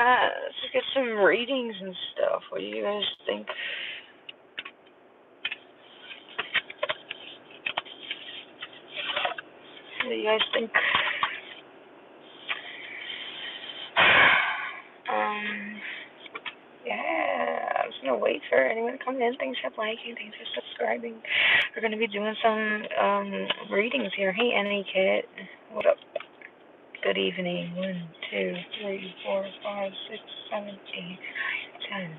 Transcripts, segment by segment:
let's just get some readings and stuff. What do you guys think? What do you guys think? Yeah, I'm just gonna wait for anyone to come in. Thanks for liking, thanks for subscribing. We're gonna be doing some readings here. Hey, Annie Kit, what up? Good evening. 1, 2, 3, 4, 5, 6, 7, 8, 9, 10.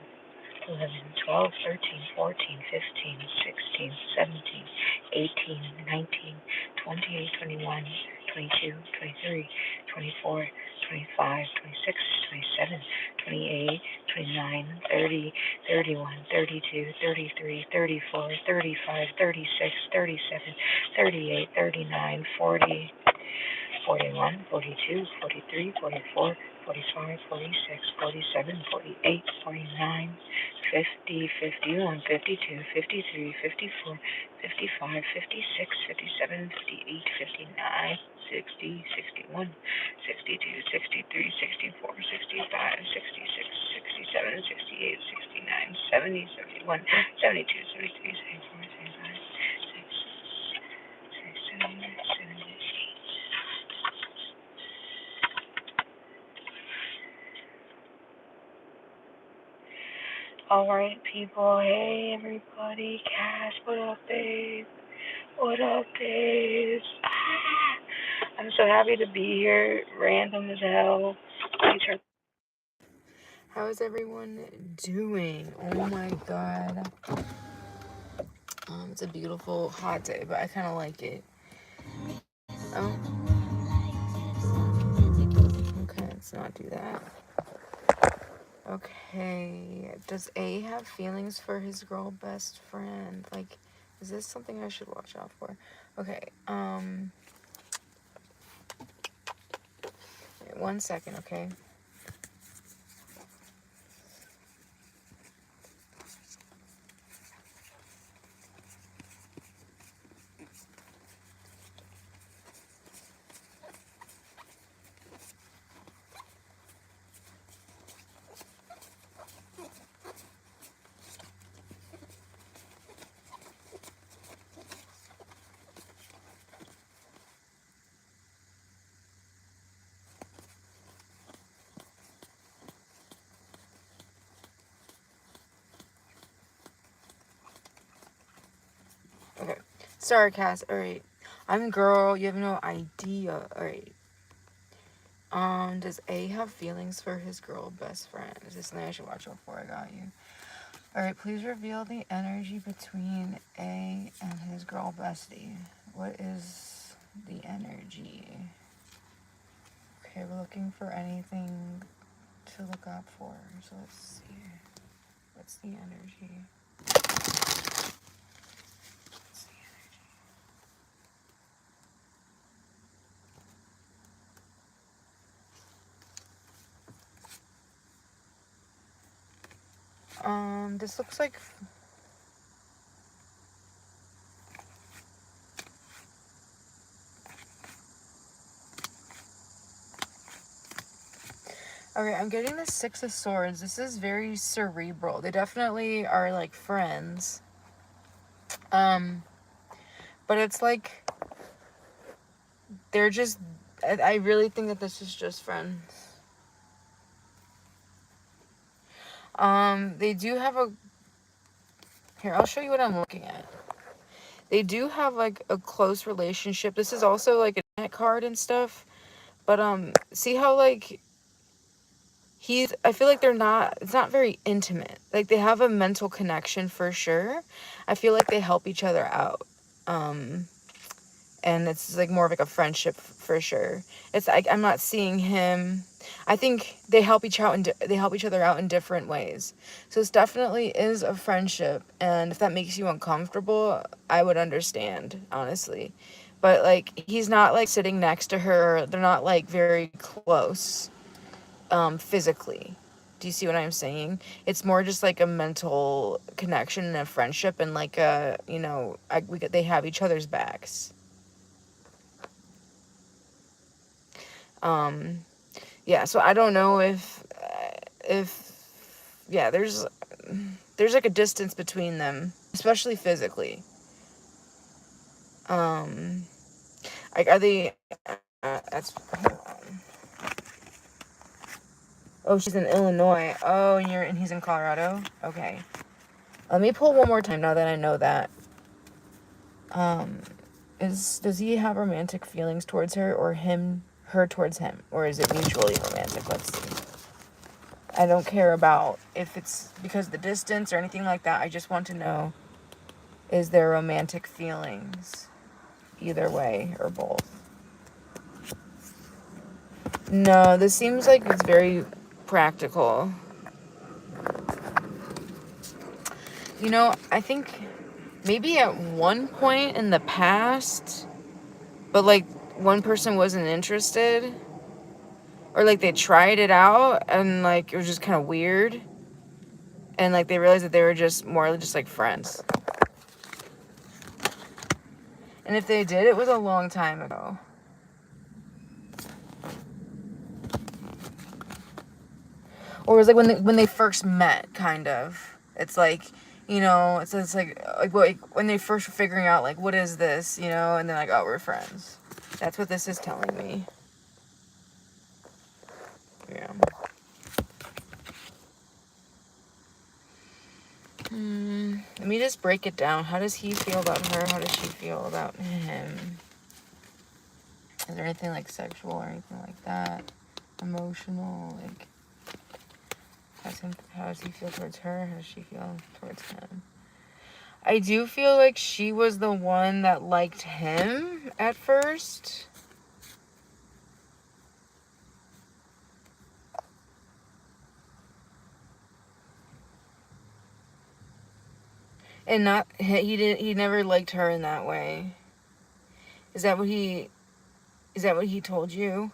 11, 12, 13, 14, 15, 16, 17, 18, 19, 20, 21, 22, 23, 24, 25, 26, 27, 28, 29, 30, 31, 32, 33, 34, 35, 36, 37, 38, 39, 40, 41, 42, 43, 44, 45, 46, 47, 48, 49, 50, 51, 52, 53, 54, 55, 56, 57, 58, 59, 60, 61, 62, 63, 64, 65, 66, 67, 68, 69, 70, 71, 72, 73, 74, 75, 76, 77, 78. Alright, people. Hey, everybody. Cass, what up, babe? What up, babe? I'm so happy to be here. Random as hell. How is everyone doing? Oh my god. It's a beautiful hot day, but I kind of like it. Oh. Okay, let's not do that. Okay, does A have feelings for his girl best friend? Like, is this something I should watch out for? Okay, wait 1 second, okay? Okay, sorry, Cass, alright. I'm girl, you have no idea, alright. Does A have feelings for his girl best friend? Is this something I should watch out for? I got you. Alright, please reveal the energy between A and his girl bestie. What is the energy? Okay, we're looking for anything to look up for. So let's see. What's the energy? What's the energy? This looks like... Okay, I'm getting the 6 of Swords. This is very cerebral. They definitely are, like, friends. But it's like... They're just... I really think that this is just friends. They do have a... Here, I'll show you what I'm looking at. They do have, like, a close relationship. This is also, like, a net card and stuff. But, see how, like... I feel like it's not very intimate. Like, they have a mental connection for sure. I feel like they help each other out. And it's like more of like a friendship for sure. It's like, I'm not seeing him. I think they help each other out in different ways. So this definitely is a friendship. And if that makes you uncomfortable, I would understand, honestly. But like, he's not like sitting next to her. They're not like very close. Physically. Do you see what I'm saying? It's more just like a mental connection and a friendship, and like they have each other's backs. Yeah, so I don't know if yeah, there's like a distance between them, especially physically. Like, are they, that's, hold on. Oh, she's in Illinois. Oh, and he's in Colorado? Okay. Let me pull one more time now that I know that. Does he have romantic feelings towards her, or her towards him? Or is it mutually romantic? Let's see. I don't care about if it's because of the distance or anything like that. I just want to know, is there romantic feelings either way or both? No, this seems like it's very practical. You know, I think maybe at one point in the past, but like one person wasn't interested, or like they tried it out and like it was just kind of weird, and like they realized that they were just more just like friends. And if they did, it was a long time ago. Or it was like when they first met, kind of. It's like, you know, it's like when they first were figuring out like, what is this, you know, and they're like, oh, we're friends. That's what this is telling me. Yeah. Let me just break it down. How does he feel about her? How does she feel about him? Is there anything like sexual or anything like that? Emotional, like how does he feel towards her? How does she feel towards him? I do feel like she was the one that liked him at first. And he never liked her in that way. Is that what he told you?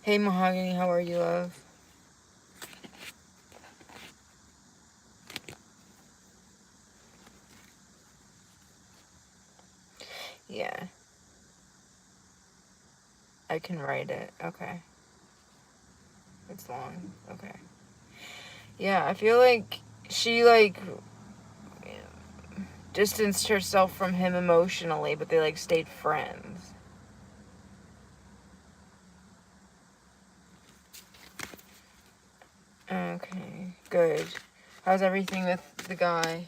Hey Mahogany, how are you, love? Yeah. I can write it. Okay. It's long. Okay. Yeah, I feel like she like distanced herself from him emotionally, but they like stayed friends. Okay, good. How's everything with the guy?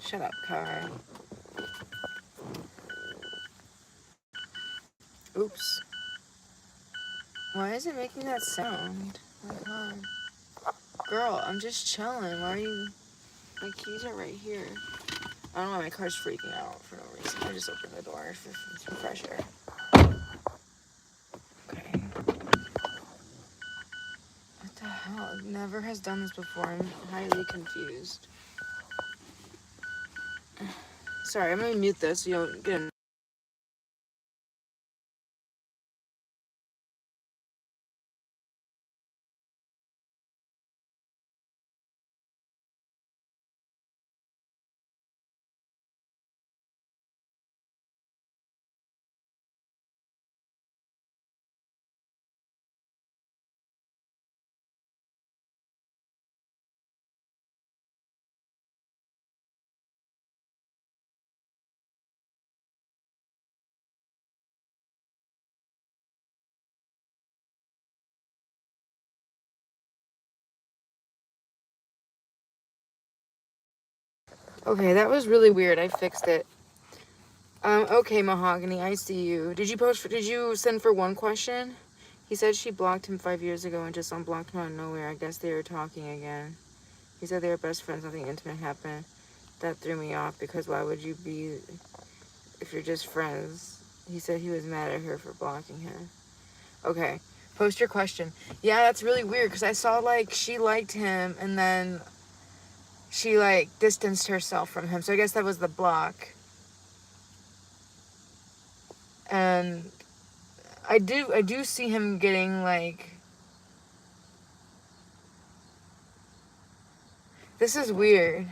Shut up, car. Oops. Why is it making that sound? Oh my god. Girl, I'm just chilling. Why are you... My keys are right here. I don't know why my car's freaking out for no reason. I just opened the door for some fresh air. Okay. What the hell? It never has done this before. I'm highly confused. Sorry, I'm gonna mute this so you don't get a... Okay, that was really weird. I fixed it. Okay, Mahogany, I see you. Did you send for one question? He said she blocked him 5 years ago and just unblocked him out of nowhere. I guess they were talking again. He said they were best friends, nothing intimate happened. That threw me off because why would you be if you're just friends? He said he was mad at her for blocking him. Okay, post your question. Yeah, that's really weird because I saw like she liked him and then she like distanced herself from him. So I guess that was the block. And I do see him getting like This is weird.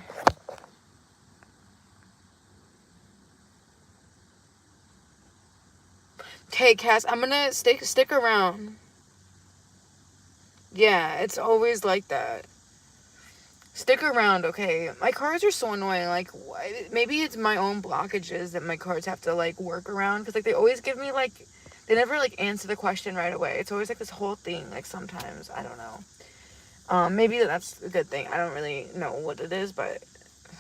Okay, Cass, I'm gonna stick around. Yeah, it's always like that. Stick around, okay? My cards are so annoying. Like, maybe it's my own blockages that my cards have to, like, work around. Because, like, they always give me, like, they never, like, answer the question right away. It's always, like, this whole thing. Like, sometimes, I don't know. Maybe that's a good thing. I don't really know what it is, but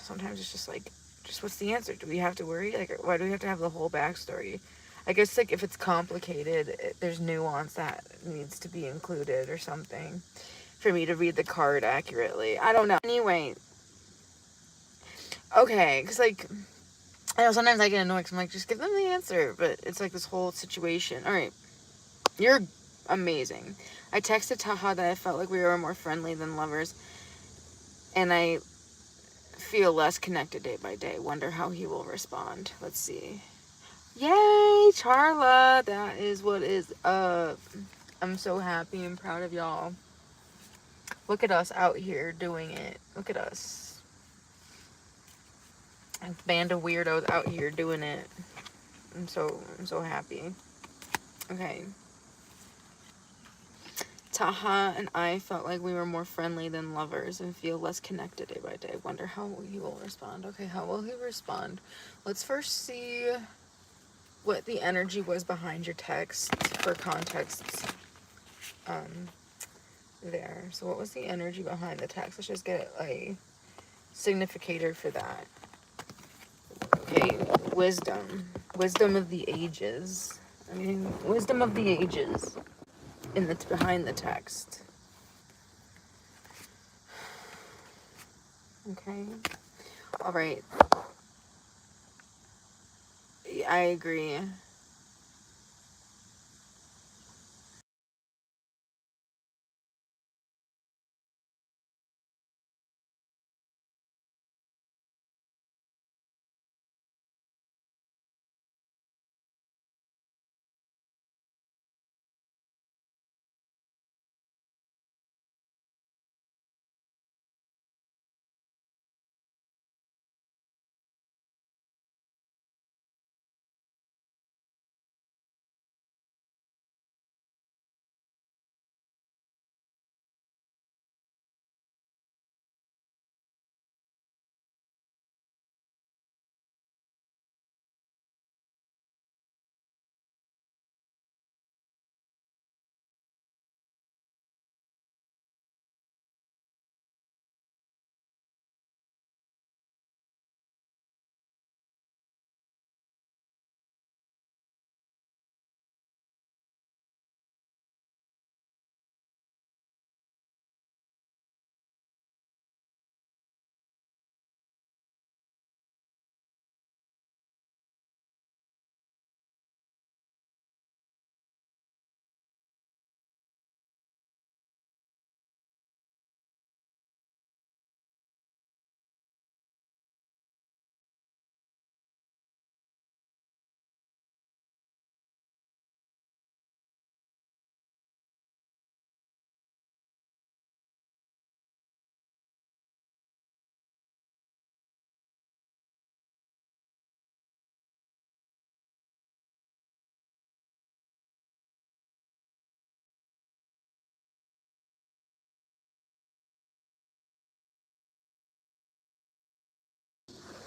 sometimes it's just, like, just what's the answer? Do we have to worry? Like, why do we have to have the whole backstory? I guess, like, if it's complicated, there's nuance that needs to be included or something for me to read the card accurately. I don't know. Anyway, okay, because, like, I know sometimes I get annoyed because I'm like, just give them the answer, but it's, like, this whole situation. All right, you're amazing. I texted Taha that I felt like we were more friendly than lovers, and I feel less connected day by day. Wonder how he will respond. Let's see. Yay, Charla! That is what is up. I'm so happy and proud of y'all. Look at us out here doing it. Look at us. A band of weirdos out here doing it. I'm so happy. Okay. Taha and I felt like we were more friendly than lovers and feel less connected day by day. Wonder how he will respond. Okay, how will he respond? Let's first see what the energy was behind your text for context there. So what was the energy behind the text? Let's just get a significator for that. Okay, wisdom. Wisdom of the ages. I mean, wisdom of the ages. And that's behind the text. Okay. All right. I agree.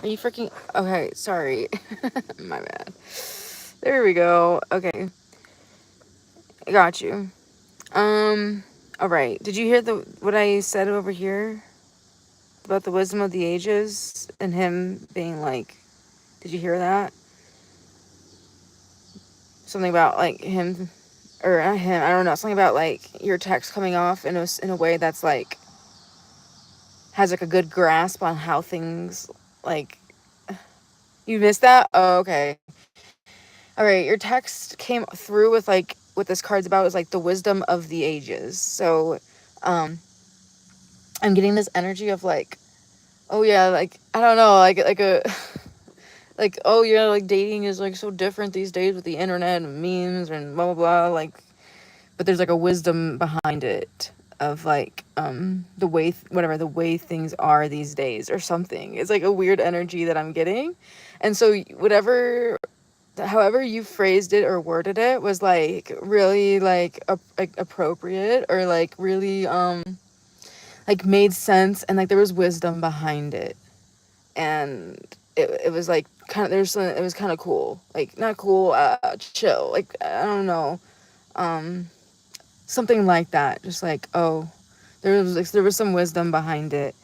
Are you freaking... Okay, sorry. My bad. There we go. Okay. I got you. All right. Did you hear what I said over here about the wisdom of the ages and him being like... Did you hear that? Something about, like, him... Or not him, I don't know. Something about, like, your text coming off in a way that's, like... Has, like, a good grasp on how things, like... You missed that? Oh, okay. All right, your text came through with, like, what this card's about is, like, the wisdom of the ages. So, I'm getting this energy of, like, oh, yeah, like, I don't know, like a, like, oh, yeah, like, dating is, like, so different these days with the internet and memes and blah, blah, blah, like, but there's, like, a wisdom behind it. of like the way the way things are these days or something. It's like a weird energy that I'm getting. And so whatever, however you phrased it or worded it was like really like appropriate, or like really like made sense, and like there was wisdom behind it. And it was like kind of, there's some, it was kind of cool, like not cool, chill, like I don't know, something like that. Just like, oh, there was some wisdom behind it.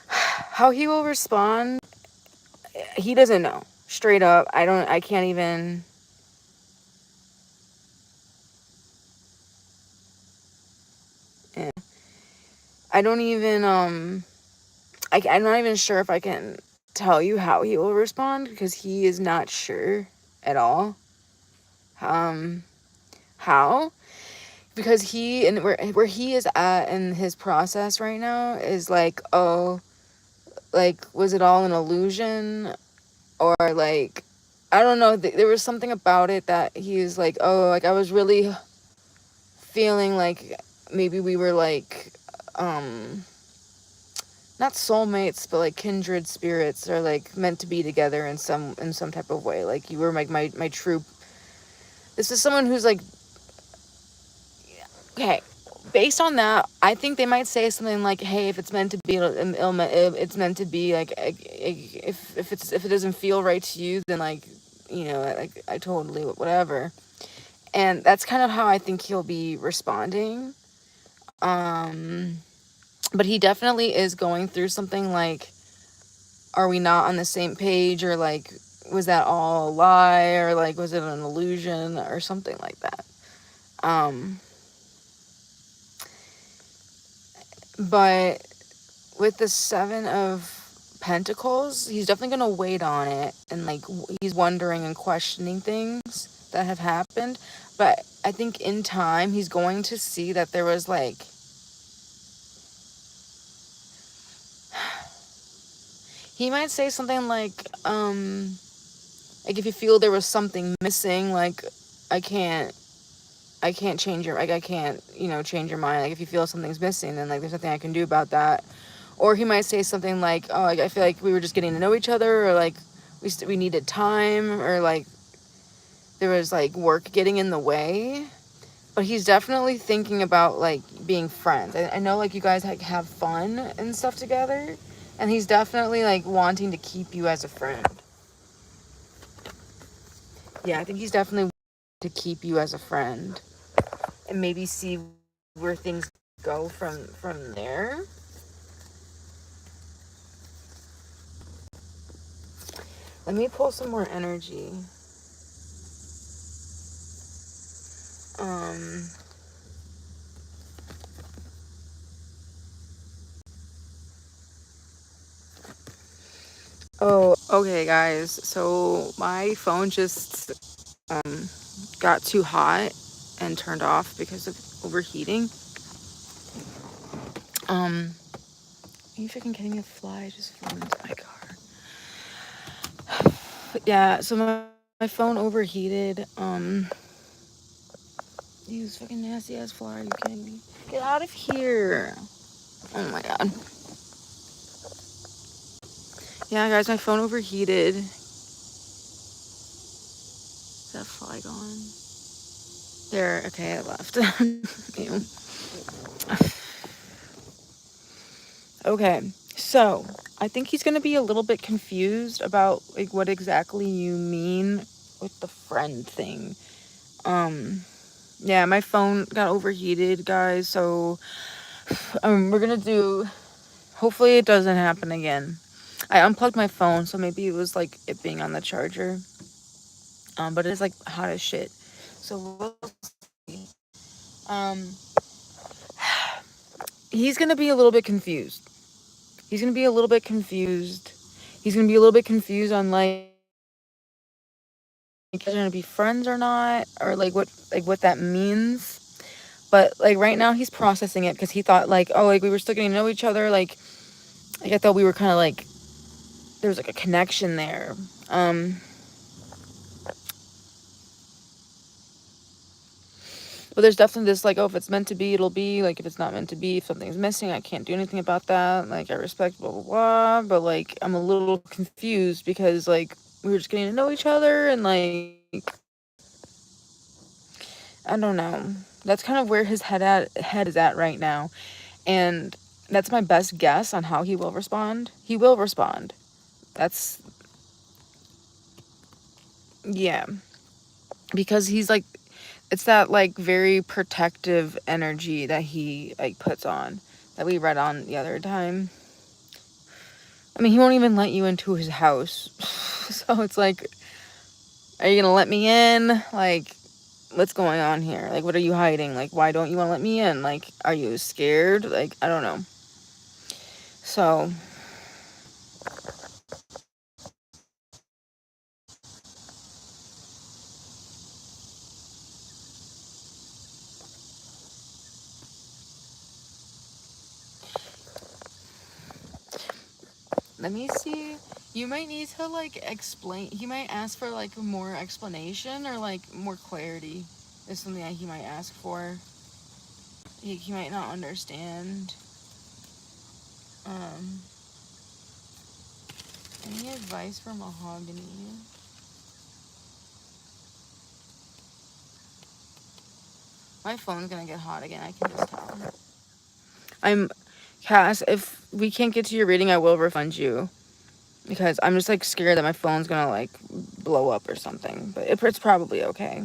How he will respond, he doesn't know. Straight up, I can't even. Yeah. I don't even I'm not even sure if I can tell you how he will respond, because he is not sure at all. How? Because he, and where he is at in his process right now is like, oh, like, was it all an illusion? Or like, I don't know, there was something about it that he's like, oh, like I was really feeling like maybe we were like not soulmates, but like kindred spirits, or like meant to be together in some type of way. Like you were like my true. This is someone who's like, okay, based on that, I think they might say something like, hey, if it's meant to be, it's meant to be, like, if it doesn't feel right to you, then like, you know, like I totally whatever. And that's kind of how I think he'll be responding. But he definitely is going through something like, are we not on the same page, or like, was that all a lie, or like, was it an illusion, or something like that. But with the 7 of Pentacles, he's definitely going to wait on it, and like he's wondering and questioning things that have happened. But I think in time he's going to see that there was like, he might say something like if you feel there was something missing, like I can't change your, like I can't, you know, change your mind. Like if you feel something's missing, then like there's nothing I can do about that. Or he might say something like, oh, I feel like we were just getting to know each other, or like we needed time, or like there was like work getting in the way. But he's definitely thinking about like being friends. I know like you guys like have fun and stuff together, and he's definitely like wanting to keep you as a friend. Yeah, I think he's definitely to keep you as a friend, and maybe see where things go from there. Let me pull some more energy. Oh, okay, guys. So my phone just got too hot and turned off because of overheating. Are you freaking kidding me? A fly just flew into my car. Yeah, so my phone overheated. These fucking nasty ass fly. Are you kidding me? Get out of here. Oh my god. Yeah, guys, my phone overheated. Is that fly gone? There, okay, I left. Okay, so I think he's gonna be a little bit confused about like what exactly you mean with the friend thing. Yeah, my phone got overheated, guys, so we're gonna do, hopefully it doesn't happen again. I unplugged my phone, so maybe it was like it being on the charger. But it's like hot as shit. So we'll see. He's gonna be a little bit confused. He's gonna be a little bit confused. He's gonna be a little bit confused on like they're gonna be friends or not, or like what that means. But like right now he's processing it, because he thought like, oh, like we were still getting to know each other, like I thought we were kind of like, there was like a connection there. But But there's definitely this, like, oh, if it's meant to be, it'll be. Like, if it's not meant to be, if something's missing, I can't do anything about that. Like, I respect blah, blah, blah. But, like, I'm a little confused because, like, we were just getting to know each other and, like, I don't know. That's kind of where his head is at right now. And that's my best guess on how he will respond. He will respond. That's, yeah. Because he's, like, it's that, like, very protective energy that he, like, puts on, that we read on the other time. I mean, he won't even let you into his house. So it's like, are you gonna let me in? Like, what's going on here? Like, what are you hiding? Like, why don't you want to let me in? Like, are you scared? Like, I don't know. So, let me see. You might need to, like, explain. He might ask for, like, more explanation or, like, more clarity is something that he might ask for. He might not understand. Um, any advice for mahogany? My phone's gonna get hot again, I can just tell. Cass, if we can't get to your reading, I will refund you. Because I'm just, like, scared that my phone's gonna, like, blow up or something. But it's probably okay.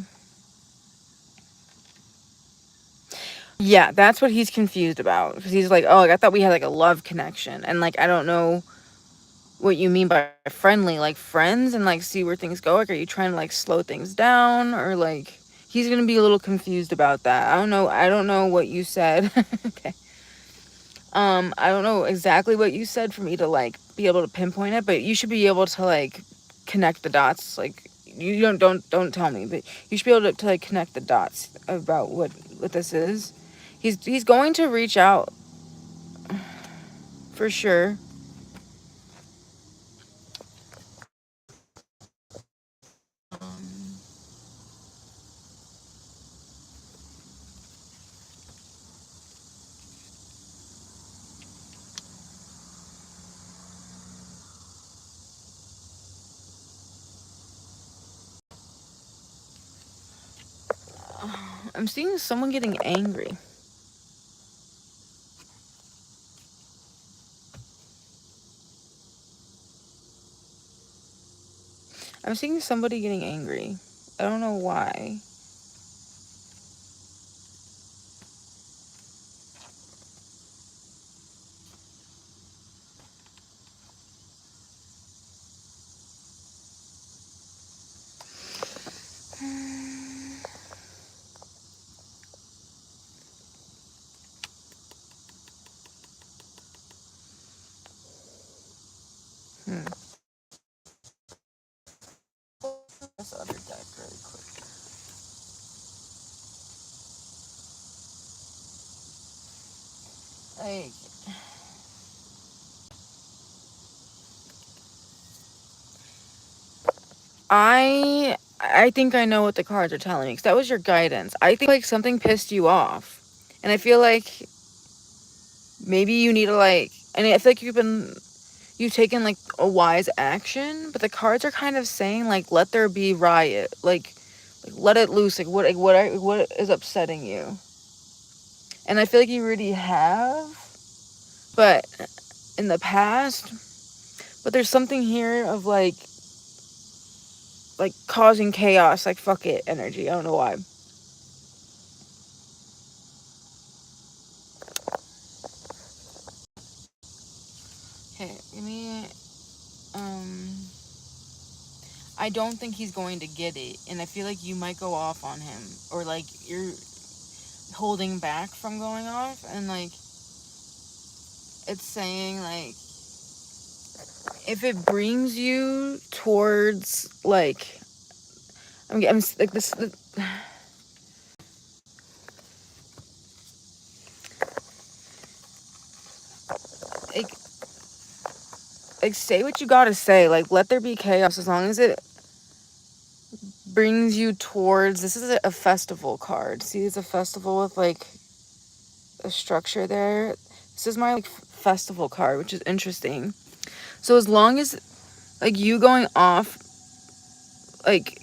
Yeah, that's what he's confused about. Because he's like, oh, like, I thought we had, like, a love connection. And, like, I don't know what you mean by friendly. Like, friends and, like, see where things go. Like, are you trying to, like, slow things down? Or, like, he's gonna be a little confused about that. I don't know what you said. Okay. I don't know exactly what you said for me to, like, be able to pinpoint it, but you should be able to, like, connect the dots. Like, you don't tell me, but you should be able to like, connect the dots about what this is. He's going to reach out for sure. I'm seeing someone getting angry. I'm seeing somebody getting angry. I don't know why. This other deck really quick. Like, I think I know what the cards are telling me, because that was your guidance. I think, like, something pissed you off, and I feel like maybe you need to, like, and I feel like you've taken, like, a wise action, but the cards are kind of saying, like, let there be riot, like let it loose, like, what is upsetting you, and I feel like you already have, but in the past, but there's something here of, like causing chaos, like, fuck it energy. I don't know why. Okay, give me, I don't think he's going to get it, and I feel like you might go off on him, or, like, you're holding back from going off, and, like, it's saying, like, if it brings you towards, like, I'm like, this, like, say what you gotta say, like, let there be chaos, as long as it brings you towards, this is a festival card. See, it's a festival with like a structure there. This is my like festival card, which is interesting. So as long as like you going off, like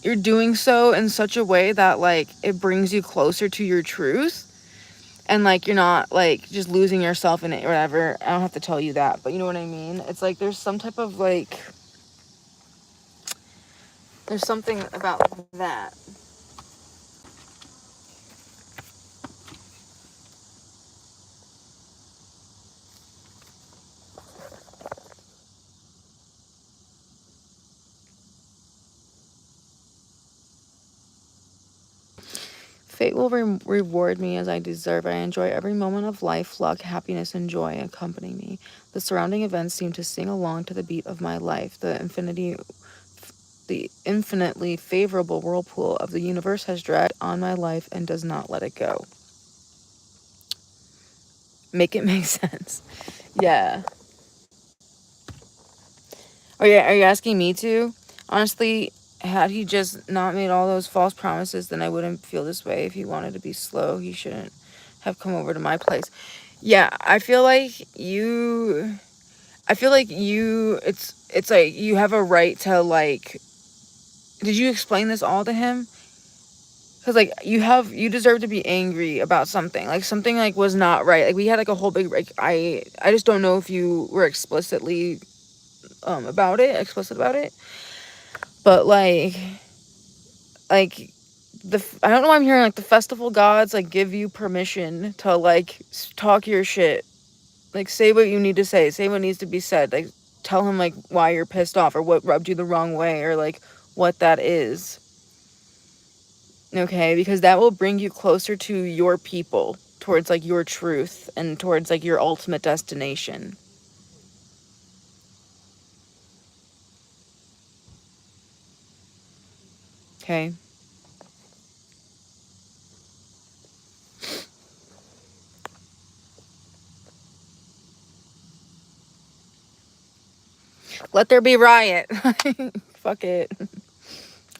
you're doing so in such a way that like it brings you closer to your truth, and like you're not like just losing yourself in it or whatever. I don't have to tell you that, but you know what I mean. It's like there's some type of like, there's something about that. Fate will reward me as I deserve. I enjoy every moment of life. Luck, happiness, and joy accompany me. The surrounding events seem to sing along to the beat of my life. The infinitely favorable whirlpool of the universe has dragged on my life and does not let it go. Make it make sense. Yeah. Oh yeah, are you asking me to? Honestly, had he just not made all those false promises, then I wouldn't feel this way. If he wanted to be slow, he shouldn't have come over to my place. Yeah, I feel like it's like you have a right to like, did you explain this all to him? Because like you deserve to be angry about something. Like something like was not right. Like we had like a whole big like I just don't know if you were explicit about it. But like I don't know why I'm hearing like the festival gods like give you permission to like talk your shit. Like say what you need to say what needs to be said. Like tell him like why you're pissed off or what rubbed you the wrong way or like what that is. Okay, because that will bring you closer to your people, towards like your truth and towards like your ultimate destination. Okay. Let there be riot. Fuck it.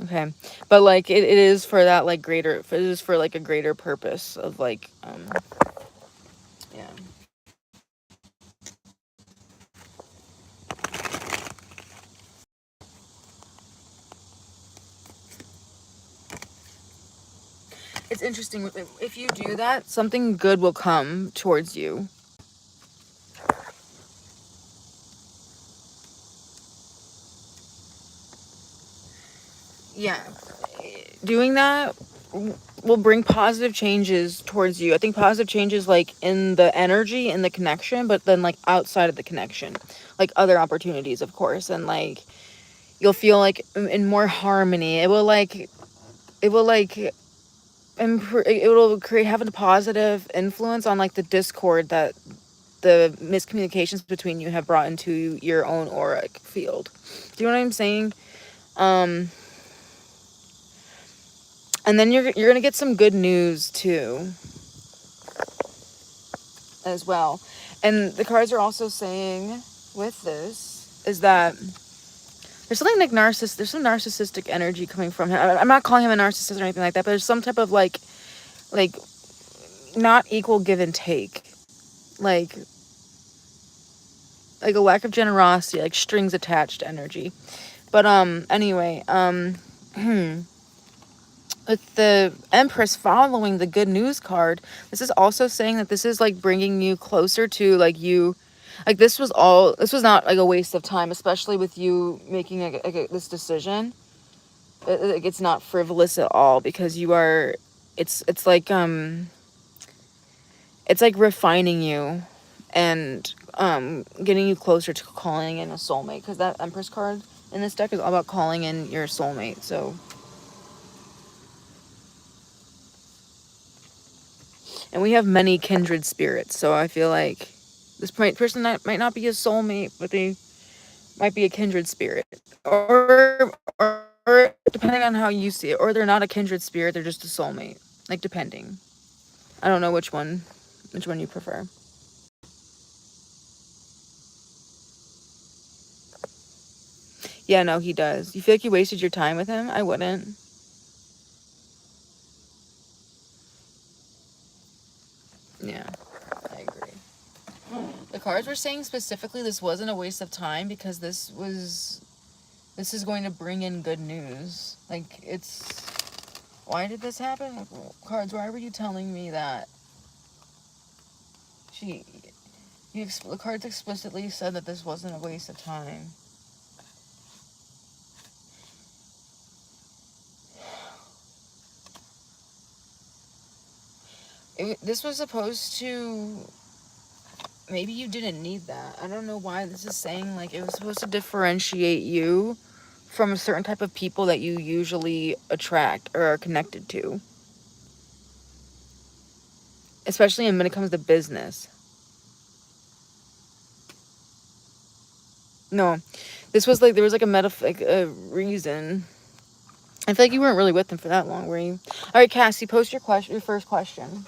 Okay. But like it is for that like greater, it is for like a greater purpose of like yeah. It's interesting if you do that, something good will come towards you. Yeah. Doing that will bring positive changes towards you. I think positive changes like in the energy and the connection, but then like outside of the connection, like other opportunities, of course, and like you'll feel like in more harmony. It will like it will create have a positive influence on like the discord that the miscommunications between you have brought into your own auric field. Do you know what I'm saying? Um and then you're gonna get some good news too as well. And the cards are also saying with this is that there's something like there's some narcissistic energy coming from him. I'm not calling him a narcissist or anything like that, but there's some type of like not equal give and take. Like a lack of generosity, like strings attached energy. But anyway, with the Empress following the good news card, this is also saying that this is like bringing you closer to like you, like this was not like a waste of time, especially with you making this decision. It's not frivolous at all because you are, it's like refining you and getting you closer to calling in a soulmate, because that Empress card in this deck is all about calling in your soulmate. So, and we have many kindred spirits, so I feel like this person that might not be a soulmate, but they might be a kindred spirit, or depending on how you see it, or they're not a kindred spirit, they're just a soulmate, like depending. I don't know which one you prefer. Yeah, no, he does. You feel like you wasted your time with him? I wouldn't. Yeah, I agree. The cards were saying specifically this wasn't a waste of time because this is going to bring in good news. Like, it's... Why did this happen? Cards, why were you telling me that? The cards explicitly said that this wasn't a waste of time. This was supposed to... Maybe you didn't need that. I don't know why this is saying, like, it was supposed to differentiate you from a certain type of people that you usually attract or are connected to. Especially when it comes to business. No. This was like, there was like a reason. I feel like you weren't really with them for that long, were you? All right, Cassie, post your first question.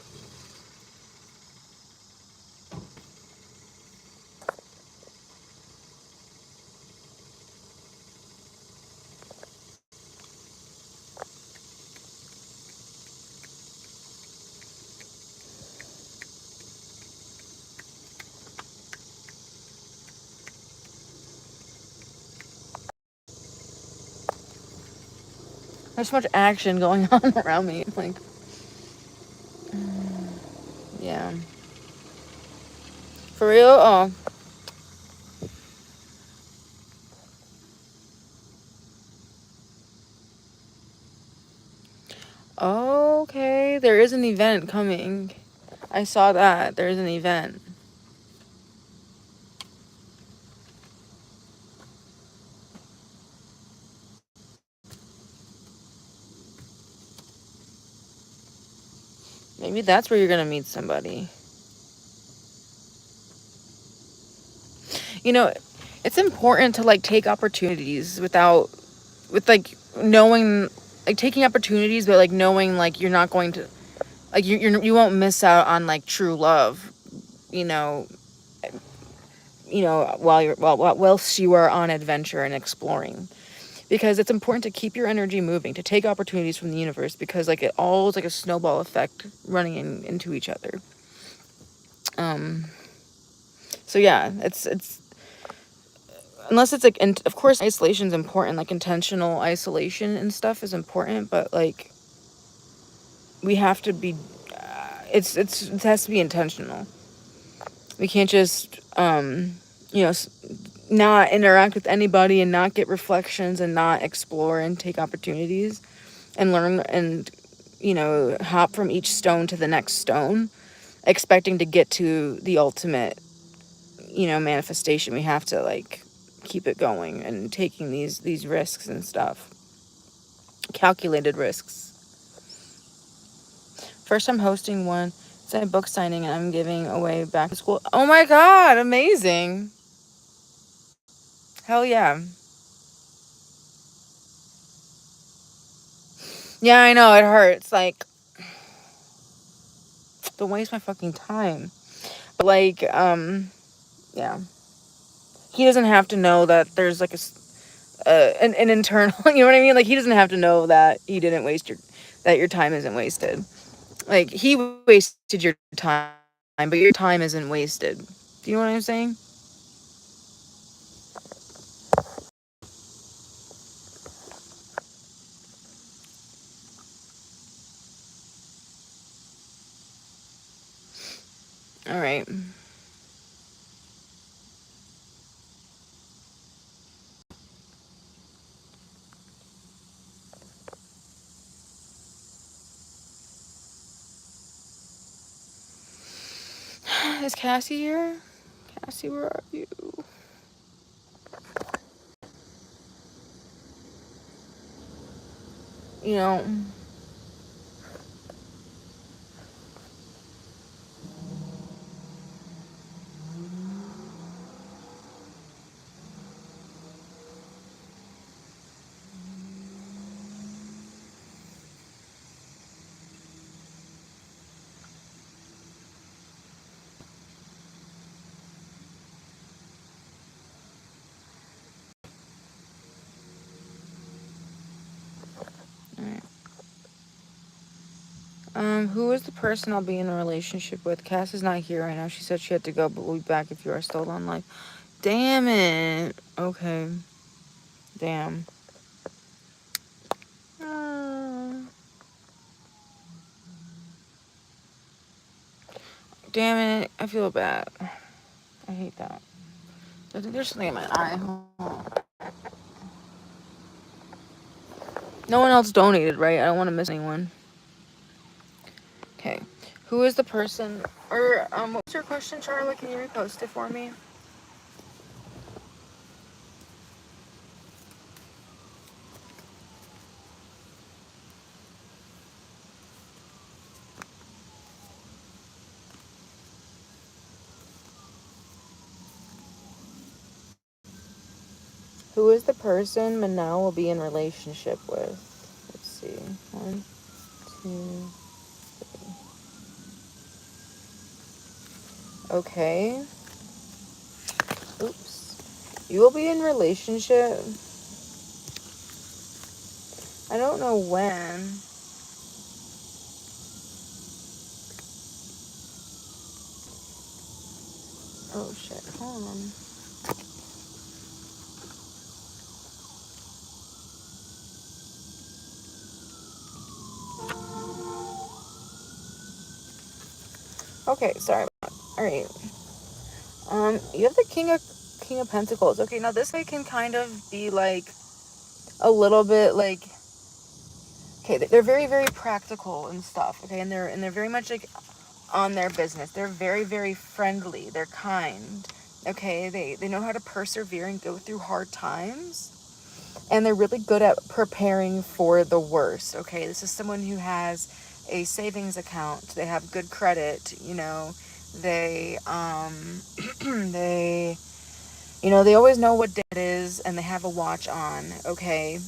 There's so much action going on around me. Like, yeah. For real? Oh. Okay, there is an event coming. I saw that. There's an event. Maybe that's where you're gonna meet somebody. You know, it's important to, like, take opportunities with like, knowing, like, taking opportunities, but, like, knowing, like, you're not going to, like, you won't miss out on, like, true love, you know, whilst you are on adventure and exploring. Because it's important to keep your energy moving, to take opportunities from the universe, because, like, it all is like a snowball effect running into each other. So yeah, it's unless it's like, and of course isolation is important, like intentional isolation and stuff is important, but, like, we have to be, it has to be intentional. We can't just you know, not interact with anybody and not get reflections and not explore and take opportunities and learn and, you know, hop from each stone to the next stone, expecting to get to the ultimate, you know, manifestation. We have to, like, keep it going and taking these risks and stuff. Calculated risks. First time hosting one. It's a book signing and I'm giving away back to school. Oh my god, amazing. Hell yeah. Yeah, I know, it hurts. Like, don't waste my fucking time. But, like, yeah. He doesn't have to know that there's, like, an internal, you know what I mean? Like, he doesn't have to know that he didn't waste that your time isn't wasted. Like, he wasted your time, but your time isn't wasted. Do you know what I'm saying? All right. Is Cassie here? Cassie, where are you? You know, Who is the person I'll be in a relationship with? Cass is not here right now. She said she had to go, but we'll be back if you are still on live. Damn it. Okay. Damn. Damn it. I feel bad. I hate that. I think there's something in my eye. No one else donated, right? I don't want to miss anyone. Okay. Who is the person? Or, what was your question, Charlotte? Can you repost it for me? Who is the person Manal will be in relationship with? Let's see. 1, 2, 3. Okay. Oops. You will be in relationship. I don't know when. Oh shit. Hold on. Okay, sorry. Alright. You have the King of Pentacles. Okay, now this way can kind of be like a little bit like, okay, they're very, very practical and stuff, okay, and they're very much like on their business. They're very, very friendly. They're kind. Okay, they know how to persevere and go through hard times. And they're really good at preparing for the worst. Okay, this is someone who has a savings account. They have good credit, you know. They they they always know what day it is and they have a watch on, okay?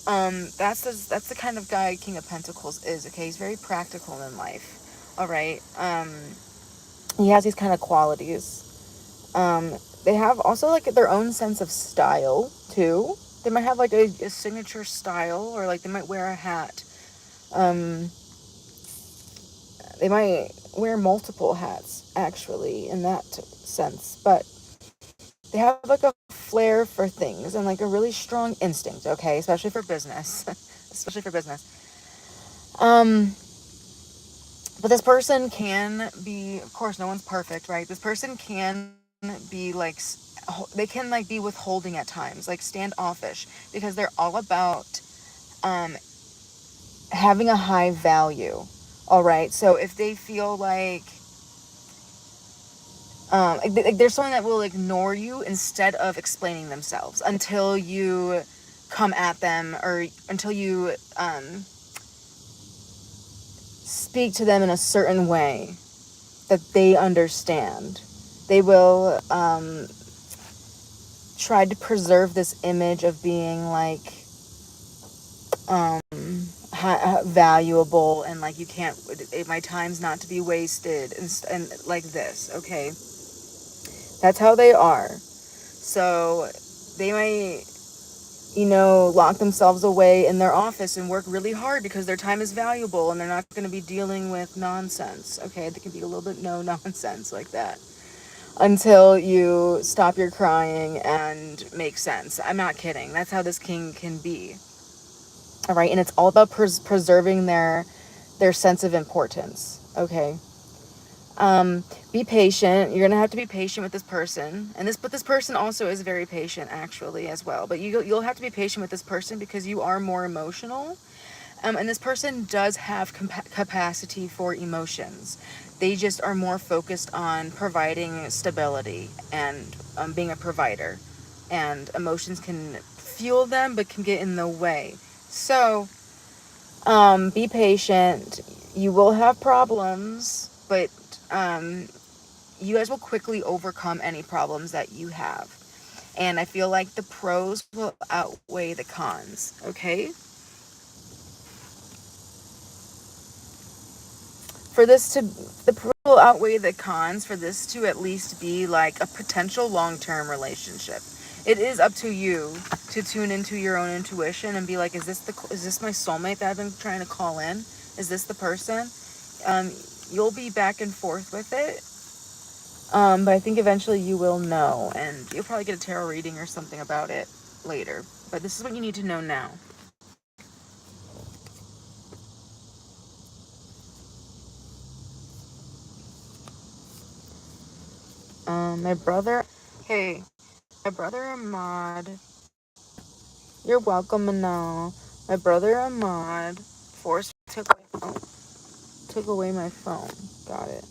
That's the kind of guy King of Pentacles is, okay? He's very practical in life. All right. He has these kind of qualities. They have also like their own sense of style too. They might have like a signature style, or like they might wear a hat. They might wear multiple hats actually in that sense, but they have like a flair for things and like a really strong instinct, okay, especially for business. Especially for business. But this person can be, of course, no one's perfect, right? This person can be like, they can like be withholding at times, like standoffish, because they're all about having a high value. All right. So if they feel like, there's someone that will ignore you instead of explaining themselves until you come at them, or until you speak to them in a certain way that they understand. They will try to preserve this image of being like valuable, and like you can't, my time's not to be wasted, and like this, okay? That's how they are. So they might, lock themselves away in their office and work really hard because their time is valuable and they're not going to be dealing with nonsense, okay? They can be a little bit no nonsense like that until you stop your crying and make sense. I'm not kidding. That's how this king can be. All right, and it's all about preserving their sense of importance, okay? Be patient. You're gonna have to be patient with this person, but this person also is very patient actually as well. But you'll have to be patient with this person because you are more emotional, and this person does have capacity for emotions. They just are more focused on providing stability and being a provider, and emotions can fuel them but can get in the way. So be patient. You will have problems, but you guys will quickly overcome any problems that you have. And I feel like the pros will outweigh the cons, okay? The pros will outweigh the cons for this to at least be like a potential long-term relationship. It is up to you to tune into your own intuition and be like, is this my soulmate that I've been trying to call in? Is this the person? You'll be back and forth with it. But I think eventually you will know, and you'll probably get a tarot reading or something about it later. But this is what you need to know now. My brother... Hey, my brother Ahmad... You're welcome, Manal. My brother Ahmad took away my phone. Got it.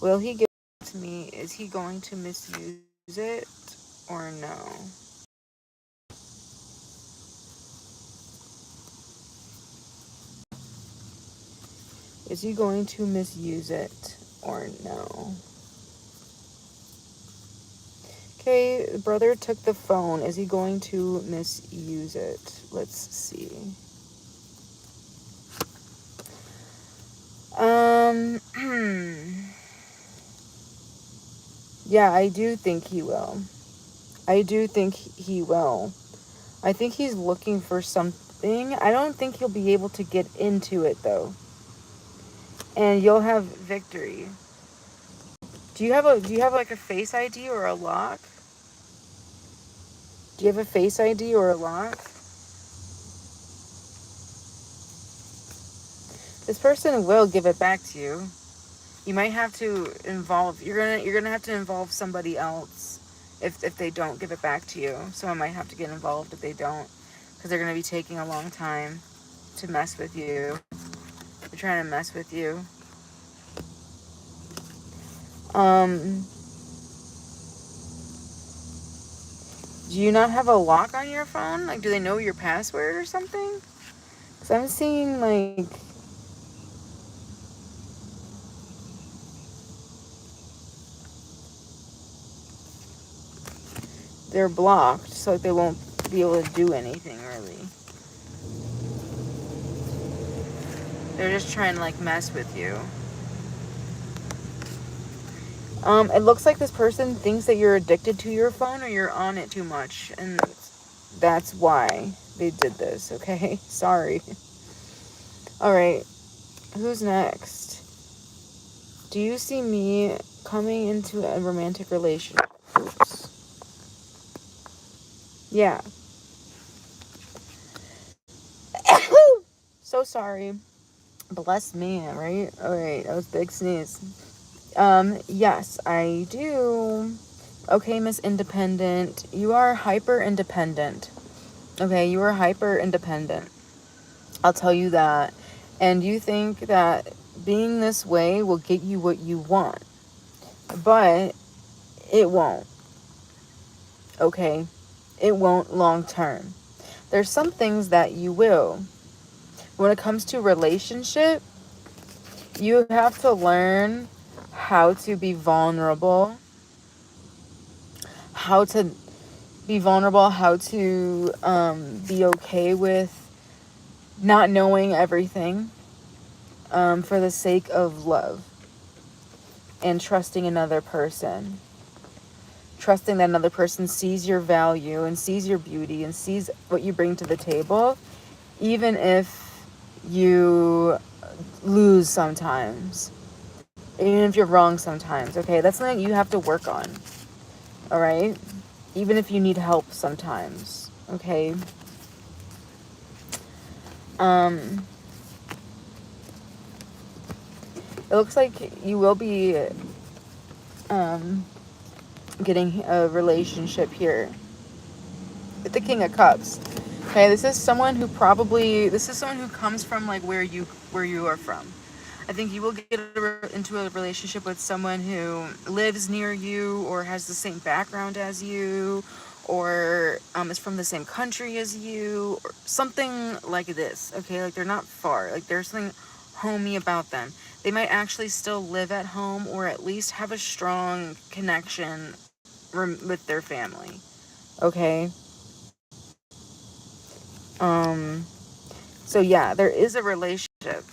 Will he give it to me? Is he going to misuse it or no? Is he going to misuse it or no? Okay, brother took the phone. Is he going to misuse it? Let's see. Yeah, I do think he will. I do think he will. I think he's looking for something. I don't think he'll be able to get into it, though. And you'll have victory. Do you have like a face ID or a lock? Do you have a face ID or a lock? This person will give it back to you. You might have to involve... You're gonna have to involve somebody else if they don't give it back to you. Someone might have to get involved if they don't, because they're gonna be taking a long time to mess with you. They're trying to mess with you. Do you not have a lock on your phone? Like, do they know your password or something? Because I'm seeing, like... They're blocked, so like, they won't be able to do anything, really. They're just trying to, like, mess with you. It looks like this person thinks that you're addicted to your phone or you're on it too much. And that's why they did this, okay? Sorry. Alright. Who's next? Do you see me coming into a romantic relationship? Oops. Yeah. So sorry. Bless me, right? Alright, that was a big sneeze. Yes, I do. Okay, Miss Independent. You are hyper independent. Okay, you are hyper independent. I'll tell you that. And you think that being this way will get you what you want. But it won't. Okay? It won't long term. There's some things that you will. When it comes to relationship, you have to learn how to be vulnerable. How to be vulnerable. How to be okay with not knowing everything. For the sake of love. And trusting another person. Trusting that another person sees your value and sees your beauty and sees what you bring to the table, even if you lose sometimes, even if you're wrong sometimes. Okay, that's something you have to work on. All right, even if you need help sometimes. Okay. It looks like you will be getting a relationship here with the King of Cups. Okay, this is someone who comes from like where you are from. I think you will get into a relationship with someone who lives near you or has the same background as you, or is from the same country as you, or something like this. Okay, like they're not far. Like there's something homey about them. They might actually still live at home or at least have a strong connection with their family. Okay. So yeah, there is a relationship.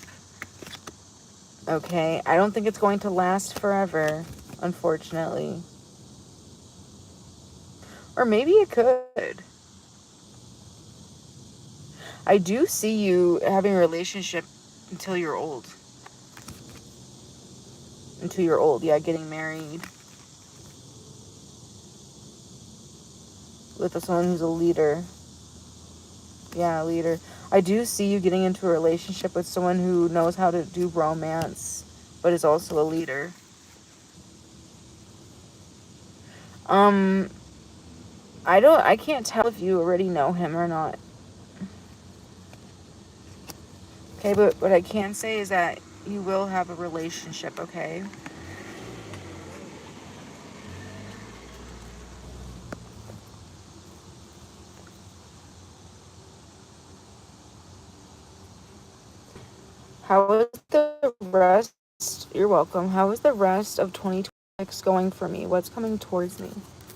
Okay, I don't think it's going to last forever, unfortunately. Or maybe it could. I do see you having a relationship until you're old. Until you're old, yeah, getting married with someone who's a leader. Yeah, leader. I do see you getting into a relationship with someone who knows how to do romance, but is also a leader. I can't tell if you already know him or not. Okay, but what I can say is that you will have a relationship, okay? How is the rest? You're welcome. How is the rest of 2026 going for me? What's coming towards me?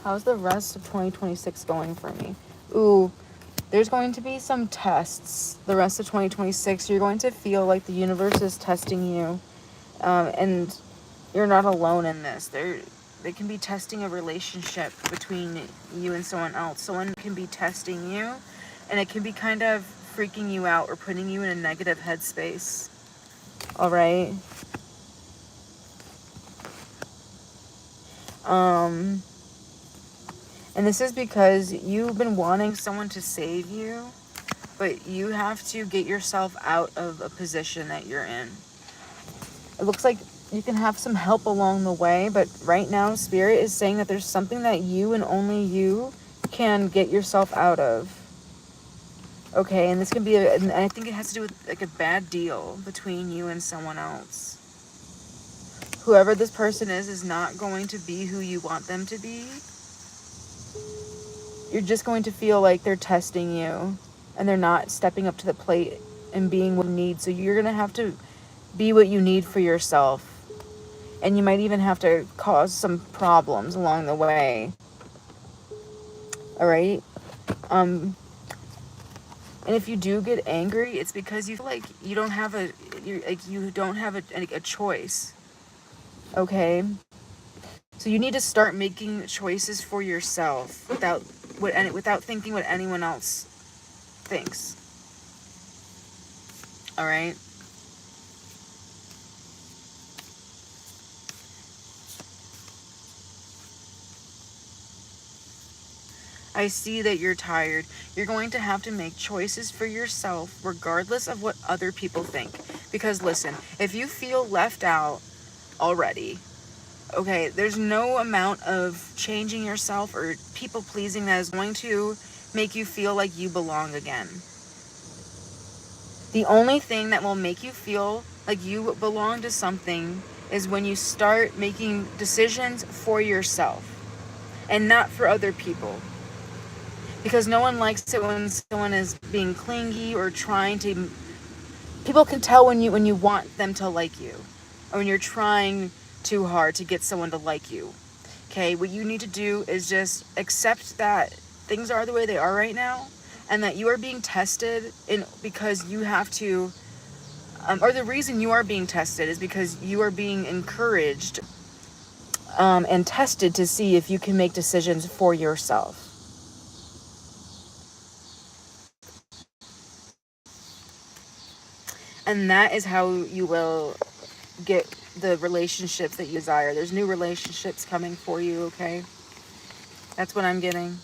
How's the rest of 2026 going for me? Ooh, there's going to be some tests the rest of 2026. You're going to feel like the universe is testing you, and you're not alone in this. They can be testing a relationship between you and someone else. Someone can be testing you, and it can be kind of freaking you out or putting you in a negative headspace. All right. And this is because you've been wanting someone to save you, but you have to get yourself out of a position that you're in. It looks like you can have some help along the way, but right now Spirit is saying that there's something that you and only you can get yourself out of. Okay, and this can be and I think it has to do with like a bad deal between you and someone else. Whoever this person is not going to be who you want them to be. You're just going to feel like they're testing you and they're not stepping up to the plate and being what you need. So you're going to have to be what you need for yourself. And you might even have to cause some problems along the way. All right? And if you do get angry, it's because you feel like you don't have a choice. Okay? So you need to start making choices for yourself without thinking what anyone else thinks. All right? I see that you're tired. You're going to have to make choices for yourself regardless of what other people think. Because listen, if you feel left out already, okay, there's no amount of changing yourself or people pleasing that is going to make you feel like you belong again. The only thing that will make you feel like you belong to something is when you start making decisions for yourself and not for other people. Because no one likes it when someone is being clingy or trying to... People can tell when you want them to like you, or when you're trying too hard to get someone to like you. Okay, what you need to do is just accept that things are the way they are right now, and that you are being tested because you have to... or the reason you are being tested is because you are being encouraged and tested to see if you can make decisions for yourself. And that is how you will get the relationships that you desire. There's new relationships coming for you, okay? That's what I'm getting.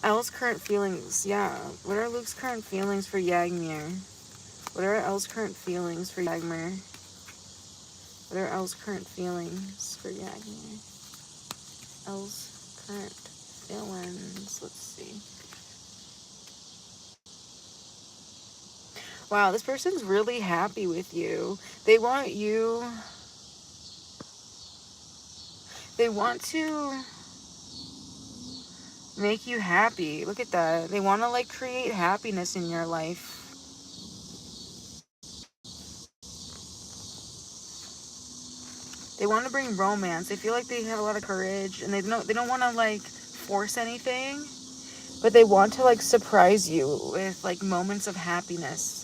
Elle's current feelings. Yeah. What are Luke's current feelings for Yagmir? What are Elle's current feelings for Yagmir? What are Elle's current feelings for Yagmir? Elle's current feelings. Let's see. Wow, this person's really happy with you. They want you... They want to make you happy. Look at that. They want to like create happiness in your life. They want to bring romance. They feel like they have a lot of courage and they don't want to like force anything, but they want to like surprise you with like moments of happiness.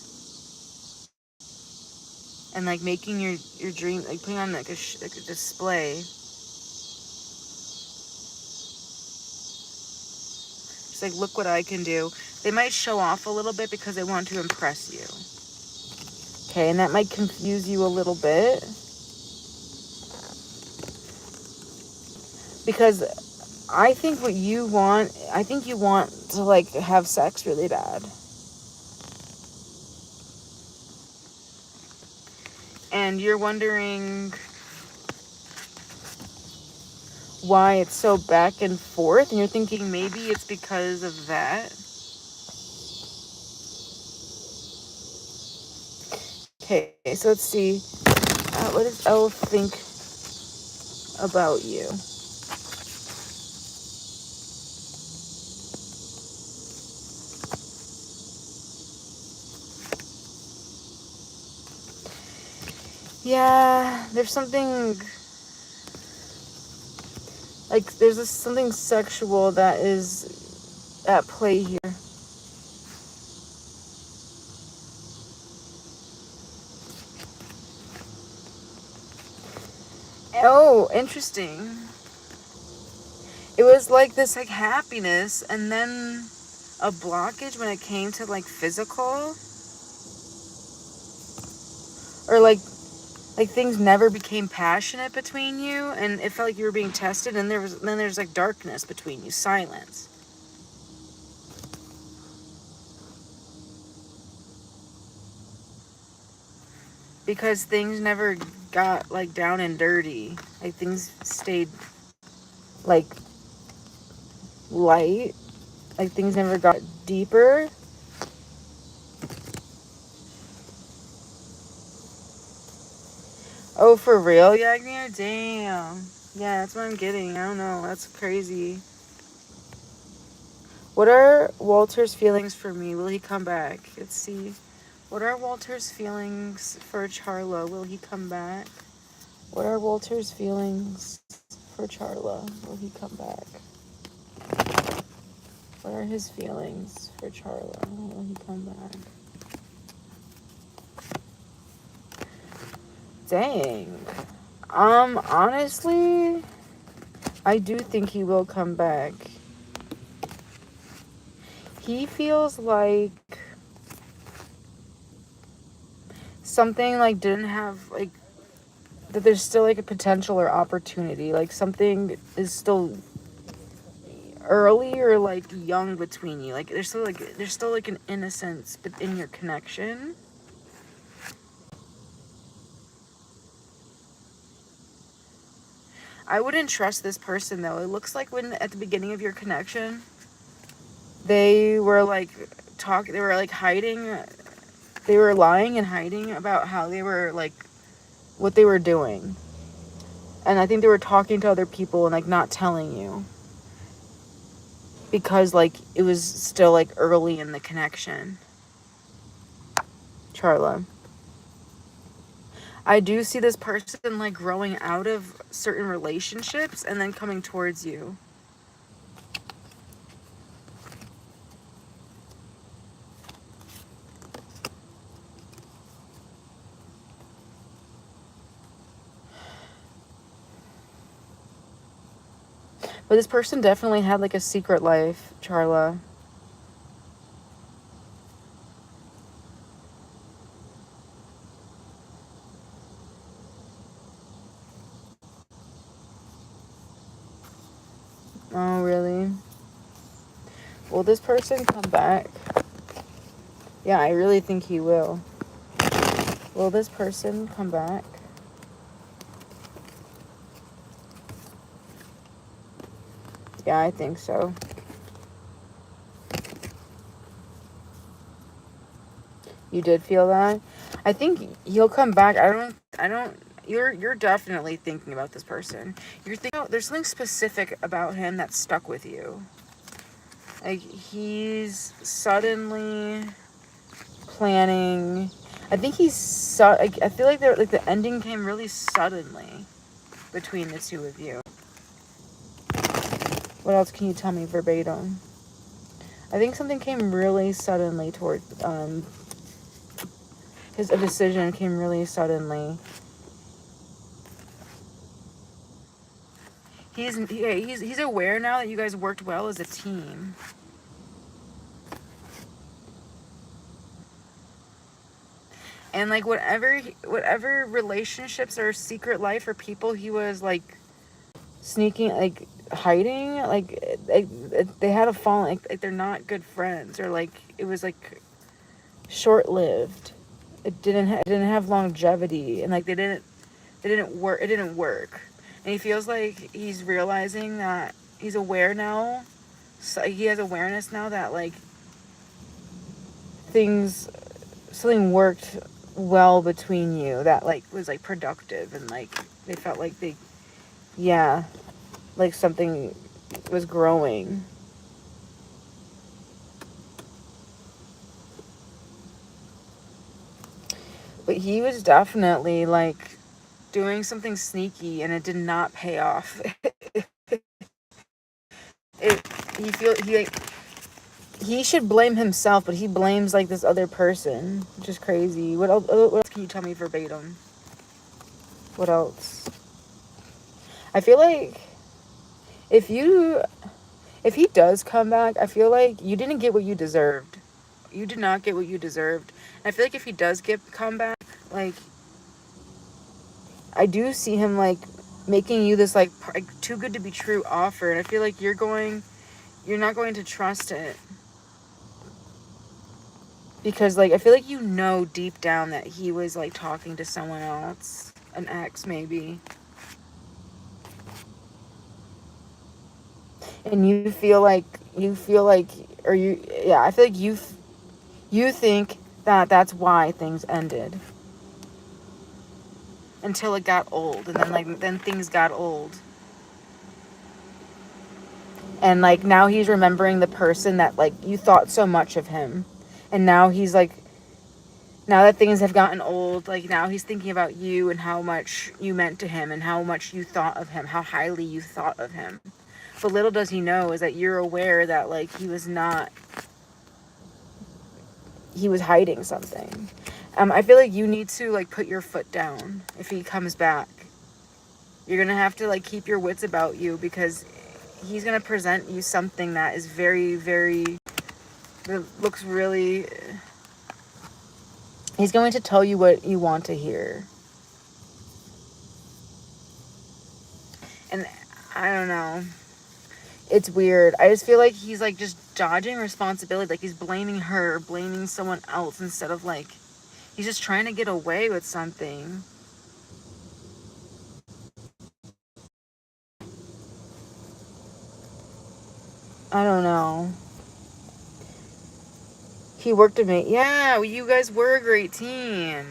And like making your dream, like putting on like a display. It's like, look what I can do. They might show off a little bit because they want to impress you. Okay, and that might confuse you a little bit. Because I think what you want, I think you want to, like, have sex really bad. And you're wondering why it's so back and forth, and you're thinking maybe it's because of that. Okay, so let's see. What does Elle think about you? Yeah, there's something, like, there's something sexual that is at play here. Oh, interesting. It was like this, like, happiness, and then a blockage when it came to, like, physical, or like things never became passionate between you, and it felt like you were being tested, and then there's like darkness between you, silence. Because things never got, like, down and dirty. Like, things stayed, like, light. Like, things never got deeper. Oh, for real, Yagner? Damn. Yeah, that's what I'm getting. I don't know. That's crazy. What are Walter's feelings for me? Will he come back? Let's see. What are Walter's feelings for Charla? Will he come back? What are Walter's feelings for Charla? Will he come back? What are his feelings for Charla? Will he come back? Dang. Honestly, I do think he will come back. He feels like something, like, didn't have, like, that there's still, like, a potential or opportunity. Like, something is still early or, like, young between you. Like, there's still like an innocence in your connection. I wouldn't trust this person, though. It looks like when at the beginning of your connection, they were like they were like hiding, they were lying and hiding about how they were, like, what they were doing. And I think they were talking to other people and, like, not telling you. Because, like, it was still, like, early in the connection. Charla. I do see this person, like, growing out of certain relationships and then coming towards you. But this person definitely had, like, a secret life, Charla. Oh, really? Will this person come back? Yeah, I really think he will. Will this person come back? Yeah, I think so. You did feel that? I think he'll come back. You're definitely thinking about this person. You're thinking, there's something specific about him that stuck with you. Like, he's suddenly planning. I think I feel like the ending came really suddenly between the two of you. What else can you tell me verbatim? I think something came really suddenly toward a decision came really suddenly. He's aware now that you guys worked well as a team. And like whatever relationships or secret life or people he was like sneaking, like hiding, like they had a falling, like they're not good friends, or like it was like short-lived. It didn't have longevity, and like they didn't work. It didn't work, and he feels like he's realizing that he's aware now. So he has awareness now that like something worked well between you that like was like productive, and like they felt like like something was growing. But he was definitely like doing something sneaky, and it did not pay off. He should blame himself, but he blames like this other person, which is crazy. What else can you tell me verbatim? What else? I feel like if he does come back, I feel like you didn't get what you deserved. You did not get what you deserved. And I feel like if he does come back, like I do see him like making you this like too good to be true offer, and I feel like you're not going to trust it. Because like I feel like you know deep down that he was like talking to someone else, an ex maybe. And I feel like you think that that's why things ended. Until it got old, and then things got old. And like now he's remembering the person that like you thought so much of him. And now he's like, now that things have gotten old, like now he's thinking about you and how much you meant to him and how much you thought of him, how highly you thought of him. But little does he know is that you're aware that like he was hiding something. I feel like you need to like put your foot down if he comes back. You're gonna have to like keep your wits about you, because he's gonna present you something that is very, very, that looks really, he's going to tell you what you want to hear. And I don't know. It's weird. I just feel like he's like just dodging responsibility. Like he's blaming her, blaming someone else, instead of like, he's just trying to get away with something. I don't know. He worked with me. Yeah, you guys were a great team.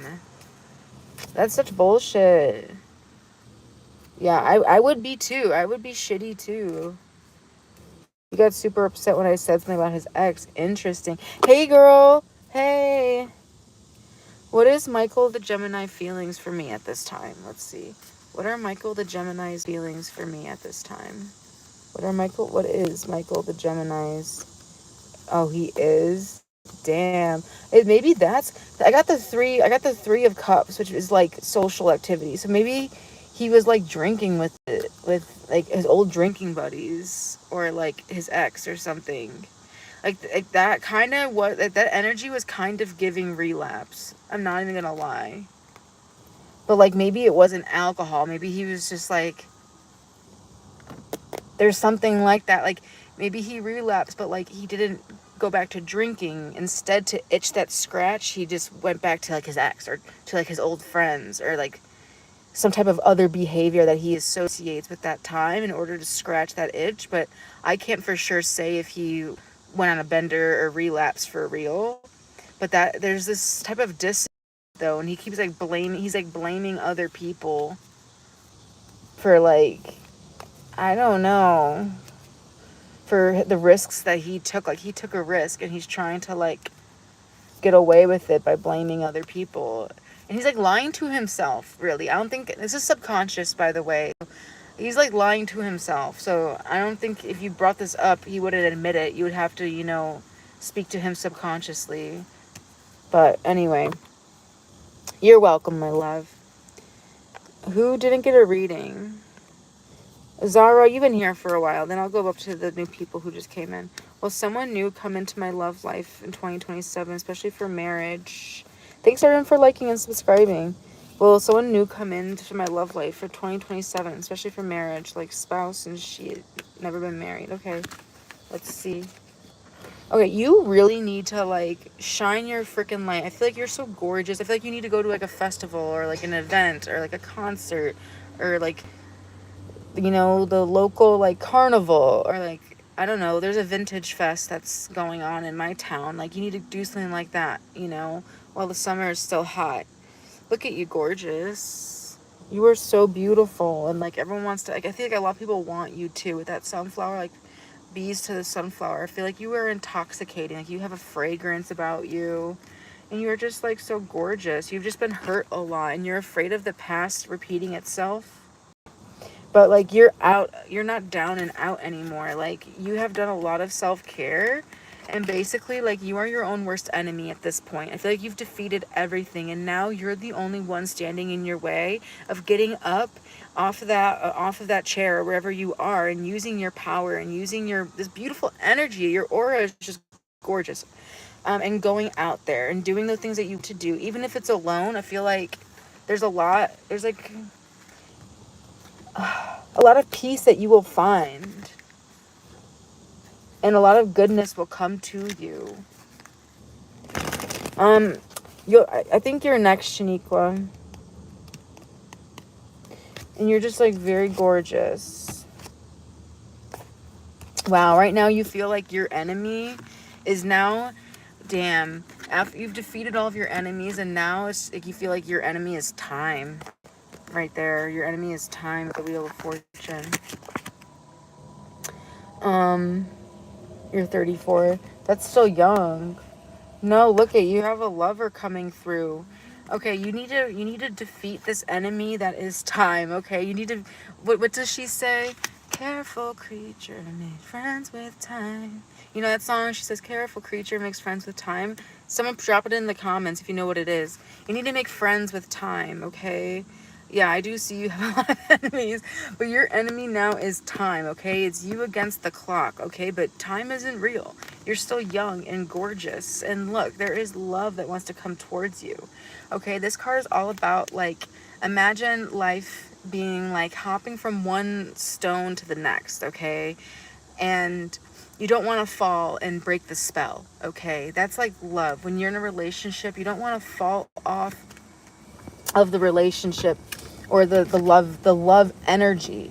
That's such bullshit. Yeah, I would be too. I would be shitty too. He got super upset when I said something about his ex. Interesting. Hey, girl. Hey. What is Michael the Gemini feelings for me at this time? Let's see. What are Michael the Gemini's feelings for me at this time? What is Michael the Gemini's? Oh, he is. Damn. Maybe that's, I got the three of cups, which is like social activity. So maybe he was like drinking with like his old drinking buddies, or like his ex or something. Like that kind of what, like that energy was kind of giving relapse. I'm not even gonna lie. But like maybe it wasn't alcohol. Maybe he was just like, there's something like that. Like maybe he relapsed, but like he didn't go back to drinking. Instead, to itch that scratch, he just went back to like his ex, or to like his old friends, or like some type of other behavior that he associates with that time in order to scratch that itch. But I can't for sure say if he went on a bender or relapsed for real. But that there's this type of distance though, and he keeps like blaming other people for like, I don't know, for the risks that he took. Like he took a risk, and he's trying to like get away with it by blaming other people. And he's like lying to himself, really. I don't think this is subconscious, by the way. He's like lying to himself. So I don't think if you brought this up, he wouldn't admit it. You would have to, speak to him subconsciously. But anyway, you're welcome, my love. Who didn't get a reading? Zara, you've been here for a while. Then I'll go up to the new people who just came in. Will someone new come into my love life in 2027, especially for marriage? Thanks everyone for liking and subscribing. Will someone new come into my love life for 2027, especially for marriage, like spouse, and she had never been married? Okay, let's see. Okay, you really need to like shine your freaking light. I feel like you're so gorgeous. I feel like you need to go to like a festival or like an event or like a concert or like, you know, the local like carnival or like, I don't know, there's a vintage fest that's going on in my town. Like you need to do something like that, you know, while the summer is still hot. Look at you, gorgeous. You are so beautiful, and like everyone wants to, like, I feel like a lot of people want you too with that sunflower, like bees to the sunflower. I feel like you are intoxicating. Like you have a fragrance about you, and you are just like so gorgeous. You've just been hurt a lot, and you're afraid of the past repeating itself. But like you're not down and out anymore. Like you have done a lot of self-care, and basically like you are your own worst enemy at this point. I feel like you've defeated everything, and now you're the only one standing in your way of getting up off of that chair or wherever you are, and using your power and using your this beautiful energy. Your aura is just gorgeous. And going out there and doing the things that you to do, even if it's alone. I feel like there's like a lot of peace that you will find, and a lot of goodness will come to you. I think you're next, Shaniqua, and you're just like very gorgeous. Wow, right now you feel like your enemy is now, damn, after you've defeated all of your enemies, and now it's like you feel like your enemy is time. Right there, your enemy is time, the Wheel of Fortune. You're 34. That's still young. No, look at you have a lover coming through. Okay, you need to defeat this enemy that is time. Okay, you need to. What does she say? Careful creature makes friends with time. You know that song? She says, "Careful creature makes friends with time." Someone drop it in the comments if you know what it is. You need to make friends with time. Okay. Yeah, I do see you have a lot of enemies, but your enemy now is time, okay? It's you against the clock, okay? But time isn't real. You're still young and gorgeous. And look, there is love that wants to come towards you, okay? This card is all about, like, imagine life being, like, hopping from one stone to the next, okay? And you don't want to fall and break the spell, okay? That's like love. When you're in a relationship, you don't want to fall off of the relationship or the love energy.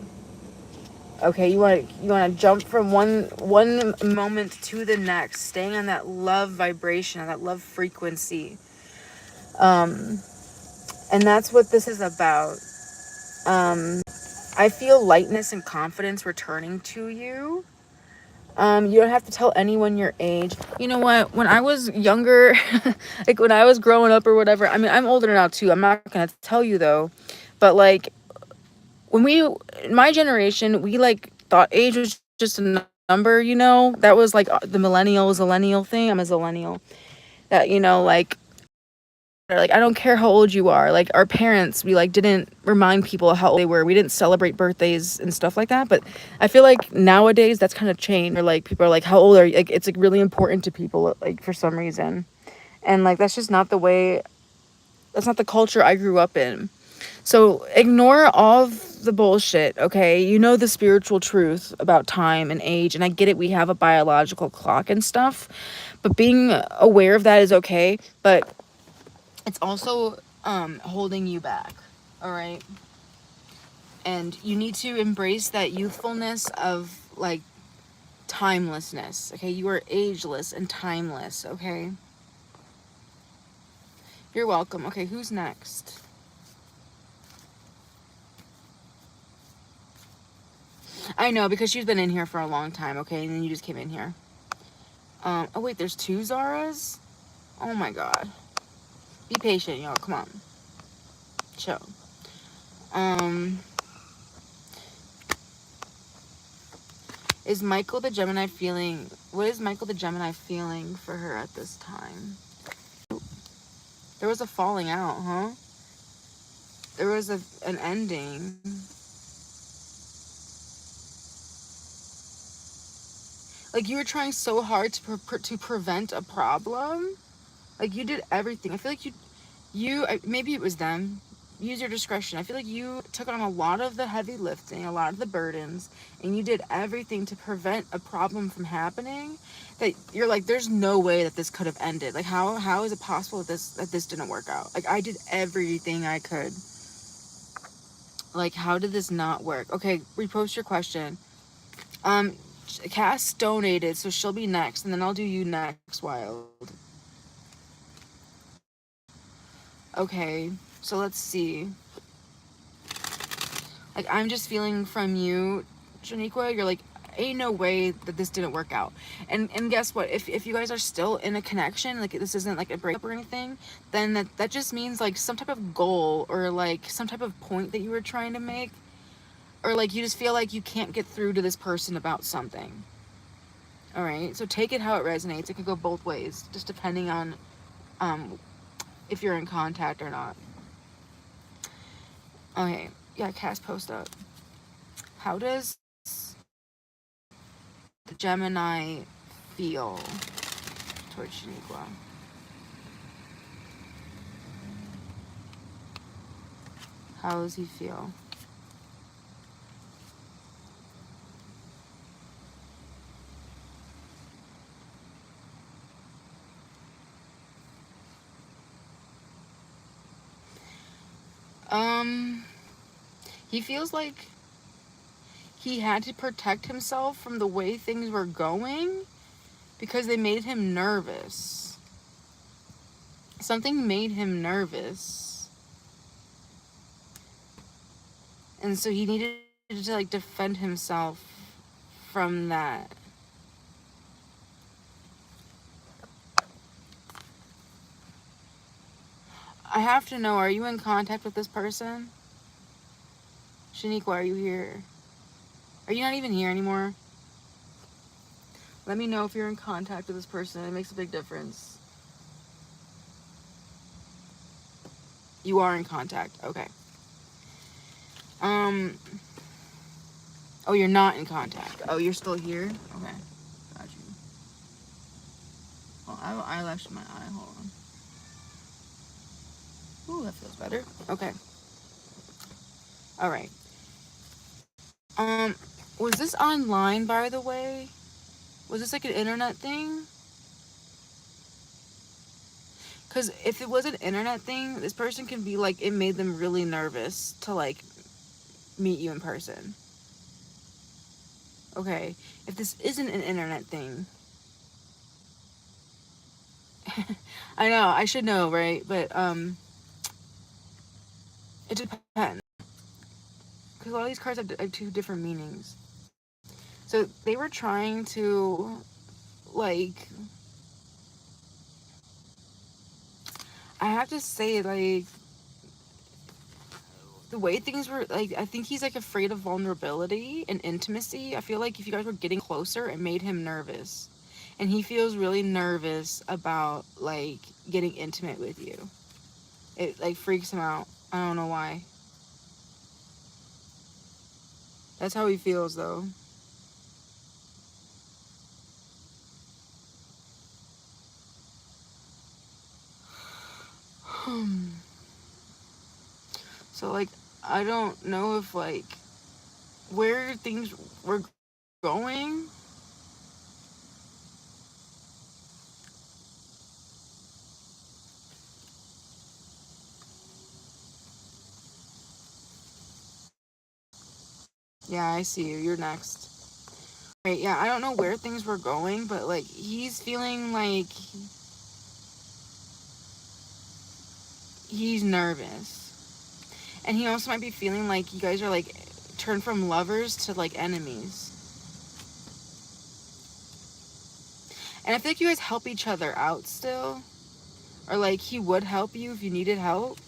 Okay, you want to jump from one moment to the next, staying on that love vibration, on that love frequency. And that's what this is about. I feel lightness and confidence returning to you. You don't have to tell anyone your age. You know what? When I was younger, like when I was growing up or whatever, I mean, I'm older now too. I'm not going to tell you though. But like in my generation, we like thought age was just a number, you know? That was like the zillennial thing. I'm a zillennial. That, you know, like I don't care how old you are. Like our parents, we like didn't remind people how old they were. We didn't celebrate birthdays and stuff like that. But I feel like nowadays that's kind of changed. Or like people are like, how old are you? Like it's like really important to people, like for some reason. And like that's just not the way, that's not the culture I grew up in. So ignore all of the bullshit, okay? You know the spiritual truth about time and age, and I get it, we have a biological clock and stuff, but being aware of that is okay, but it's also holding you back, all right? And you need to embrace that youthfulness of like timelessness, okay? You are ageless and timeless, okay? You're welcome. Okay, who's next? I know, because she's been in here for a long time, okay? And then you just came in here. Oh wait, there's two Zaras? Oh my god. Be patient, y'all. Come on. Chill. Is Michael the Gemini feeling... What is Michael the Gemini feeling for her at this time? There was a falling out, huh? There was an ending. Like, you were trying so hard to prevent a problem. Like, you did everything. I feel like maybe it was them. Use your discretion. I feel like you took on a lot of the heavy lifting, a lot of the burdens, and you did everything to prevent a problem from happening. That you're like, there's no way that this could have ended. Like, how is it possible that this didn't work out? Like, I did everything I could. Like, how did this not work? Okay, repost your question. Cass donated, so she'll be next, and then I'll do you next, Wild. Okay, so let's see. Like, I'm just feeling from you, Shaniqua, you're like, ain't no way that this didn't work out. And guess what? If you guys are still in a connection, like this isn't like a breakup or anything, then that just means like some type of goal or like some type of point that you were trying to make, or like you just feel like you can't get through to this person about something. All right, so take it how it resonates. It could go both ways, just depending on if you're in contact or not. Okay, yeah, Cass, post up. How does the Gemini feel towards Shaniqua? How does he feel? He feels like he had to protect himself from the way things were going because they made him nervous. Something made him nervous. And so he needed to like defend himself from that. I have to know, are you in contact with this person? Shaniqua, are you here? Are you not even here anymore? Let me know if you're in contact with this person. It makes a big difference. You are in contact. Okay. Oh, you're not in contact. Oh, you're still here? Okay. Got you. Oh, I have eyelash in my eye. Hold on. Ooh, that feels better. Okay. All right. Was this online, by the way? Was this like an internet thing? Because if it was an internet thing, this person can be like, it made them really nervous to like meet you in person. Okay. If this isn't an internet thing, I know, I should know, right? But it depends. Because a lot of these cards have two different meanings. So they were trying to, like, I have to say, like, the way things were, like, I think he's, like, afraid of vulnerability and intimacy. I feel like if you guys were getting closer, it made him nervous. And he feels really nervous about, like, getting intimate with you. It, like, freaks him out. I don't know why. That's how he feels, though. So, like, I don't know if, like, where things were going. Yeah, I see you. You're next. Right, yeah, I don't know where things were going, but, like, he's feeling like he's nervous. And he also might be feeling like you guys are, like, turned from lovers to, like, enemies. And I feel like you guys help each other out still. Or, like, he would help you if you needed help.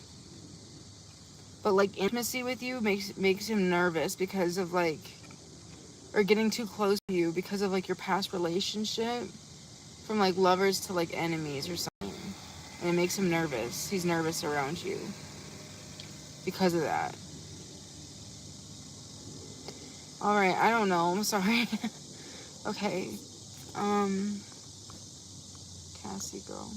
But, like, intimacy with you makes him nervous because of, like, or getting too close to you because of, like, your past relationship. From, like, lovers to, like, enemies or something. And it makes him nervous. He's nervous around you because of that. Alright, I don't know. I'm sorry. Okay. Cassie girl.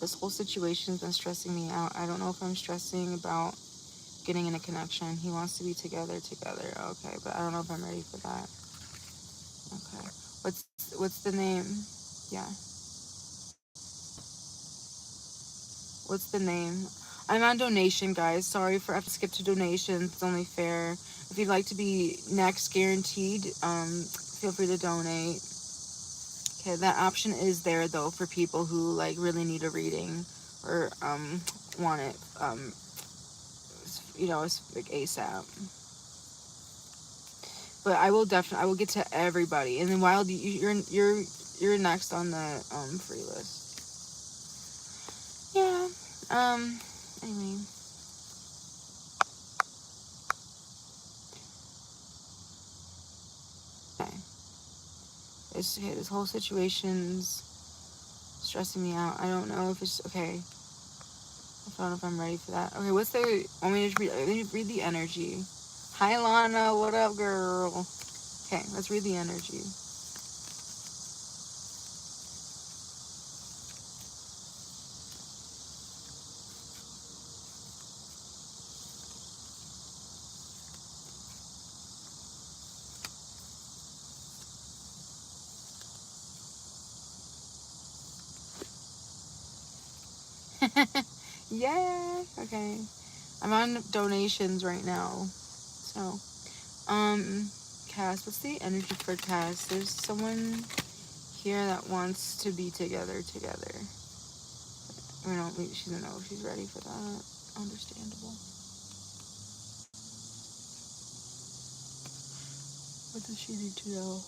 This whole situation's been stressing me out. I don't know if I'm stressing about getting in a connection. He wants to be together. Okay, but I don't know if I'm ready for that. Okay. What's the name? Yeah. What's the name? I'm on donation, guys. Sorry for I have to skip to donations. It's only fair. If you'd like to be next guaranteed, feel free to donate. Okay, that option is there though for people who like really need a reading or want it it's like ASAP. But I will get to everybody. And then Wild, you're next on the free list. Yeah. Anyway. Okay. This whole situation's stressing me out. I don't know if it's okay. I don't know if I'm ready for that. Okay, what's the? Want me to read? Let me read the energy. Hi, Lana. What up, girl? Okay, let's read the energy. Yeah. Okay. I'm on donations right now. So, Cass, what's the energy for Cass? There's someone here that wants to be together. We don't. She doesn't know if she's ready for that. Understandable. What does she need to know?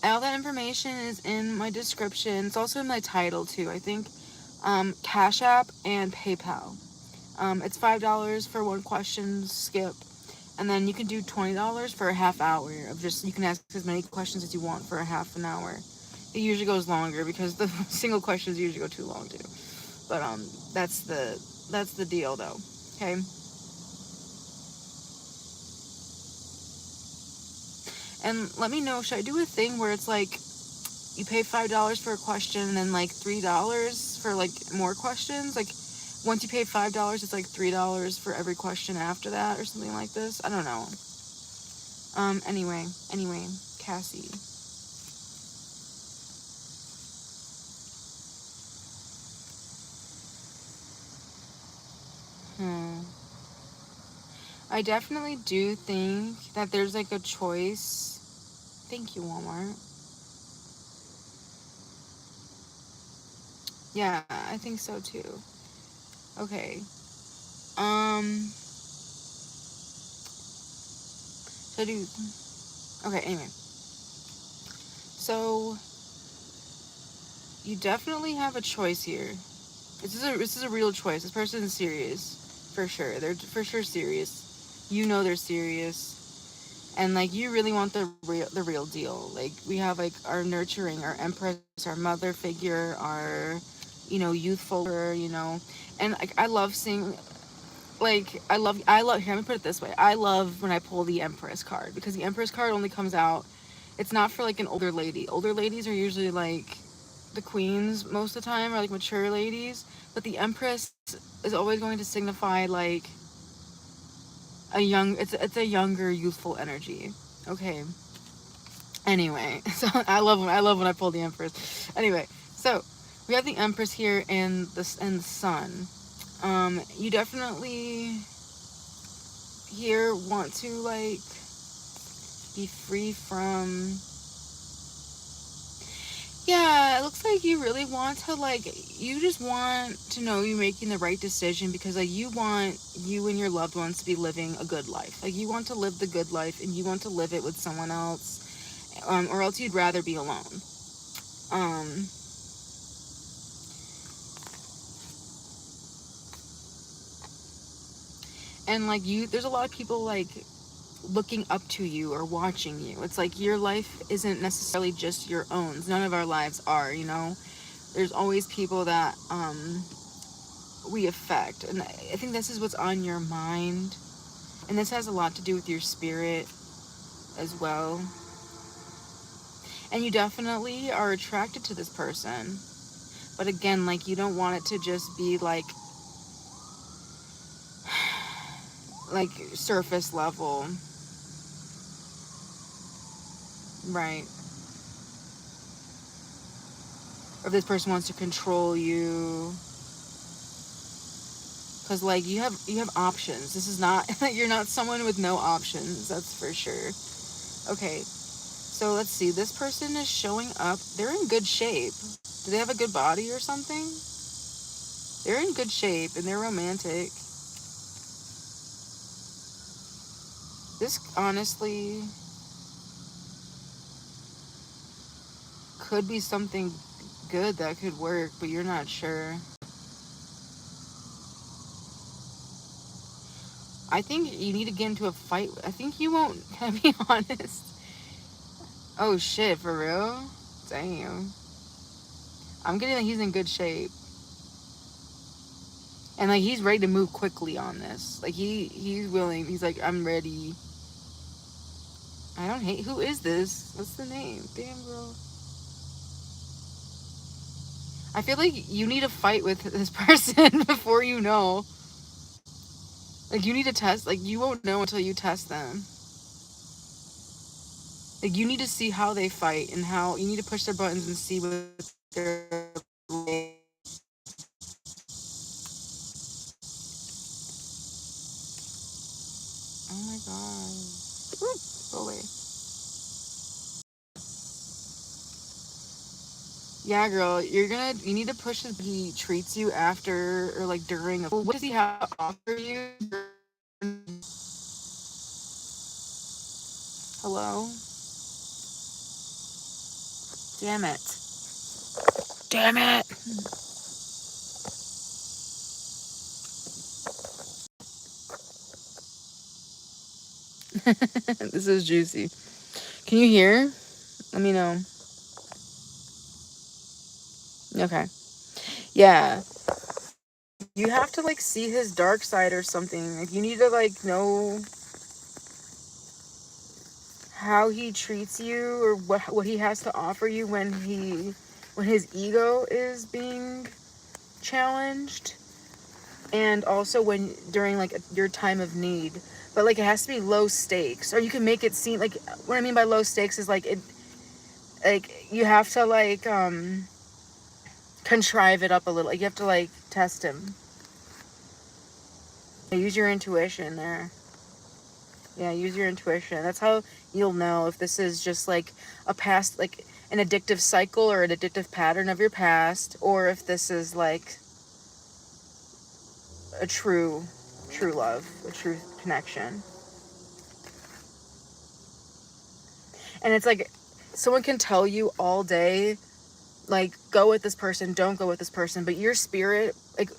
All that information is in my description. It's also in my title too. I think, Cash App and PayPal. It's $5 for one question skip, and then you can do $20 for a half hour of just, you can ask as many questions as you want for a half an hour. It usually goes longer because the single questions usually go too long too. But that's the deal though. Okay. And let me know, should I do a thing where it's like you pay $5 for a question and then like $3 for like more questions? Like once you pay $5, it's like $3 for every question after that or something like this. I don't know. Anyway, Cassie. I definitely do think that there's like a choice. Thank you, Walmart. Yeah, I think so too. Okay. So I do. Okay. Anyway, so you definitely have a choice here. This is a real choice. This person is serious, for sure. They're for sure serious. You know they're serious, and like you really want the real deal. Like we have like our nurturing, our empress, our mother figure, our youthful, and like I love seeing. Like I love. Here, let me put it this way. I love when I pull the Empress card because the Empress card only comes out. It's not for like an older lady. Older ladies are usually like the queens most of the time, or like mature ladies. But the Empress is always going to signify like a young. It's a younger, youthful energy. Okay. Anyway, so I love when I pull the Empress. Anyway, so we have the Empress here and the Sun. You definitely here want to like be free from, yeah, it looks like you really want to like, you just want to know you're making the right decision because like you want you and your loved ones to be living a good life. Like you want to live the good life and you want to live it with someone else, or else you'd rather be alone. um and like you, there's a lot of people like looking up to you or watching you. It's like your life isn't necessarily just your own. None of our lives are, there's always people that we affect, and I think this is what's on your mind. And this has a lot to do with your spirit as well. And you definitely are attracted to this person. But again, like, you don't want it to just be like surface level. Right. Or if this person wants to control you. Because, like, you have options. This is not, you're not someone with no options. That's for sure. Okay. So let's see. This person is showing up. They're in good shape. Do they have a good body or something? They're in good shape and they're romantic. This honestly could be something good that could work, but you're not sure. I think you need to get into a fight. I think you won't. Can I be honest? Oh shit, for real? Damn. I'm getting that he's in good shape. And like he's ready to move quickly on this. Like he's willing. He's like, I'm ready. I don't hate. Who is this? What's the name? Damn, girl. I feel like you need to fight with this person before you know. Like you need to test. Like you won't know until you test them. Like you need to see how they fight and how you need to push their buttons and see what they're like. Oh my god. Oop, go away. Yeah, girl, you need to push his, he treats you after or like during. What does he have to offer you? Hello? Damn it. Damn it. This is juicy. Can you hear? Let me know. Okay. Yeah. You have to like see his dark side or something. Like you need to like know how he treats you or what he has to offer you when his ego is being challenged, and also when during like your time of need. But like it has to be low stakes, or you can make it seem like, what I mean by low stakes is like it, like you have to like contrive it up a little. Like you have to like test him. Use your intuition there. Yeah, use your intuition. That's how you'll know if this is just like a past, like an addictive cycle or an addictive pattern of your past, or if this is like a true love, a true connection. And it's like someone can tell you all day, like, go with this person, don't go with this person, but your spirit, like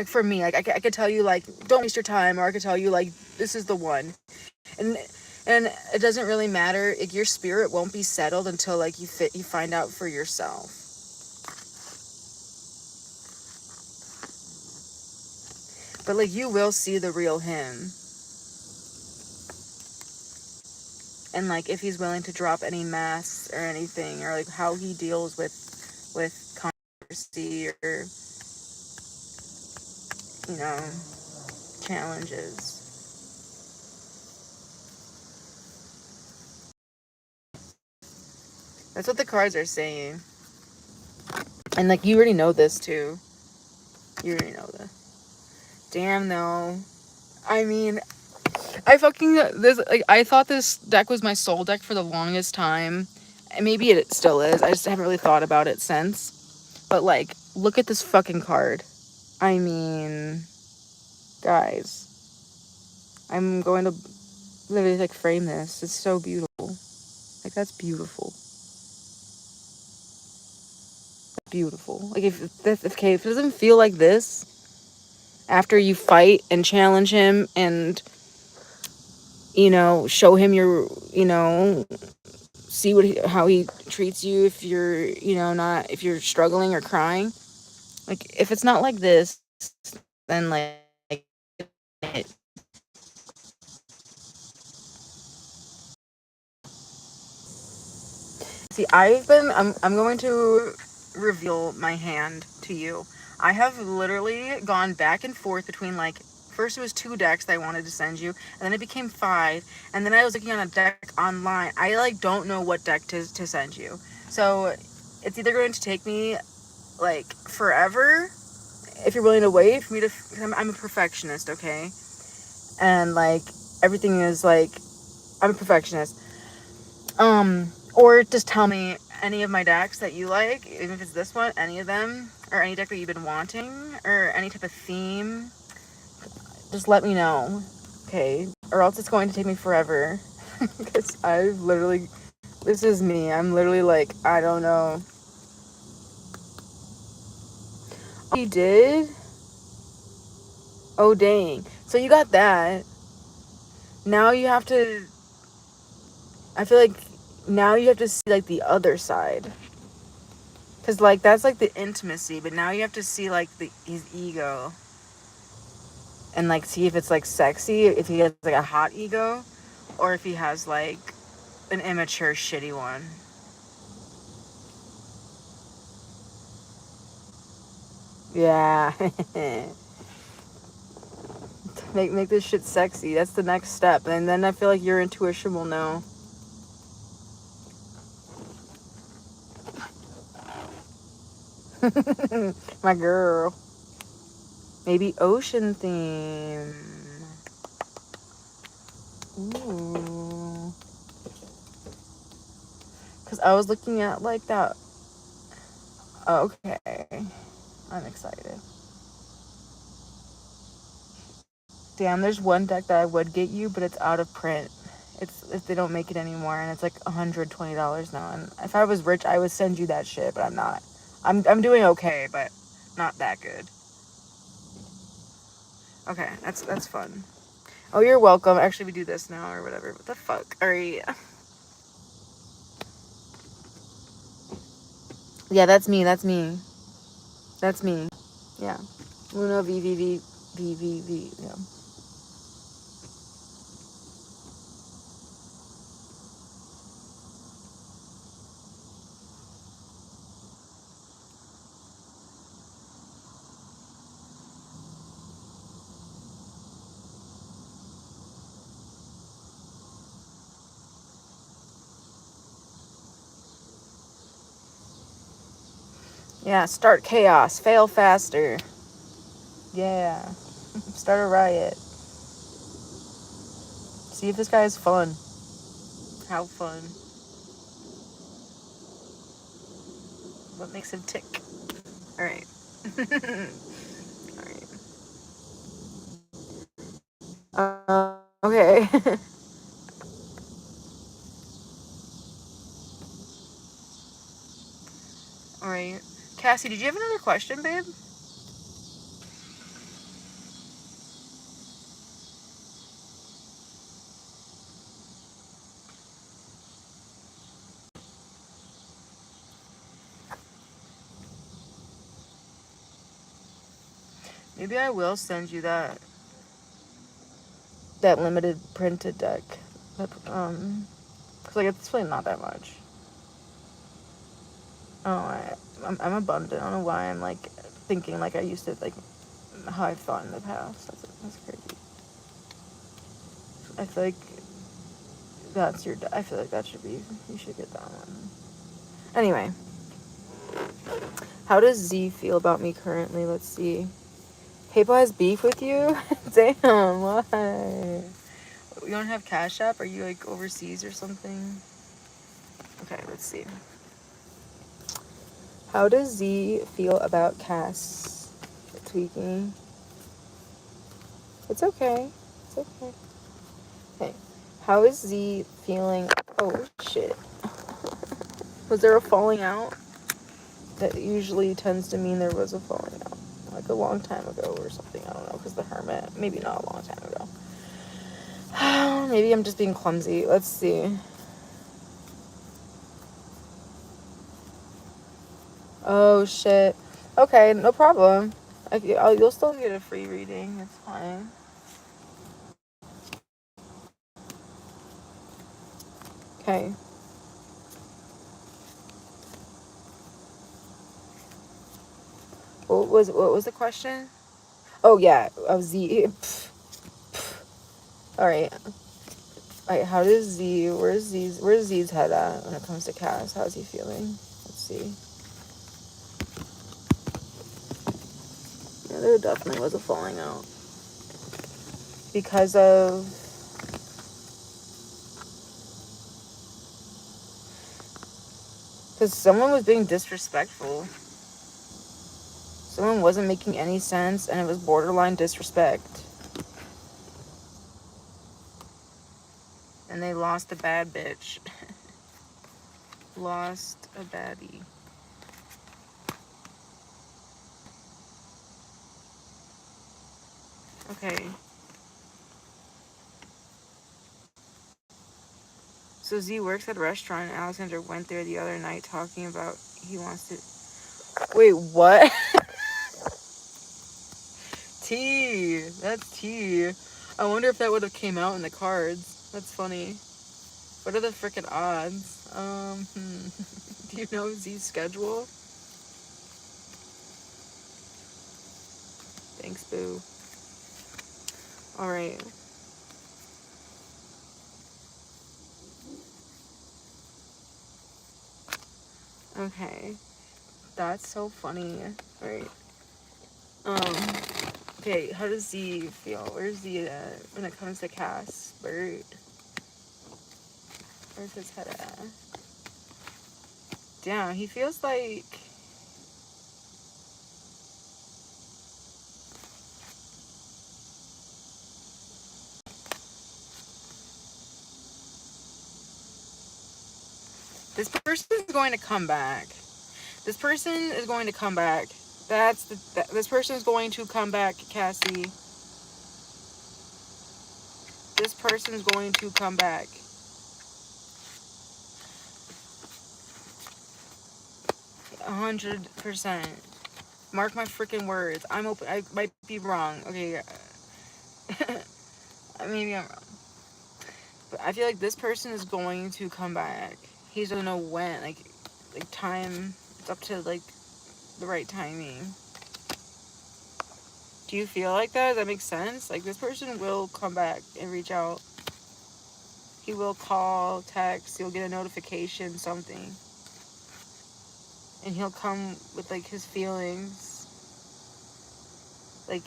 for me, like I could tell you like, don't waste your time, or I could tell you like, this is the one. and and it doesn't really matter. Like, your spirit won't be settled until like you find out for yourself. But like you will see the real him, and like if he's willing to drop any masks or anything, or like how he deals with controversy or, you know, challenges. That's what the cards are saying. And like you already know this too. You already know this. Damn, though. I mean, I fucking this like I thought this deck was my soul deck for the longest time. And maybe it still is. I just haven't really thought about it since. But like, look at this fucking card. I mean, guys, I'm going to literally like frame this. It's so beautiful. Like, that's beautiful. Beautiful. Like if it doesn't feel like this after you fight and challenge him and, you know, show him your, you know, see how he treats you if you're, you know, not, if you're struggling or crying. Like, if it's not like this, then like See, I'm going to reveal my hand to you. I have literally gone back and forth between like, first it was 2 decks that I wanted to send you, and then it became 5, and then I was looking on a deck online. I like don't know what deck to send you. So it's either going to take me like forever if you're willing to wait for me to, I'm a perfectionist, okay? And like everything is like, I'm a perfectionist. Or just tell me any of my decks that you like, even if it's this one, any of them, or any deck that you've been wanting, or any type of theme. Just let me know, okay? Or else it's going to take me forever. Because I've literally, this is me. I'm literally like, I don't know. Oh, you did? Oh, dang. So you got that. Now you have to, I feel like now you have to see like the other side. Because like that's like the intimacy, but now you have to see like his ego. And like see if it's like sexy, if he has like a hot ego, or if he has like an immature shitty one. Yeah. make this shit sexy. That's the next step. And then I feel like your intuition will know. My girl. Maybe ocean theme. Ooh. Cause I was looking at like that. Oh, okay. I'm excited. Damn, there's one deck that I would get you, but it's out of print. It's if they don't make it anymore, and it's like $120 now. And if I was rich, I would send you that shit, but I'm not. I'm doing okay, but not that good. Okay, that's fun. Oh, you're welcome. Actually, we do this now or whatever. What the fuck? Alright. Yeah, that's me. That's me. That's me. Yeah. Luna VVV. Yeah. Yeah. Start chaos. Fail faster. Yeah. Start a riot. See if this guy is fun. How fun. What makes him tick? Alright. Alright. Okay. Alright. Cassie, did you have another question, babe? Maybe I will send you that limited printed deck. That, cause like it's really not that much. Oh, I'm abundant. I don't know why I'm like thinking like I used to like how I've thought in the past. That's crazy. I feel like that's your. I feel like that should be. You should get that one. Anyway, how does Z feel about me currently? Let's see. PayPal has beef with you? Damn, why? You don't have Cash App? Are you like overseas or something? Okay, let's see. How does Z feel about Cass tweaking? It's okay. It's okay. Okay. How is Z feeling? Oh, shit. Was there a falling out? That usually tends to mean there was a falling out. Like a long time ago or something. I don't know. Because the hermit. Maybe not a long time ago. Maybe I'm just being clumsy. Let's see. Oh, shit. Okay, no problem. You'll still get a free reading. It's fine. Okay. what was the question? Oh yeah, of Z. All right. How does Z? Where's Z's head at when it comes to Cass? How's he feeling? Let's see. Yeah, there definitely was a falling out because of someone was being disrespectful. Someone wasn't making any sense, and it was borderline disrespect. And they lost a bad bitch. Lost a baddie. Okay. So Z works at a restaurant, and Alexander went there the other night talking about he wants to... Wait, what? T. That's T. I wonder if that would have came out in the cards. That's funny. What are the freaking odds? Do you know Z's schedule? Thanks, boo. Alright. Okay. That's so funny. Alright. Okay, how does Z feel? Where's Z at when it comes to Cass? Where's his head at? Damn, he feels like... This person is going to come back. This person is going to come back. This person is going to come back, Cassie. This person is going to come back. 100%. Mark my freaking words. I'm open. I might be wrong. Okay. Maybe I'm wrong. But I feel like this person is going to come back. He doesn't know when. Like time. It's up to like the right timing. Do you feel like that? Does that make sense? Like this person will come back and reach out. He will call, text. He'll get a notification, something. And he'll come with like his feelings. Like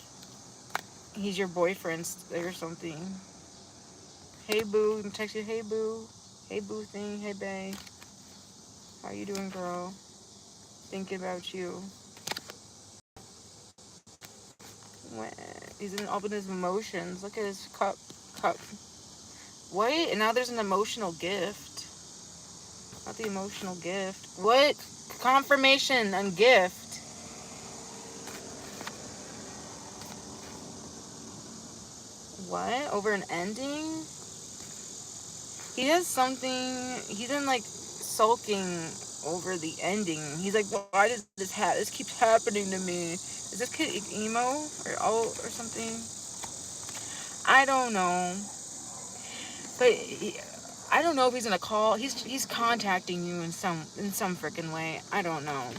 he's your boyfriend or something. Hey boo, I'm texting, hey boo. Hey boo thing, hey bae. How you doing, girl? Thinking about you. What? He didn't open his emotions. Look at his cup. What? And now there's an emotional gift. Not the emotional gift. What? Confirmation and gift. What? Over an ending? He has something. He's in like sulking over the ending. He's like, why does this keeps happening to me? Is this kid emo or something? I don't know. But I don't know if he's gonna call. He's contacting you in some freaking way. I don't know.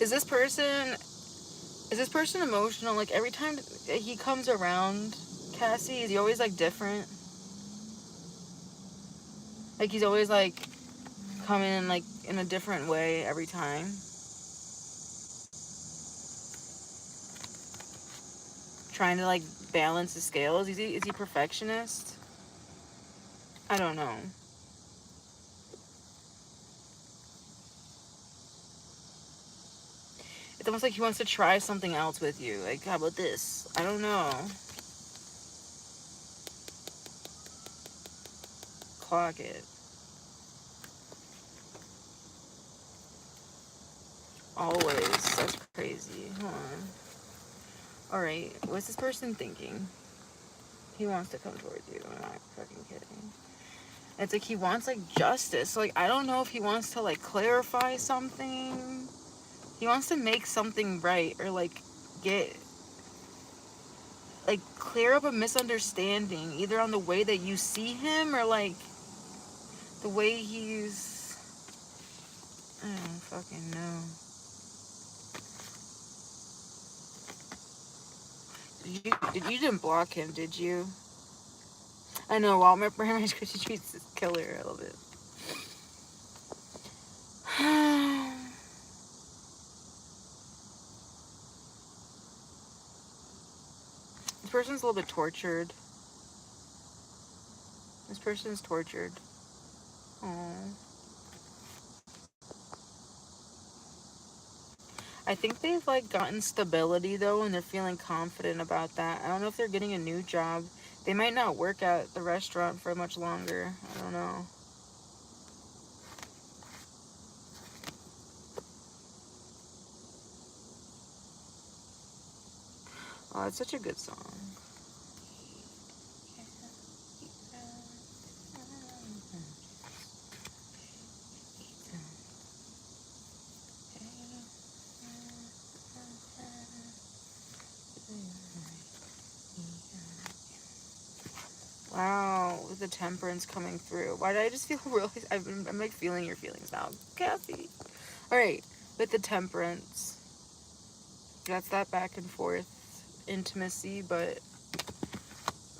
Is this person emotional? Like every time he comes around, Cassie, is he always like different? Like he's always like coming in like in a different way every time. Trying to like balance the scales. Is he perfectionist? I don't know. It's almost like he wants to try something else with you. Like, how about this? I don't know. Clock it. Always. That's crazy. Hold on. Alright, what's this person thinking? He wants to come towards you. I'm not fucking kidding. It's like he wants like justice. So, like, I don't know if he wants to like clarify something. He wants to make something right or like get like clear up a misunderstanding, either on the way that you see him or like the way he's, I don't fucking know. You didn't block him, did you? I know, well, my memory's because she treats this killer a little bit. This person's a little bit tortured. This person's tortured. Oh. I think they've like gotten stability though, and they're feeling confident about that. I don't know if they're getting a new job. They might not work at the restaurant for much longer. I don't know. Oh, it's such a good song. Wow, with the temperance coming through. Why did I just feel really... I'm like feeling your feelings now. Kathy. Alright, with the temperance. That's that back and forth intimacy, but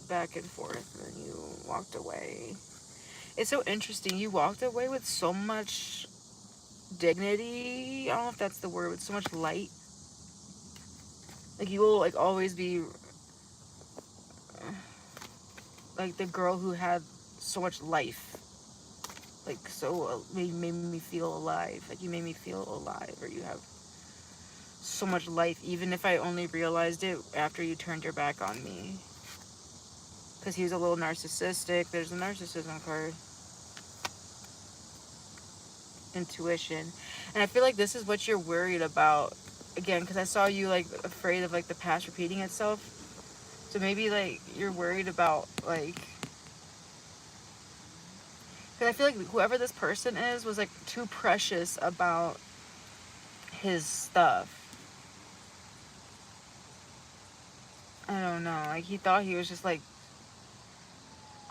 back and forth. And then you walked away. It's so interesting. You walked away with so much dignity. I don't know if that's the word, with so much light. Like you will like always be like the girl who had so much life. Like so made me feel alive. Like you made me feel alive, or you have so much life, even if I only realized it after you turned your back on me. Because he was a little narcissistic. There's a narcissism card. Intuition. And I feel like this is what you're worried about. Again, because I saw you like afraid of like the past repeating itself. So maybe like you're worried about like... Because I feel like whoever this person is was like too precious about his stuff. I don't know. Like he thought he was just like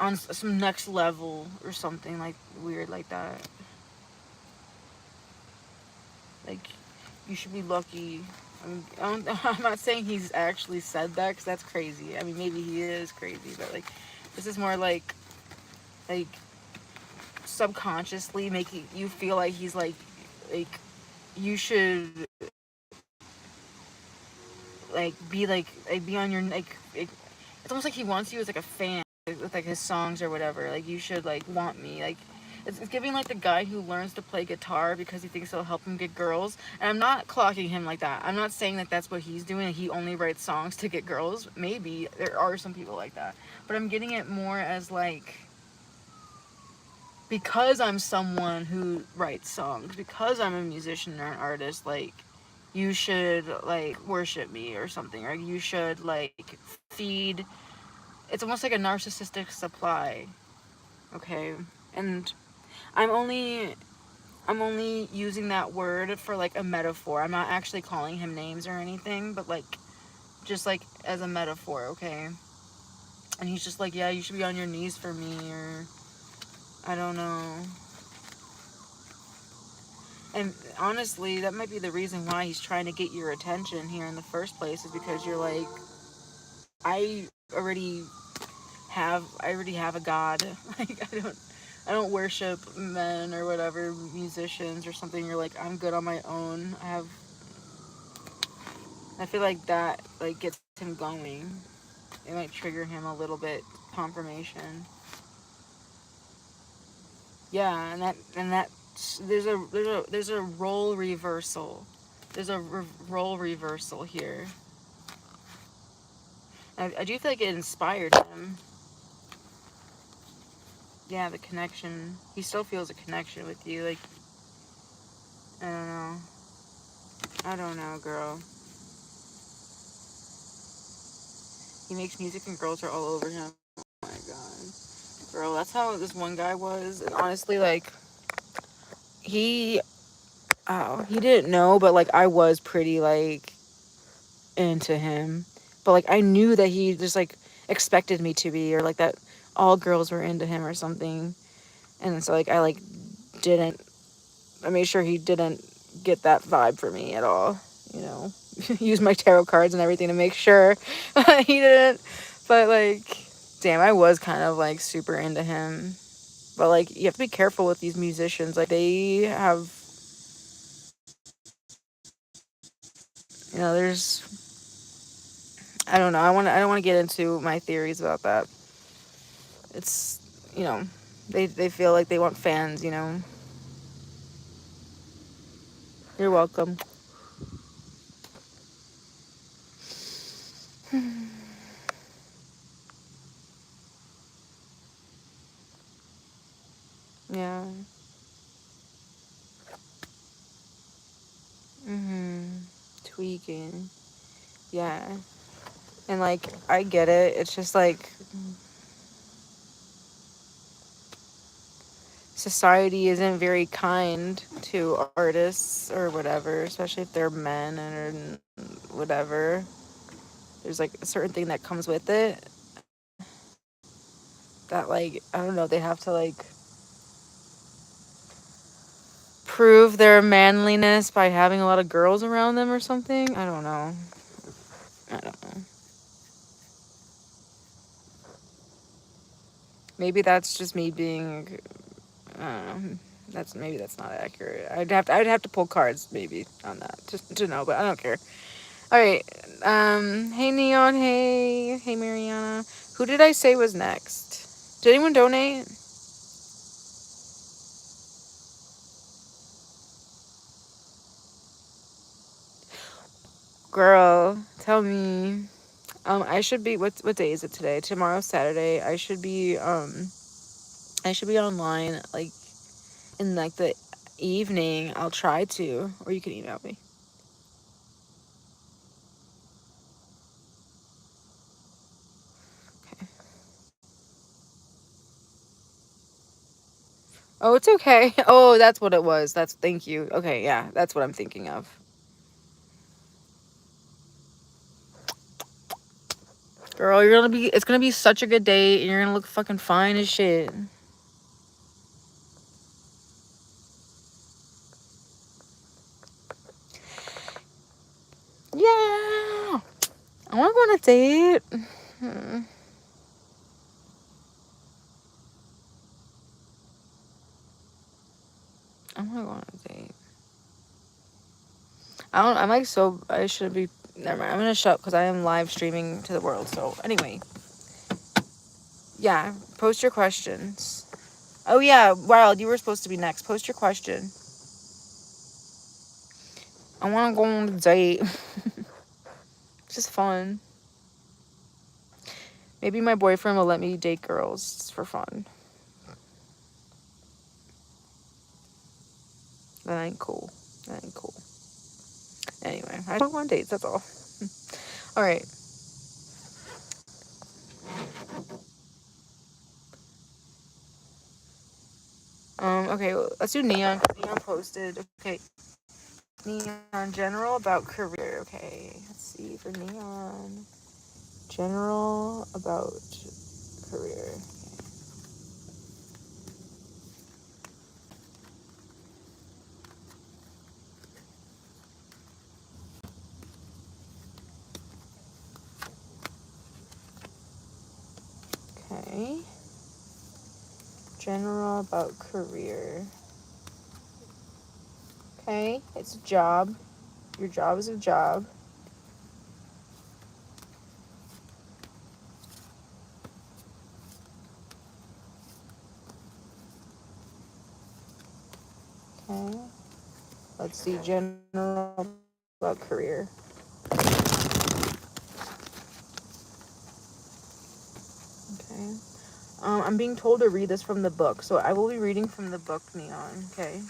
on some next level or something like weird like that. Like you should be lucky. I mean, I'm not saying he's actually said that because that's crazy. I mean, maybe he is crazy, but like this is more like subconsciously making you feel like he's like you should be on your it's almost like he wants you as like a fan with like his songs or whatever. Like you should like want me. Like it's giving like the guy who learns to play guitar because he thinks it'll help him get girls. And I'm not clocking him like that. I'm not saying that that's what he's doing. He only writes songs to get girls. Maybe there are some people like that, but I'm getting it more as like, because I'm someone who writes songs, because I'm a musician or an artist, like you should like worship me or something, or you should like feed. It's almost like a narcissistic supply. Okay. And I'm only using that word for like a metaphor. I'm not actually calling him names or anything, but like just like as a metaphor. Okay. And he's just like, yeah, you should be on your knees for me, or I don't know. And honestly, that might be the reason why he's trying to get your attention here in the first place, is because you're like, I already have a god. Like I don't worship men or whatever, musicians or something. You're like, I'm good on my own. I feel like that like gets him going. It might trigger him a little bit. Confirmation. Yeah, and that there's a role reversal. There's a role reversal here. I do feel like it inspired him. Yeah, the connection. He still feels a connection with you. Like, I don't know, girl. He makes music and girls are all over him. Oh my god. Girl, that's how this one guy was. And honestly, like, he didn't know, but like I was pretty like into him. but like I knew that he just like expected me to be, or like that all girls were into him or something. And so like I like didn't, I made sure he didn't get that vibe for me at all, you know. Use my tarot cards and everything to make sure he didn't. But like, damn, I was kind of like super into him. But like, you have to be careful with these musicians. Like, they have, you know, there's, I don't know. I don't want to get into my theories about that. It's, you know, they feel like they want fans, you know. You're welcome. Yeah. Tweaking. Yeah. And like, I get it. It's just like, society isn't very kind to artists or whatever, especially if they're men and whatever. There's like a certain thing that comes with it that like, I don't know, they have to like prove their manliness by having a lot of girls around them or something. I don't know. I don't know. Maybe that's just me being, maybe that's not accurate. I'd have to pull cards maybe on that just to know, but I don't care. All right. Hey Neon. Hey Mariana. Who did I say was next? Did anyone donate? Girl, tell me. I should be. What day is it today? Tomorrow's Saturday. I should be online like in like the evening. I'll try to, or you can email me. Oh, it's okay. Oh, that's what it was. Thank you. Okay, yeah, that's what I'm thinking of. Girl, it's gonna be such a good day, and you're gonna look fucking fine as shit. Yeah, I want to go on a date. I want to go on a date. I'm like so. I should be. Never mind. I'm gonna shut up because I am live streaming to the world. So anyway, yeah. Post your questions. Oh yeah, Wild. You were supposed to be next. Post your question. I want to go on a date. It's just fun. Maybe my boyfriend will let me date girls just for fun. That ain't cool. That ain't cool. Anyway, I don't go on dates. That's all. All right. Okay, let's do Neon. Neon posted. Okay. Neon general about career. Okay. Let's see for Neon. General about career. Okay. General about career. Okay. It's a job. Your job is a job. Okay. Let's see. General about career. Okay. I'm being told to read this from the book, so I will be reading from the book, Neon. Okay.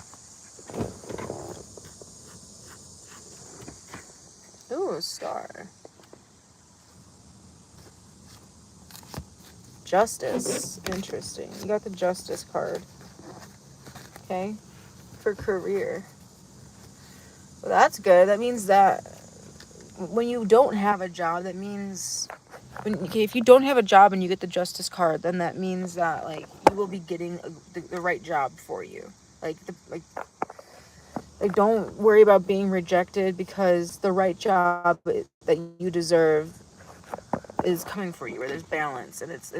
Ooh, a star. Justice. Interesting. You got the justice card. Okay. For career. Well, that's good. That means that when you don't have a job, that means if you don't have a job and you get the justice card, then that means that like you will be getting the right job for you. Like don't worry about being rejected, because the right job that you deserve is coming for you, where there's balance and it's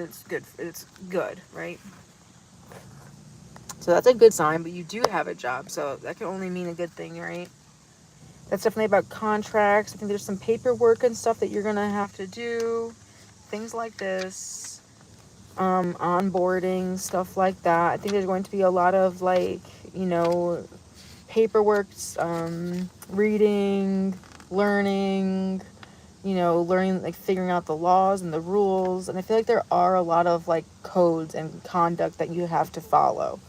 good, right? So that's a good sign, but you do have a job, so that can only mean a good thing, right? That's definitely about contracts. I think there's some paperwork and stuff that you're gonna have to do, things like this, onboarding, stuff like that. I think there's going to be a lot of like, paperwork, reading, learning, learning, like figuring out the laws and the rules. And I feel like there are a lot of like codes and conduct that you have to follow.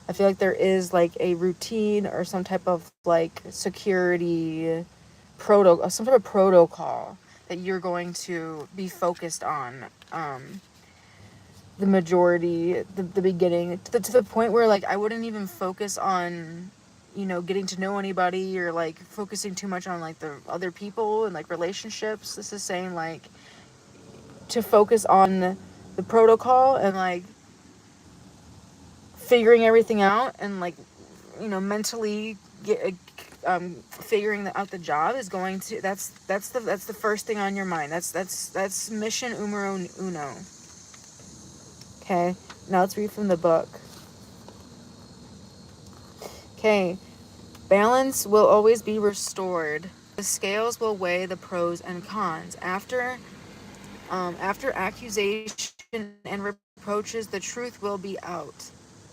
I feel like there is like a routine or some type of like security some type of protocol that you're going to be focused on. The majority, the beginning, to the point where like I wouldn't even focus on, getting to know anybody, or like focusing too much on like the other people and like relationships. This is saying like to focus on the protocol and like figuring everything out, and like mentally figuring out the job is going to that's the first thing on your mind. That's mission numero uno. Okay, now let's read from the book. Okay, balance will always be restored. The scales will weigh the pros and cons. After accusation and reproaches, the truth will be out.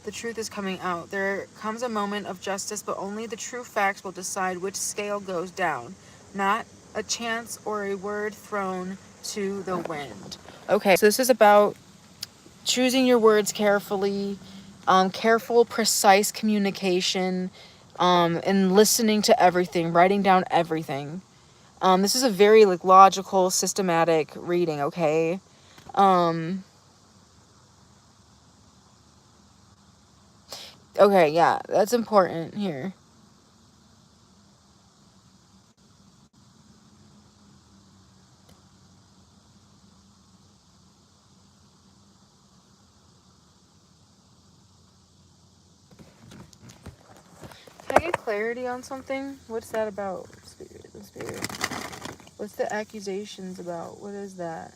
The truth is coming out. There comes a moment of justice, but only the true facts will decide which scale goes down, not a chance or a word thrown to the wind. Okay, so this is about choosing your words carefully, careful, precise communication, and listening to everything, writing down everything. This is a very like logical, systematic reading, okay? Okay, yeah, that's important here. Can I get clarity on something? What's that about? The spirit. What's the accusations about? What is that?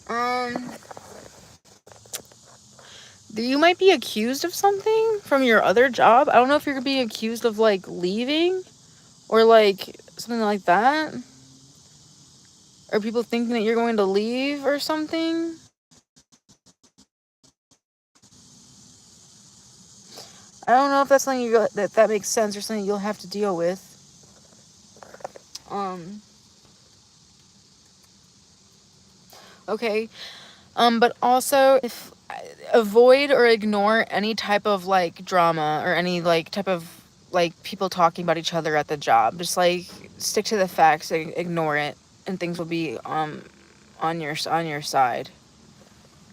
Um, you might be accused of something from your other job. I don't know if you're being accused of like leaving or like something like that. Or people thinking that you're going to leave or something. I don't know if that's something that makes sense or something you'll have to deal with. Okay. But also, if avoid or ignore any type of like drama or any like type of like people talking about each other at the job. Just like stick to the facts, ignore it, and things will be on your side.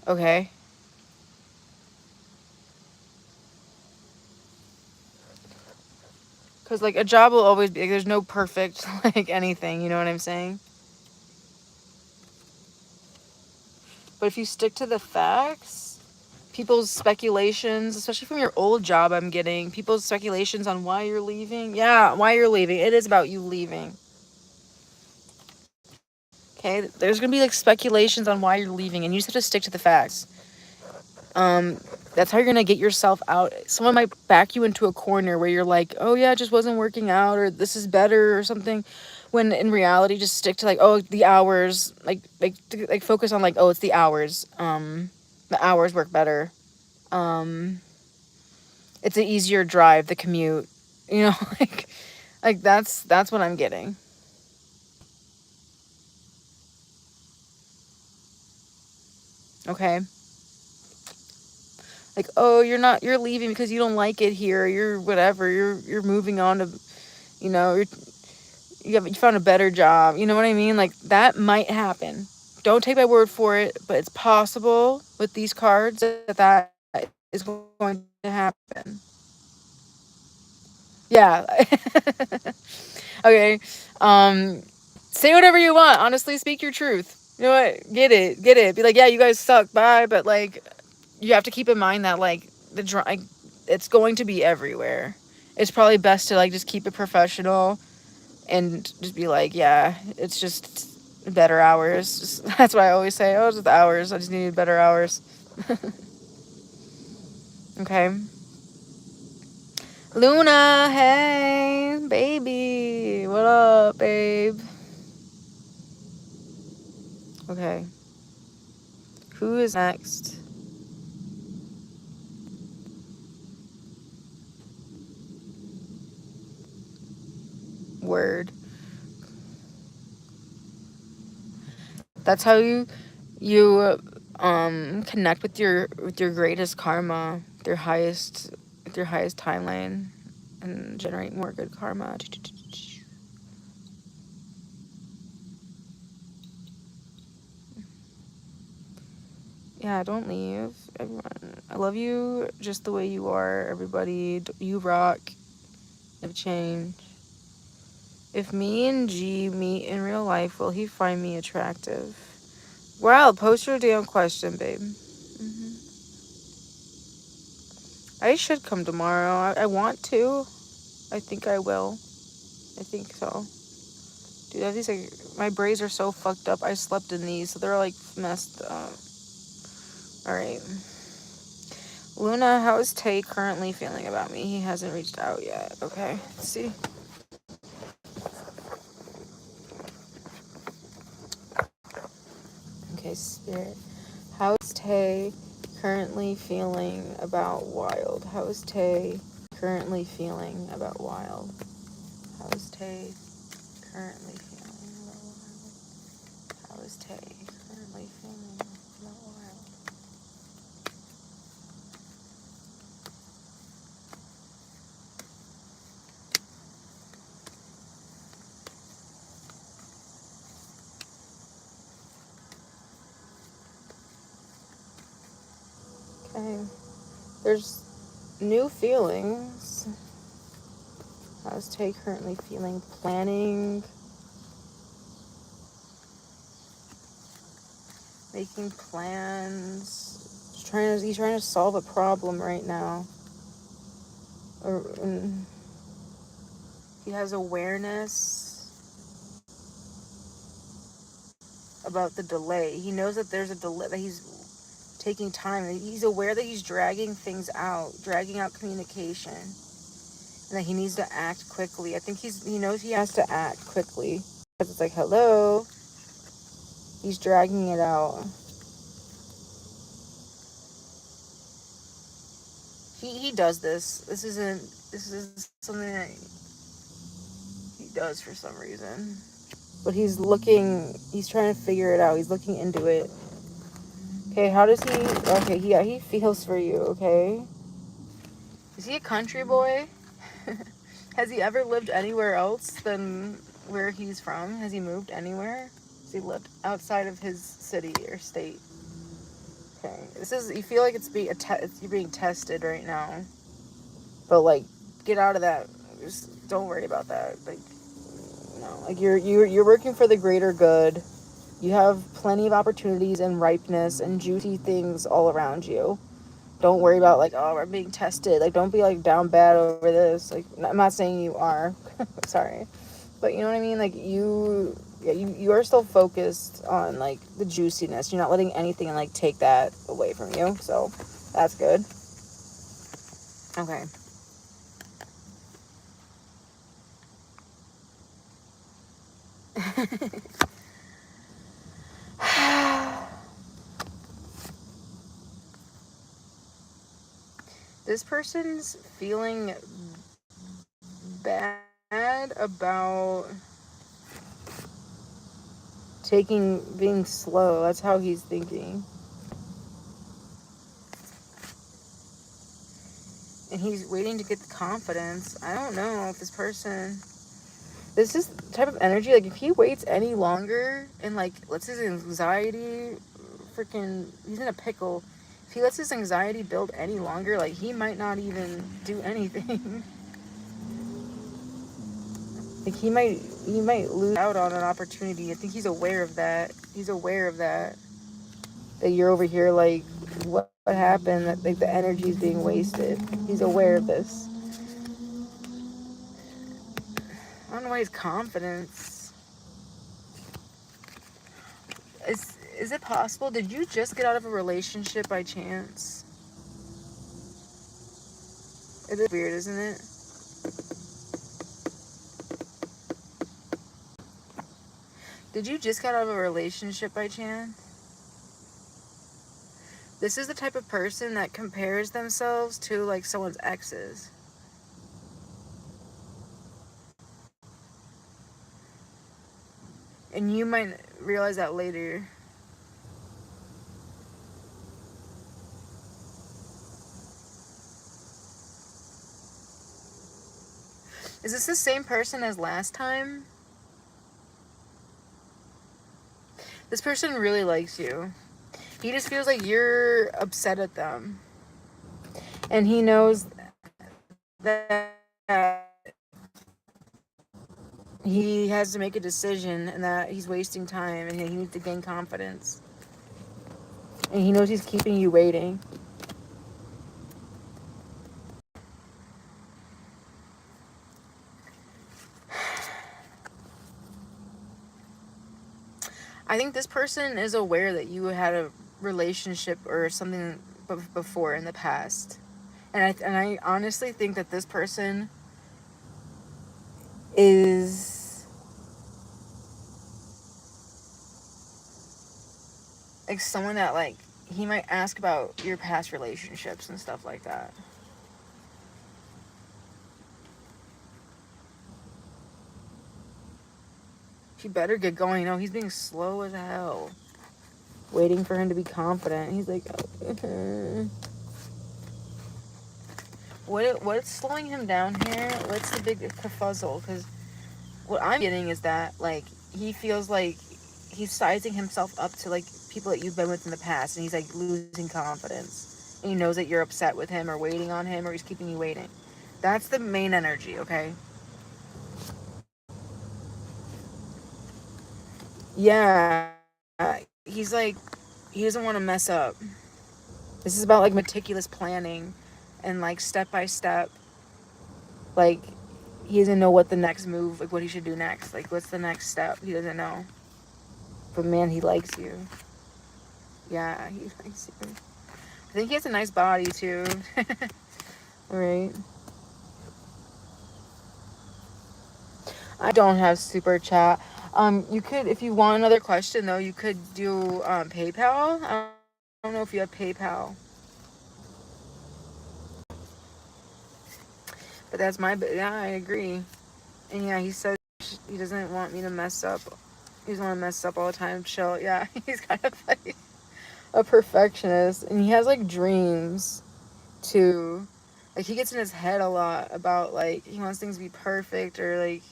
Okay. Because like a job will always be like, there's no perfect like anything. You know what I'm saying? But if you stick to the facts, people's speculations, especially from your old job, I'm getting people's speculations on why you're leaving. Yeah, why you're leaving. It is about you leaving. Okay, there's gonna be like speculations on why you're leaving, and you just have to stick to the facts. That's how you're gonna get yourself out. Someone might back you into a corner where you're like, oh yeah, it just wasn't working out, or this is better, or something. When in reality, just stick to like, oh, the hours, like focus on like, oh, it's the hours. The hours work better. It's an easier drive, the commute. You know, like that's what I'm getting. Okay. Like, oh, you're leaving because you don't like it here, you're whatever, you're moving on to, you know, you found a better job. You know what I mean? Like, that might happen. Don't take my word for it, but it's possible with these cards that is going to happen. Yeah. Okay. Say whatever you want. Honestly, speak your truth. You know what? Get it. Get it. Be like, yeah, you guys suck. Bye. But like, you have to keep in mind that like it's going to be everywhere. It's probably best to like just keep it professional and just be like, yeah, it's just better hours. That's why I always say, oh, it's just hours. I just needed better hours. Okay. Luna, hey, baby. What up, babe? Okay. Who is next? Word. That's how you connect with your greatest karma, with your highest timeline, and generate more good karma. Yeah, don't leave, everyone. I love you just the way you are, everybody. You rock. Never change. If me and G meet in real life, will he find me attractive? Well, post your damn question, babe. I should come tomorrow. I want to. I think I will. I think so. Dude, I have these like my braids are so fucked up. I slept in these, so they're like messed up. All right. Luna, how is Tay currently feeling about me? He hasn't reached out yet. Okay, let's see. Okay, Spirit. How is Tay currently feeling about Wild? How is Tay currently feeling about Wild? How is Tay currently feeling about Wild? How is Tay currently feeling about Wild? Okay. There's new feelings. How's Tay currently feeling? Planning, making plans. He's trying to solve a problem right now. He has awareness about the delay. He knows that there's a delay, that he's taking time. He's aware that he's dragging things out, dragging out communication, and that he needs to act quickly. I think he knows he has to act quickly because it's like, hello, he's dragging it out. He does this. This is something that he does for some reason. But he's trying to figure it out. He's looking into it. Okay, how does he, okay, he feels for you, okay? Is he a country boy? Has he ever lived anywhere else than where he's from? Has he moved anywhere? Has he lived outside of his city or state? Okay, you feel like you're being tested right now. But like, get out of that. Just don't worry about that. Like, no, like you're working for the greater good. You have plenty of opportunities and ripeness and juicy things all around you. Don't worry about like, oh, we're being tested. Like, don't be like down bad over this. Like, I'm not saying you are. Sorry, but you know what I mean. Like you are still focused on like the juiciness. You're not letting anything like take that away from you. So that's good. Okay. This person's feeling bad about being slow. That's how he's thinking. And he's waiting to get the confidence. I don't know if this person This is the type of energy, like, if he waits any longer and, like, lets his anxiety freaking, he's in a pickle. If he lets his anxiety build any longer, like, he might not even do anything. Like, he might lose out on an opportunity. I think he's aware of that. He's aware of that. That you're over here, like, what happened? That, like, the energy is being wasted. He's aware of this. I don't know why his confidence. Is it possible? Did you just get out of a relationship by chance? It is weird, isn't it? Did you just get out of a relationship by chance? This is the type of person that compares themselves to, like, someone's exes. And you might realize that later. Is this the same person as last time? This person really likes you. He just feels like you're upset at them. And he knows that he has to make a decision and that he's wasting time and he needs to gain confidence. And he knows he's keeping you waiting. I think this person is aware that you had a relationship or something before in the past. And I honestly think that this person is like someone that, like, he might ask about your past relationships and stuff like that. He better get going. No, he's being slow as hell. Waiting for him to be confident. He's like, what's slowing him down here? What's the big kerfuzzle? Because what I'm getting is that, like, he feels like he's sizing himself up to, like, people that you've been with in the past, and he's, like, losing confidence. And he knows that you're upset with him or waiting on him or he's keeping you waiting. That's the main energy, okay? Yeah. He's like, he doesn't want to mess up. This is about, like, meticulous planning and, like, step by step. Like, he doesn't know what the next move, like, what he should do next. Like, what's the next step? He doesn't know. But man, he likes you. Yeah, he likes you. I think he has a nice body too. Right. I don't have super chat. You could, if you want another question though, you could do PayPal. I don't know if you have PayPal. But that's my, yeah, I agree. And yeah, he says he doesn't want me to mess up. He doesn't want to mess up all the time. Chill. Yeah, he's kind of like a perfectionist. And he has, like, dreams too. Like, he gets in his head a lot about, like, he wants things to be perfect or, like,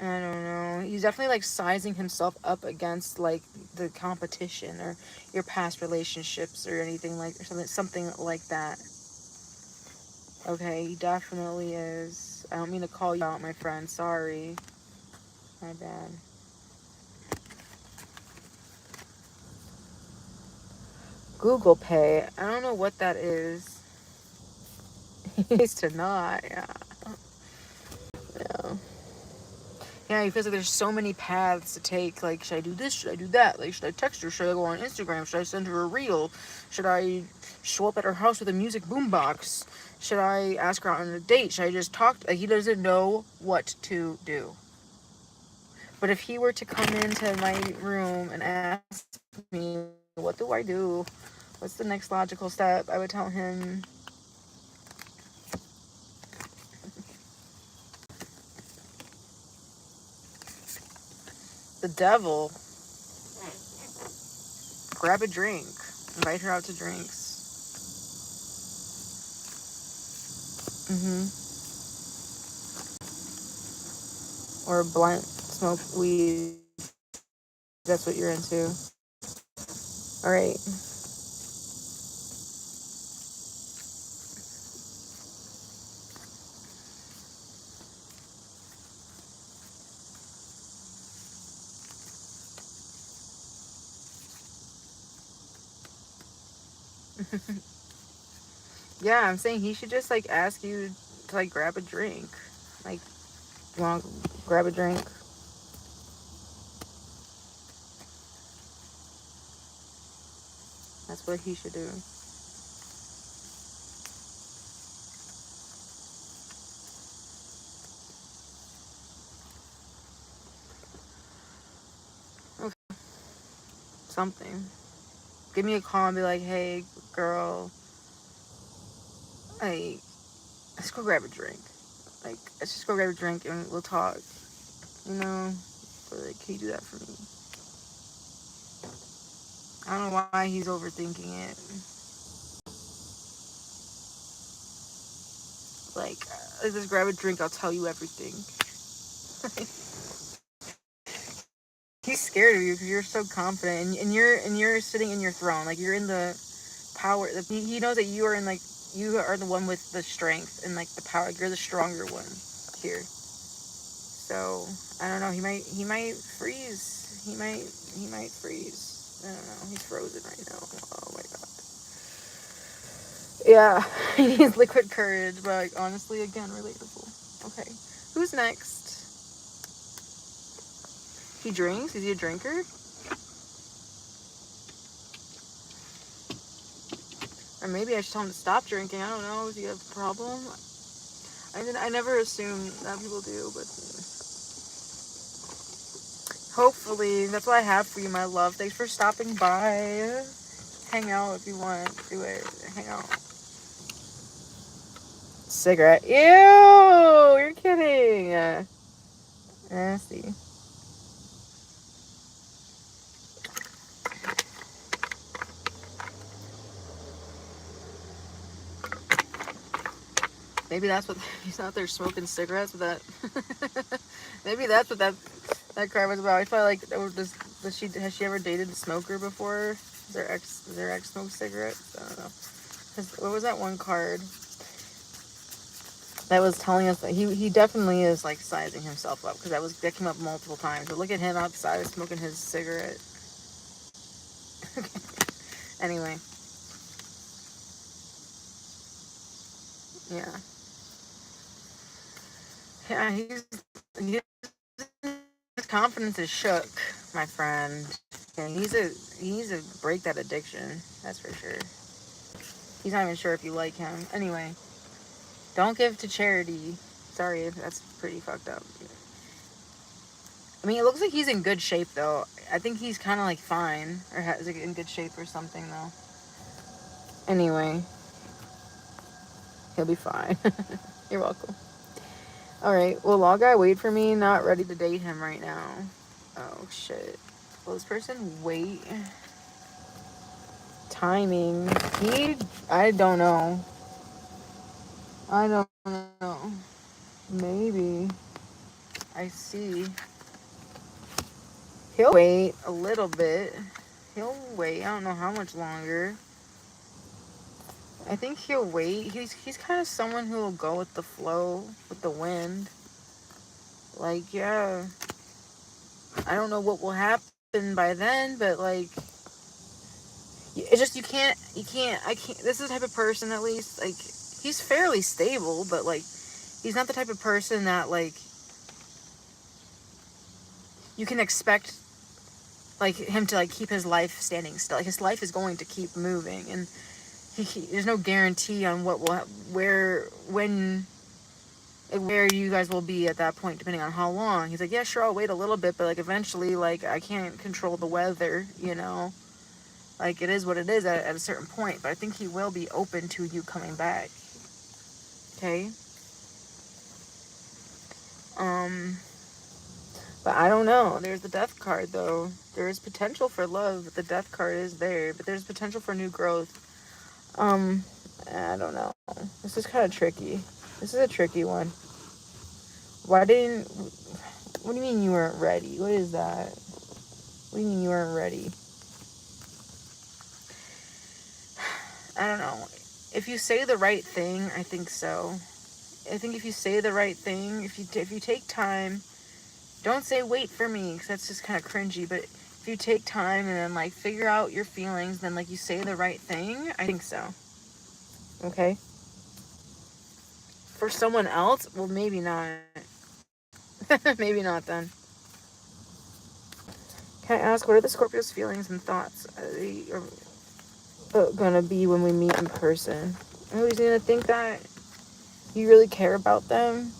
I don't know. He's definitely, like, sizing himself up against, like, the competition or your past relationships or anything like, or something like that. Okay, he definitely is. I don't mean to call you out, my friend. Sorry. My bad. Google Pay. I don't know what that is. He needs to not. Yeah. Yeah. Yeah, he feels like there's so many paths to take. Like, should I do this? Should I do that? Like, should I text her? Should I go on Instagram? Should I send her a reel? Should I show up at her house with a music boombox? Should I ask her out on a date? Should I just talk? Like, he doesn't know what to do. But if he were to come into my room and ask me, what do I do? What's the next logical step? I would tell him, the devil. Grab a drink. Invite her out to drinks. Mm-hmm. or blunt, smoke weed. That's what you're into. All right. Yeah, I'm saying he should just like ask you to like grab a drink. Like, you want to grab a drink? That's what he should do. Okay, something. Give me a call and be like, hey, girl, like, let's go grab a drink. Like, let's just go grab a drink and we'll talk. You know? But, like, can you do that for me? I don't know why he's overthinking it. Like, let's just grab a drink. I'll tell you everything. He's scared of you because you're so confident, and you're sitting in your throne. Like, you're in the power. He knows that you are in, like, you are the one with the strength and like the power. Like, you're the stronger one here. So I don't know. He might freeze. He might freeze. I don't know. He's frozen right now. Oh my god. Yeah, he needs liquid courage, but like, honestly, again, relatable. Okay, who's next? He drinks. Is he a drinker? Or maybe I should tell him to stop drinking. I don't know. Does he have a problem? I never assume that people do, but hopefully that's what I have for you, my love. Thanks for stopping by. Hang out if you want. Do it. Hang out. Cigarette. Ew! You're kidding. Nasty. Maybe that's what he's out there smoking cigarettes with that. Maybe that's what that card was about. I felt like has she ever dated a smoker before? Does their ex smoke cigarettes? I don't know. What was that one card that was telling us that he definitely is like sizing himself up, because that came up multiple times. But look at him outside smoking his cigarette. Anyway, yeah, yeah. His confidence is shook, my friend. Yeah, he needs to break that addiction. That's for sure. He's not even sure if you like him. Anyway, don't give to charity. Sorry, that's pretty fucked up. I mean, it looks like he's in good shape, though. I think he's kind of, like, fine. Or is like, in good shape or something, though. Anyway. He'll be fine. You're welcome. Alright, will Law Guy wait for me? Not ready to date him right now. Oh, shit. Will this person wait? Timing. I don't know. I don't know. Maybe. I see. He'll wait a little bit. He'll wait. I don't know how much longer. I think he'll wait. He's kind of someone who will go with the flow, with the wind. Like, yeah. I don't know what will happen by then, but like, it's just I can't. This is the type of person, at least, like, he's fairly stable, but like, he's not the type of person that like you can expect like him to like keep his life standing still. Like, his life is going to keep moving, and there's no guarantee on where you guys will be at that point, depending on how long. He's like, yeah, sure, I'll wait a little bit, but like, eventually, like, I can't control the weather, you know. Like, it is what it is at a certain point, but I think he will be open to you coming back. Okay. But I don't know. There's the death card, though. There is potential for love, but the death card is there. But there's potential for new growth. I don't know. This is kind of tricky. This is a tricky one. Why didn't... What do you mean you weren't ready? What is that? What do you mean you weren't ready? I don't know. If you say the right thing, I think so. I think if you say the right thing, if you take time, don't say wait for me, because that's just kind of cringy, but if you take time and then like figure out your feelings, then like you say the right thing, I think so. Okay? For someone else, well, maybe not. Maybe not then. Can I ask, what are the Scorpio's feelings and thoughts are gonna be when we meet in person? Oh, he's gonna think that you really care about them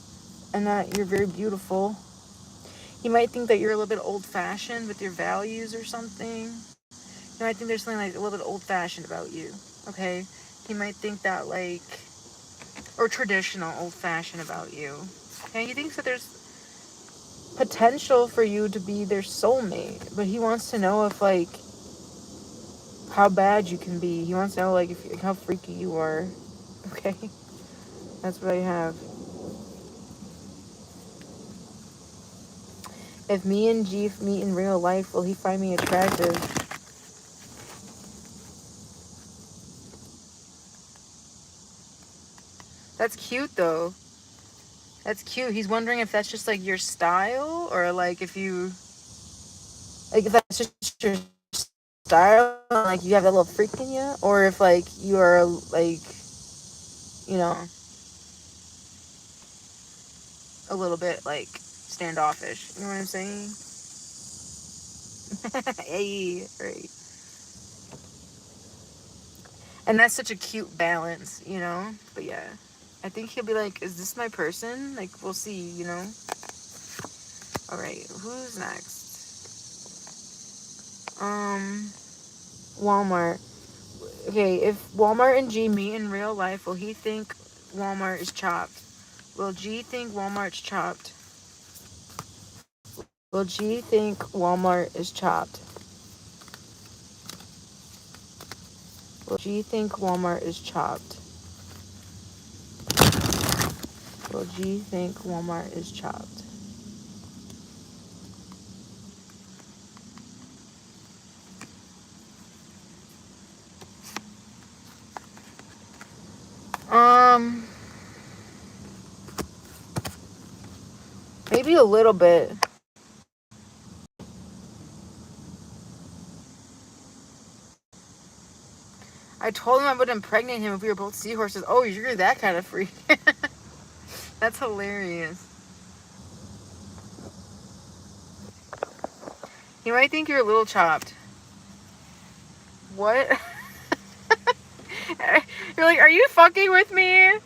and that you're very beautiful. He might think that you're a little bit old-fashioned with your values or something. He might think there's something like a little bit old-fashioned about you, okay? He might think that like, or traditional old-fashioned about you. Okay, he thinks that there's potential for you to be their soulmate, but he wants to know if like how bad you can be. He wants to know like if how freaky you are. Okay, that's what I have. If me and G meet in real life, will he find me attractive? That's cute though. That's cute. He's wondering if that's just like your style, or like if you like if that's just your style, like you have that little freak in you, or if like you are like, you know, a little bit like standoffish. You know what I'm saying? Hey, right. And that's such a cute balance, you know? But yeah, I think he'll be like, is this my person? Like, we'll see, you know? All right, who's next? Walmart. Okay, if Walmart and G meet in real life, will he think Walmart is chopped? Will G think Walmart's chopped? Will G think Walmart is chopped? Will G think Walmart is chopped? Will G think Walmart is chopped? Maybe a little bit. I told him I would impregnate him if we were both seahorses. Oh, you're that kind of freak. That's hilarious. He might think you're a little chopped. What? You're like, are you fucking with me? I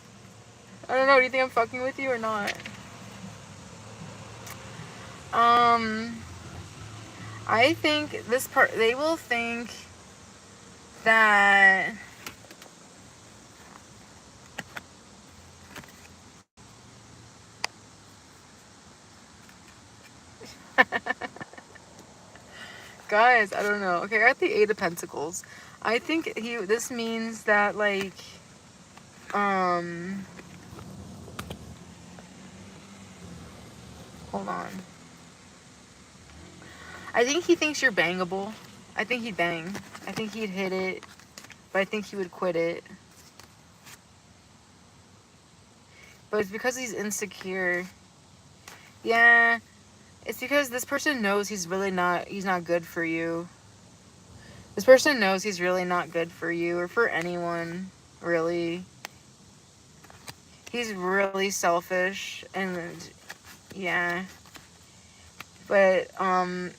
don't know. Do you think I'm fucking with you or not? I think this part, they will think that guys, I don't know. Okay, I got the 8 of Pentacles. I think this means that like hold on. I think he thinks you're bangable. I think he'd bang. I think he'd hit it, but I think he would quit it. But it's because he's insecure. Yeah, it's because this person knows he's not good for you. This person knows he's really not good for you or for anyone, really. He's really selfish and yeah. But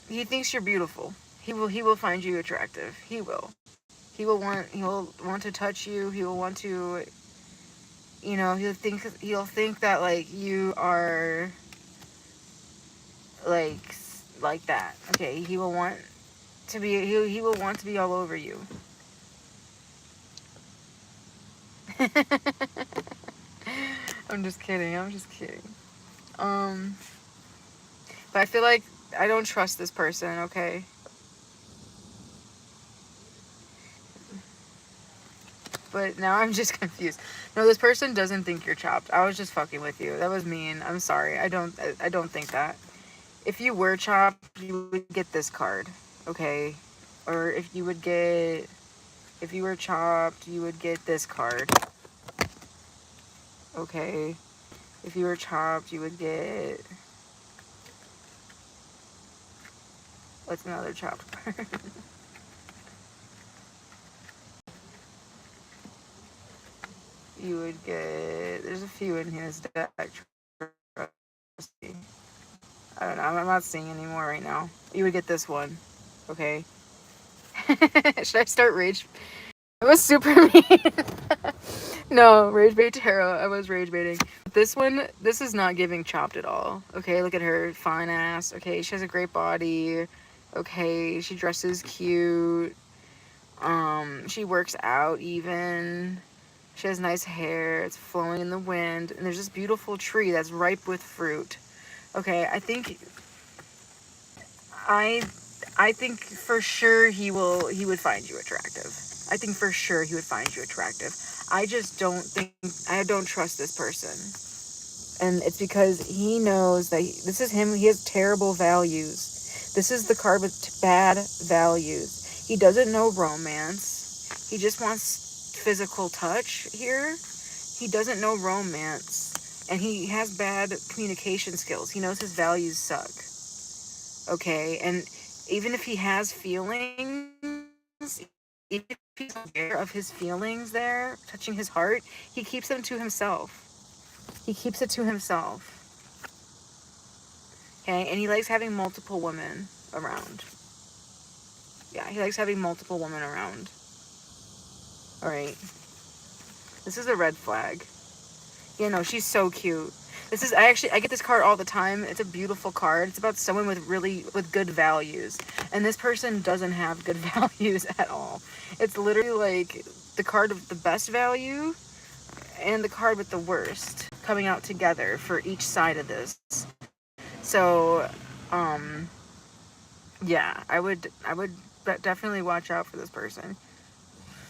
he thinks you're beautiful. He will find you attractive. He will. He will want to touch you. He will want to, you know, he'll think that like you are like that. Okay, he will want to be he will want to be all over you. I'm just kidding. But I feel like I don't trust this person, okay? But now I'm just confused. No, this person doesn't think you're chopped. I was just fucking with you. That was mean. I'm sorry. I don't think that. if you were chopped, you would get this card, okay? Or if you were chopped, you would get this card, okay? If you were chopped, you would get, what's another chopped card? You would get, there's a few in his deck, trust me. I don't know, I'm not seeing anymore right now. You would get this one, okay? Should I start rage? I was super mean. No, rage bait tarot. I was rage baiting. This one, this is not giving chopped at all. Okay, look at her, fine ass. Okay, she has a great body. Okay, she dresses cute. She works out even. She has nice hair. It's flowing in the wind, and there's this beautiful tree that's ripe with fruit. Okay, I I think for sure he would find you attractive. I think for sure he would find you attractive. I just don't think, I don't trust this person. And it's because he knows that this is him. He has terrible values. This is the card with bad values. He doesn't know romance. He just wants physical touch here. He doesn't know romance. And he has bad communication skills. He knows his values suck. Okay, and even if he has feelings, if he's aware of his feelings there, touching his heart, he keeps them to himself. He keeps it to himself. Okay, and he likes having multiple women around. Yeah, he likes having multiple women around. Alright. This is a red flag. Yeah, no, she's so cute. This is, I get this card all the time. It's a beautiful card. It's about someone with good values. And this person doesn't have good values at all. It's literally like the card of the best value and the card with the worst coming out together for each side of this. So, yeah, I would definitely watch out for this person.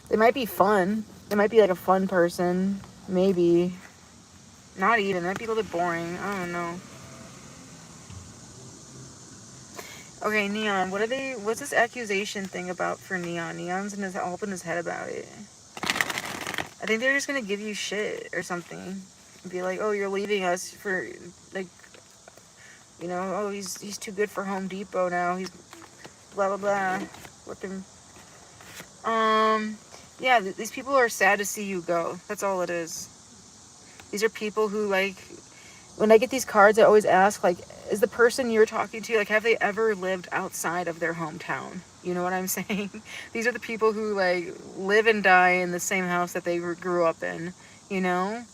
They might be fun. They might be like a fun person. Maybe. Not even. It might be a little bit boring. I don't know. Okay, Neon, what's this accusation thing about for Neon? Neon's all up in his head about it. I think they're just gonna give you shit or something. Be like, oh, you're leaving us for, like, you know, oh, he's too good for Home Depot now. He's blah, blah, blah. Looking. Yeah, these people are sad to see you go. That's all it is. These are people who, like, when I get these cards, I always ask, like, is the person you're talking to, like, have they ever lived outside of their hometown? You know what I'm saying? These are the people who, like, live and die in the same house that they grew up in, you know?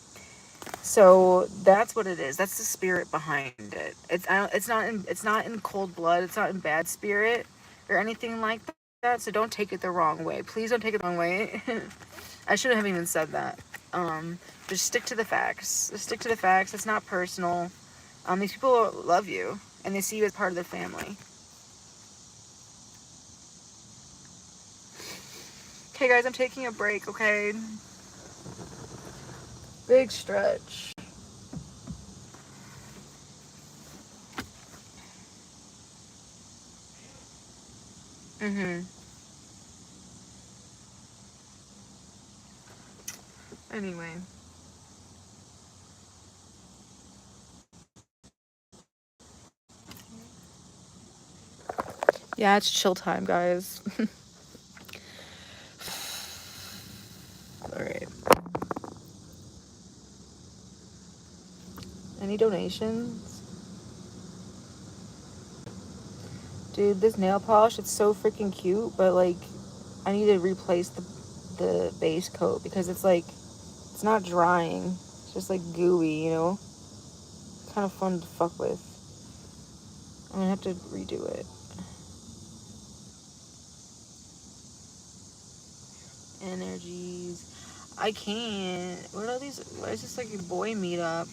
So that's what it is. That's the spirit behind it. It's not in cold blood. It's not in bad spirit or anything like that. So don't take it the wrong way. Please don't take it the wrong way. I shouldn't have even said that. Just stick to the facts. Just stick to the facts. It's not personal. These people love you, and they see you as part of the family. Okay, guys, I'm taking a break, okay? Big stretch. Anyway. Yeah, it's chill time, guys. Alright. Any donations? Dude, this nail polish, it's so freaking cute, but, like, I need to replace the base coat because it's, like, it's not drying. It's just, like, gooey, you know? It's kind of fun to fuck with. I'm gonna have to redo it. Energies. I can't. What are these? Why is this like a boy meetup?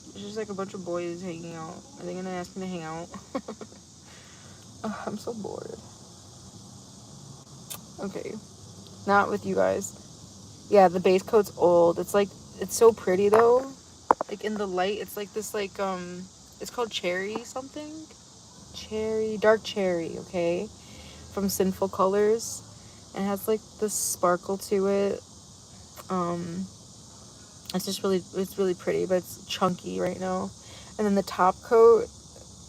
It's just like a bunch of boys hanging out. Are they gonna ask me to hang out? Oh, I'm so bored. Okay. Not with you guys. Yeah, the base coat's old. It's like, it's so pretty though. like in the light, it's like this like it's called cherry something. Cherry, dark cherry, okay? From Sinful Colors. And it has like this sparkle to it. It's just it's really pretty, but it's chunky right now. And then the top coat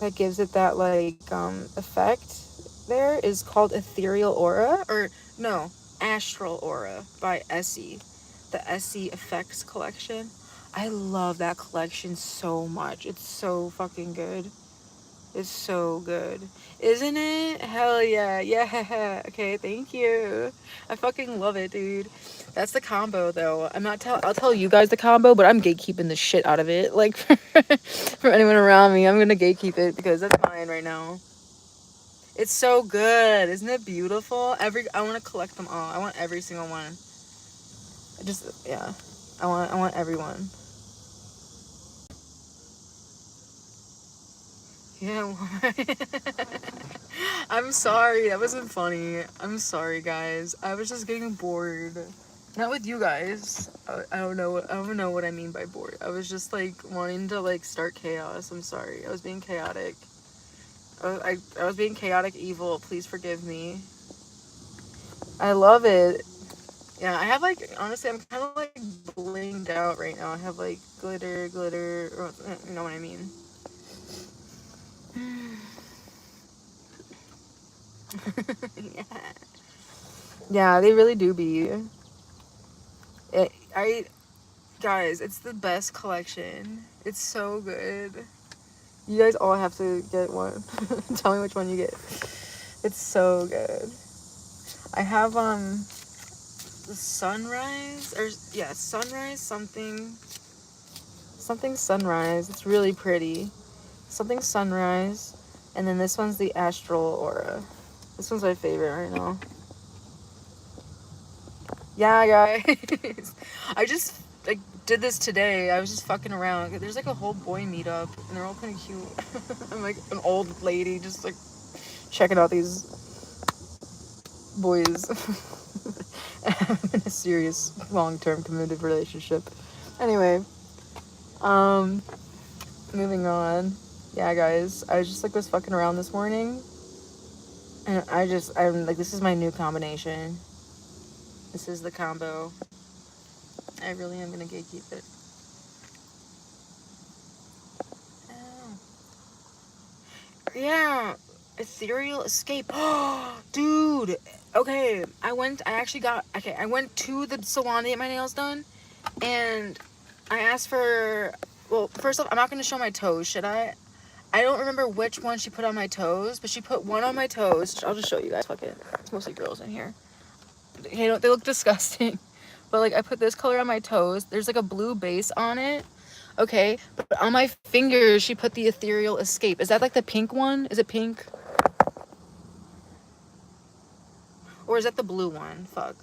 that gives it that like effect there is called Ethereal Aura, or no, Astral Aura by Essie, the Essie Effects collection. I love that collection so much. It's so fucking good. It's so good. Isn't it? Hell yeah. Yeah. Okay, thank you. I fucking love it, dude. That's the combo though. I'll tell you guys the combo, but I'm gatekeeping the shit out of it. Like for anyone around me, I'm gonna gatekeep it because that's mine right now. It's so good. Isn't it beautiful? I wanna collect them all. I want every single one. Yeah. I want everyone. Yeah. I'm sorry. That wasn't funny. I'm sorry, guys. I was just getting bored. Not with you guys. I don't know. I don't know what I mean by bored. I was just like wanting to like start chaos. I'm sorry. I was being chaotic. I was being chaotic evil. Please forgive me. I love it. Yeah, I have like, honestly, I'm kind of like blinged out right now. I have like glitter, or, you know what I mean. Yeah. Yeah, they really do be. Guys, it's the best collection. It's so good. You guys all have to get one. Tell me which one you get. It's so good. I have the sunrise, or yeah, sunrise something sunrise. It's really pretty. Something sunrise, and then this one's the astral aura. This one's my favorite right now. Yeah, guys. I just like did this today. I was just fucking around. There's like a whole boy meetup, and they're all kind of cute. I'm like an old lady just like checking out these boys. I'm in a serious long-term committed relationship. Anyway, moving on. Yeah, guys, I just like was fucking around this morning, and I'm like, this is my new combination. This is the combo. I really am gonna gatekeep it. Oh. Yeah, Ethereal Escape. Oh, dude. Okay, I went to the salon to get my nails done, and I asked for, well, first off, I'm not gonna show my toes, should I? I don't remember which one she put on my toes, but she put one on my toes. I'll just show you guys. Fuck it. It's mostly girls in here. They look disgusting. But like, I put this color on my toes. There's like a blue base on it. Okay, but on my fingers, she put the Ethereal Escape. Is that like the pink one? Is it pink? Or is that the blue one? Fuck.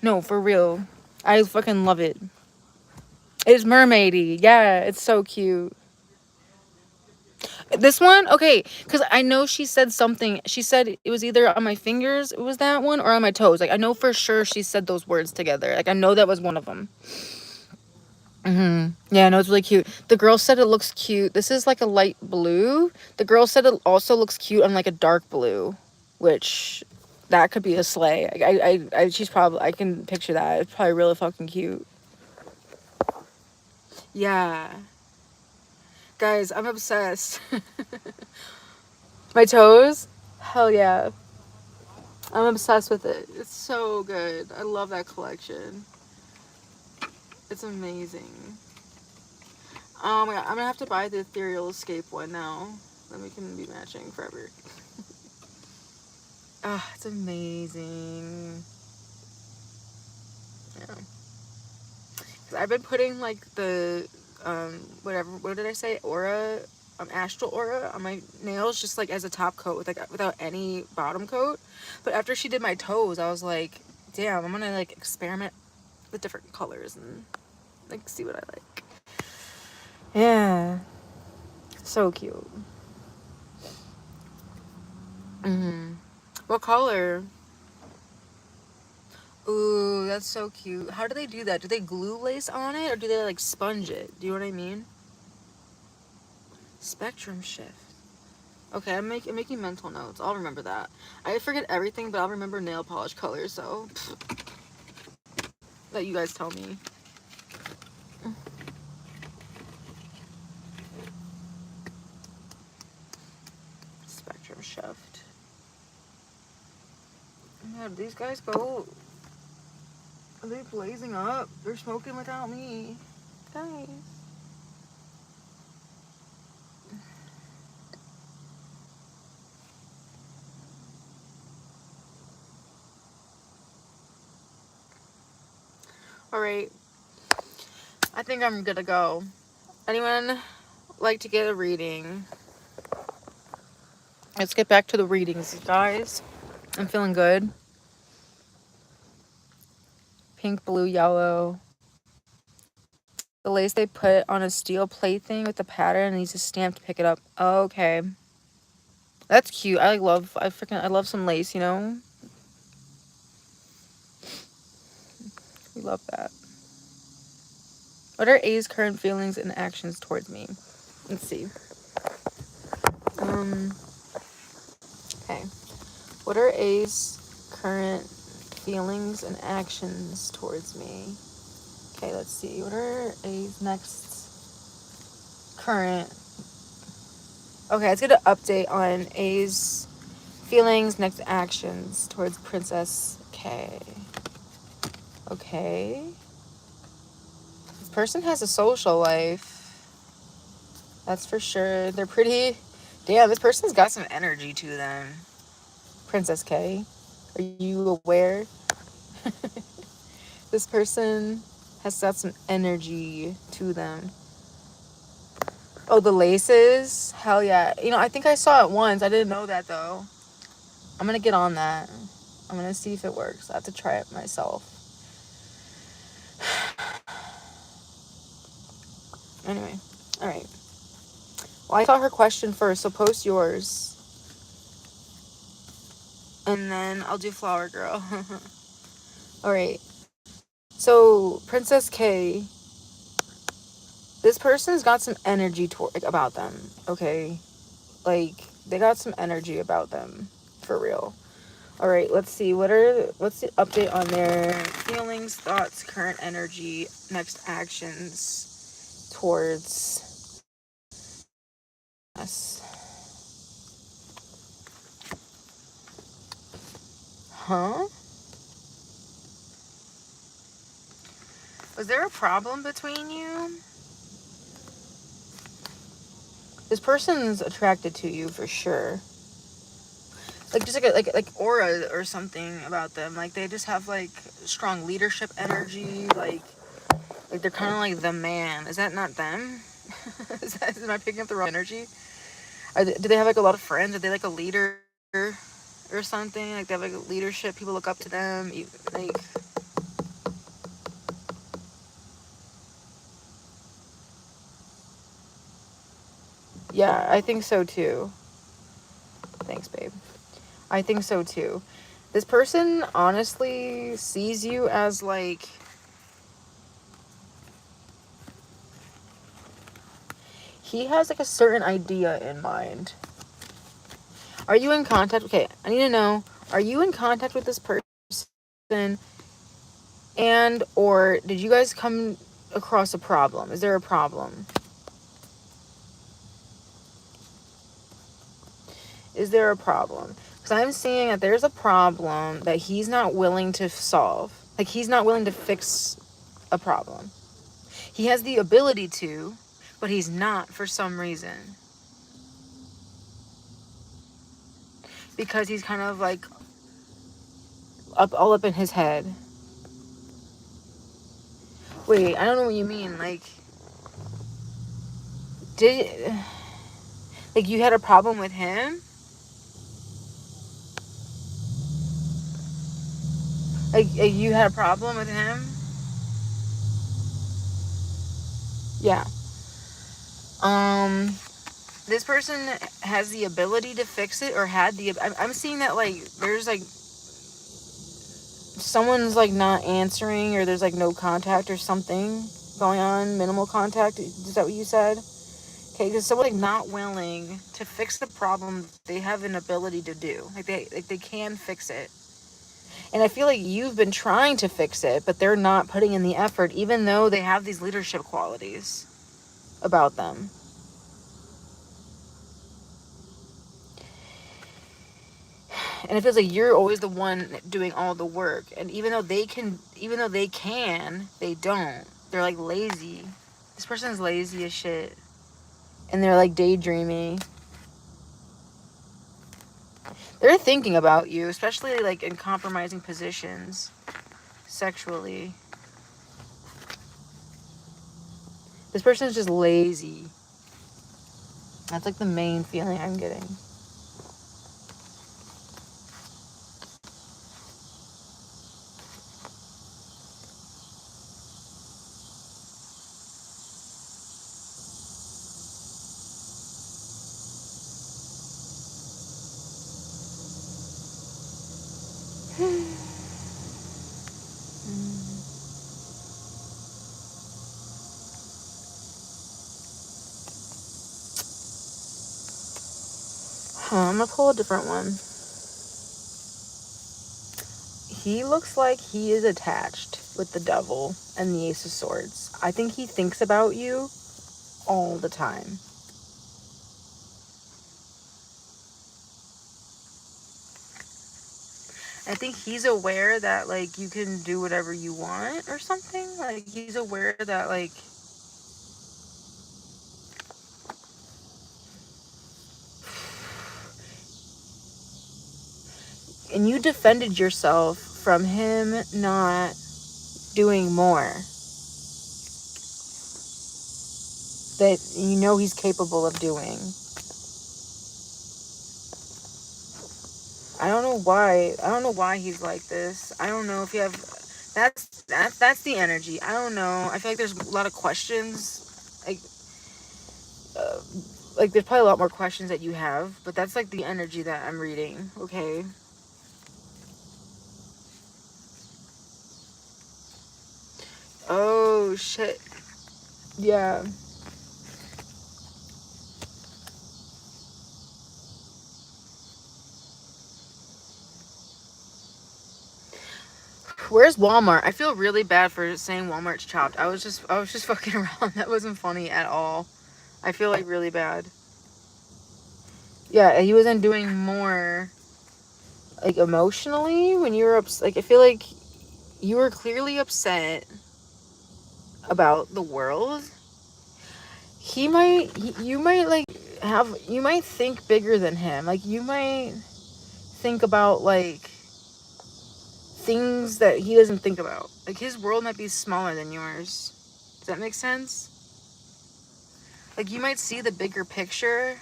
No, for real. I fucking love it. It's mermaidy. Yeah, it's so cute. This one? Okay, because I know she said something. She said it was either on my fingers, it was that one, or on my toes. Like, I know for sure she said those words together. Like, I know that was one of them. Yeah, no, it's really cute. The girl said it looks cute. This is like a light blue. The girl said it also looks cute on like a dark blue, which that could be a sleigh. She's probably, I can picture that. It's probably really fucking cute. Yeah. Guys, I'm obsessed. My toes? Hell yeah. I'm obsessed with it. It's so good. I love that collection. It's amazing. Oh my god, I'm gonna have to buy the Ethereal Escape one now. Then we can be matching forever. Ah, it's amazing. Yeah. I've been putting like the what did I say? Aura, astral aura on my nails, just like as a top coat without any bottom coat. But after she did my toes, I was like, damn, I'm gonna like experiment with different colors and like see what I like. Yeah. So cute. What color? Ooh, that's so cute. How do they do that? Do they glue lace on it or do they like sponge it? Do you know what I mean? Spectrum shift. Okay, I'm making mental notes. I'll remember that. I forget everything, but I'll remember nail polish colors, so that you guys tell me. Spectrum shift. Yeah, these guys go. Are they blazing up? They're smoking without me. Guys. Alright. I think I'm gonna go. Anyone like to get a reading? Let's get back to the readings, guys. I'm feeling good. Pink, blue, yellow. The lace they put on a steel plate thing with the pattern needs a stamp to pick it up. Okay. That's cute. I love some lace, you know? We love that. What are A's current feelings and actions towards me? Let's see. Okay. What are A's current feelings and actions towards me? Okay, let's see. What are A's next current? Okay, let's get an update on A's feelings, next actions towards Princess K. Okay. This person has a social life. That's for sure. They're pretty... Damn, this person's got some energy to them. Princess K, are you aware? This person has got some energy to them. Oh, the laces? Hell yeah. You know, I think I saw it once. I didn't know that, though. I'm gonna get on that. I'm gonna see if it works. I have to try it myself. Anyway. Alright. Well, I saw her question first, so post yours. And then I'll do Flower Girl. Alright. So, Princess K, this person's got some energy about them, okay? Like, they got some energy about them, for real. Alright, let's see. What's the update on their feelings, thoughts, current energy, next actions towards us? Huh? Was there a problem between you? This person's attracted to you for sure. Like, just like aura or something about them. Like, they just have like strong leadership energy. Like they're kind of like the man. Is that not them? Am I picking up the wrong energy? Do they have like a lot of friends? Are they like a leader or something? Like, they have like leadership. People look up to them. Like, yeah, I think so too. Thanks, babe. I think so too. This person honestly sees you as like... He has like a certain idea in mind. Are you in contact? Okay, I need to know. Are you in contact with this person? And or did you guys come across a problem? Is there a problem? Is there a problem? Because I'm seeing that there's a problem that he's not willing to solve. Like, he's not willing to fix a problem. He has the ability to, but he's not for some reason. Because he's kind of like all up in his head. Wait, I don't know what you mean. Like, like, you had a problem with him? Like, you had a problem with him? Yeah. this person has the ability to fix it, or had the... I'm seeing that, like, there's, like, someone's, like, not answering, or there's, like, no contact or something going on. Minimal contact. Is that what you said? Okay, because someone's, like, not willing to fix the problem they have an ability to do. Like, they can fix it. And I feel like you've been trying to fix it, but they're not putting in the effort, even though they have these leadership qualities about them. And it feels like you're always the one doing all the work. And even though they can, they don't. They're, like, lazy. This person's lazy as shit. And they're, like, daydreaming. They're thinking about you, especially, like, in compromising positions sexually. This person's just lazy. That's, like, the main feeling I'm getting. I'm gonna pull a different one. He looks like he is attached with the devil and the Ace of Swords. I think he thinks about you all the time. I think he's aware that, like, you can do whatever you want or something. Like, he's aware that, like, and you defended yourself from him not doing more that you know he's capable of doing. I don't know why he's like this. I don't know if you have... That's the energy. I don't know. I feel like there's a lot of questions. Like there's probably a lot more questions that you have, but that's, like, the energy that I'm reading, okay? Oh, shit. Yeah. Where's Walmart? I feel really bad for saying Walmart's chopped. I was just fucking around. That wasn't funny at all. I feel, like, really bad. Yeah, he wasn't doing more, like, emotionally when you were like, I feel like you were clearly upset about the world. You might think bigger than him. Like, you might think about, like, things that he doesn't think about. Like, his world might be smaller than yours. Does that make sense? Like, you might see the bigger picture.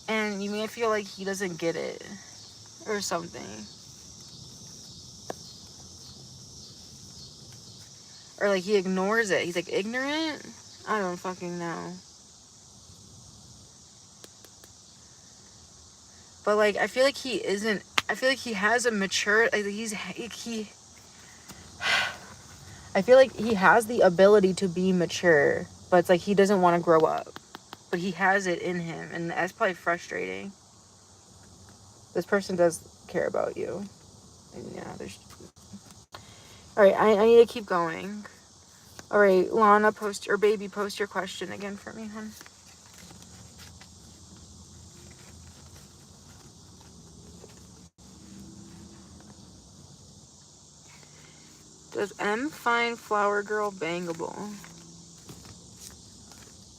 And you may feel like he doesn't get it. Or something. Or, like, he ignores it. He's, like, ignorant? I don't fucking know. But, like, I feel like he isn't... I feel like he has a mature... Like, I feel like he has the ability to be mature. But it's like he doesn't want to grow up. But he has it in him. And that's probably frustrating. This person does care about you. And yeah, there's... Alright, I need to keep going. Alright, Lana, post your question again for me, hon. Does M find Flower Girl bangable?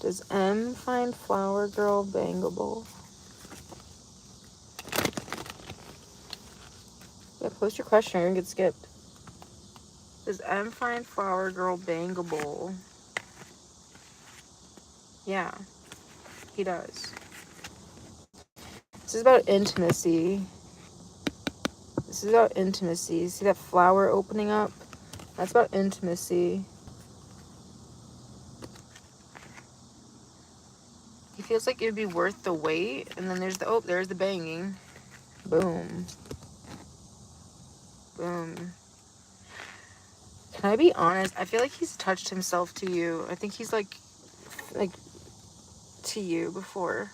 Does M find Flower Girl bangable? Yeah, post your question or you're gonna get skipped. Does M find Flower Girl bangable? Yeah, he does. This is about intimacy. This is about intimacy. See that flower opening up? That's about intimacy. feels like it would be worth the wait. And then there's the, oh, there's the banging. Boom. Boom. Can I be honest? I feel like he's touched himself to you. I think he's like to you before.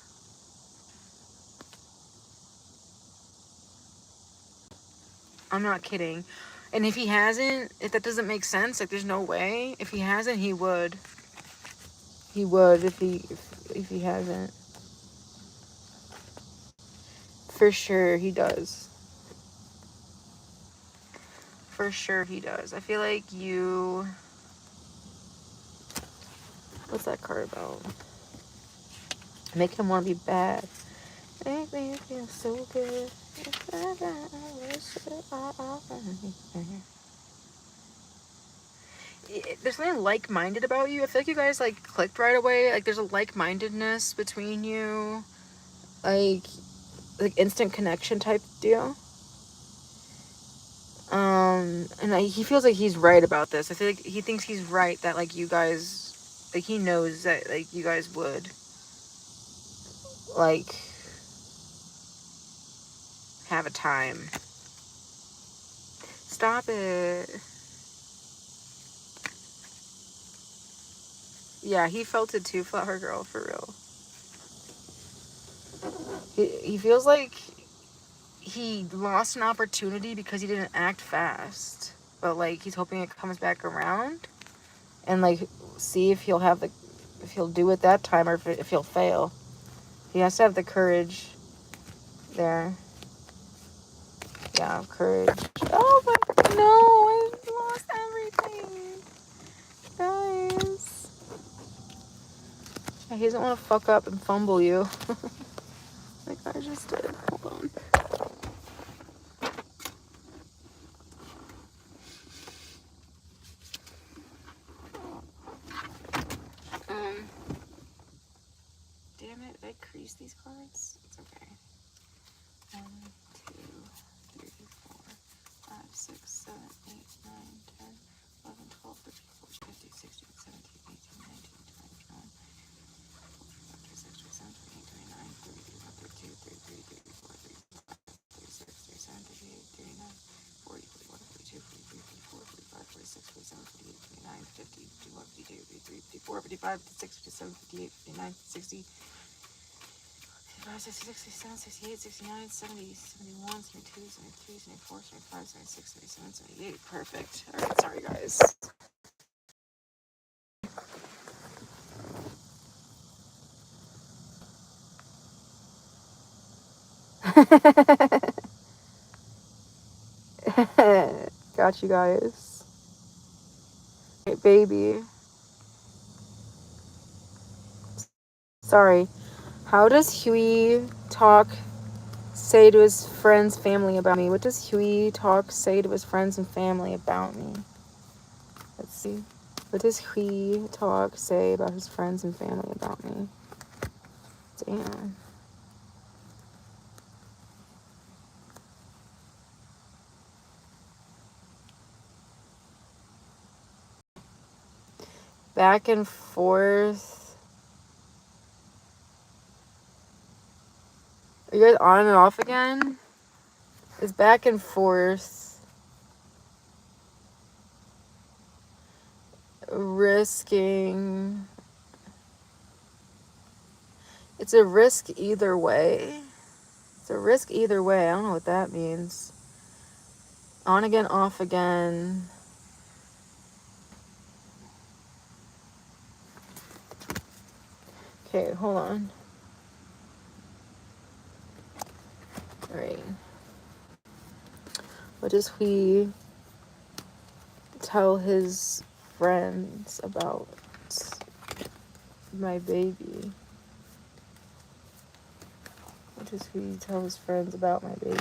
I'm not kidding. And if he hasn't, if that doesn't make sense, like there's no way. If he hasn't, he would. He would if he hasn't. For sure he does. For sure he does. I feel like you... What's that card about? Make him want to be bad. Make me feel so good. There's something like-minded about you. I feel like you guys like clicked right away. Like there's a like-mindedness between you. Like instant connection type deal. And he feels like he's right about this. I feel like he thinks he's right that like you guys, like he knows that like you guys would like have a time. Stop it. Yeah, he felt it too, Flower Girl, for real. He feels like he lost an opportunity because he didn't act fast. But like he's hoping it comes back around. And like see if he'll have the, if he'll do it that time or if he'll fail. He has to have the courage there. Yeah, courage. Oh, but no, I lost everything. Guys. He doesn't want to fuck up and fumble you. Like I just did. Hold on. Damn it, did I crease these cards? It's okay. 1, 2, 3, 4, 5, 6, 7, 8, 9, 10, 11, 12, 13, 14, 15, 16, 17, 18, 19, 20, 55, 56, 57, 58, 59, 60, 65, 66, 67, 68, 69, 70, 71, 72, 73, 74, 75, 76, 77, 78. Perfect. All right, sorry, guys. Got you guys. Hey, baby. Sorry. How does 𝚑𝚘𝚗𝚎 say to his friends, family about me? What does 𝚑𝚑𝚗𝚎 say to his friends and family about me? Let's see. What does 𝚑𝚑𝚗𝚎 say about his friends and family about me? Damn. Back and forth. Are you guys on and off again? It's back and forth. Risking. It's a risk either way. It's a risk either way. I don't know what that means. On again, off again. Okay, hold on. Alright. What does he tell his friends about my baby? What does he tell his friends about my baby?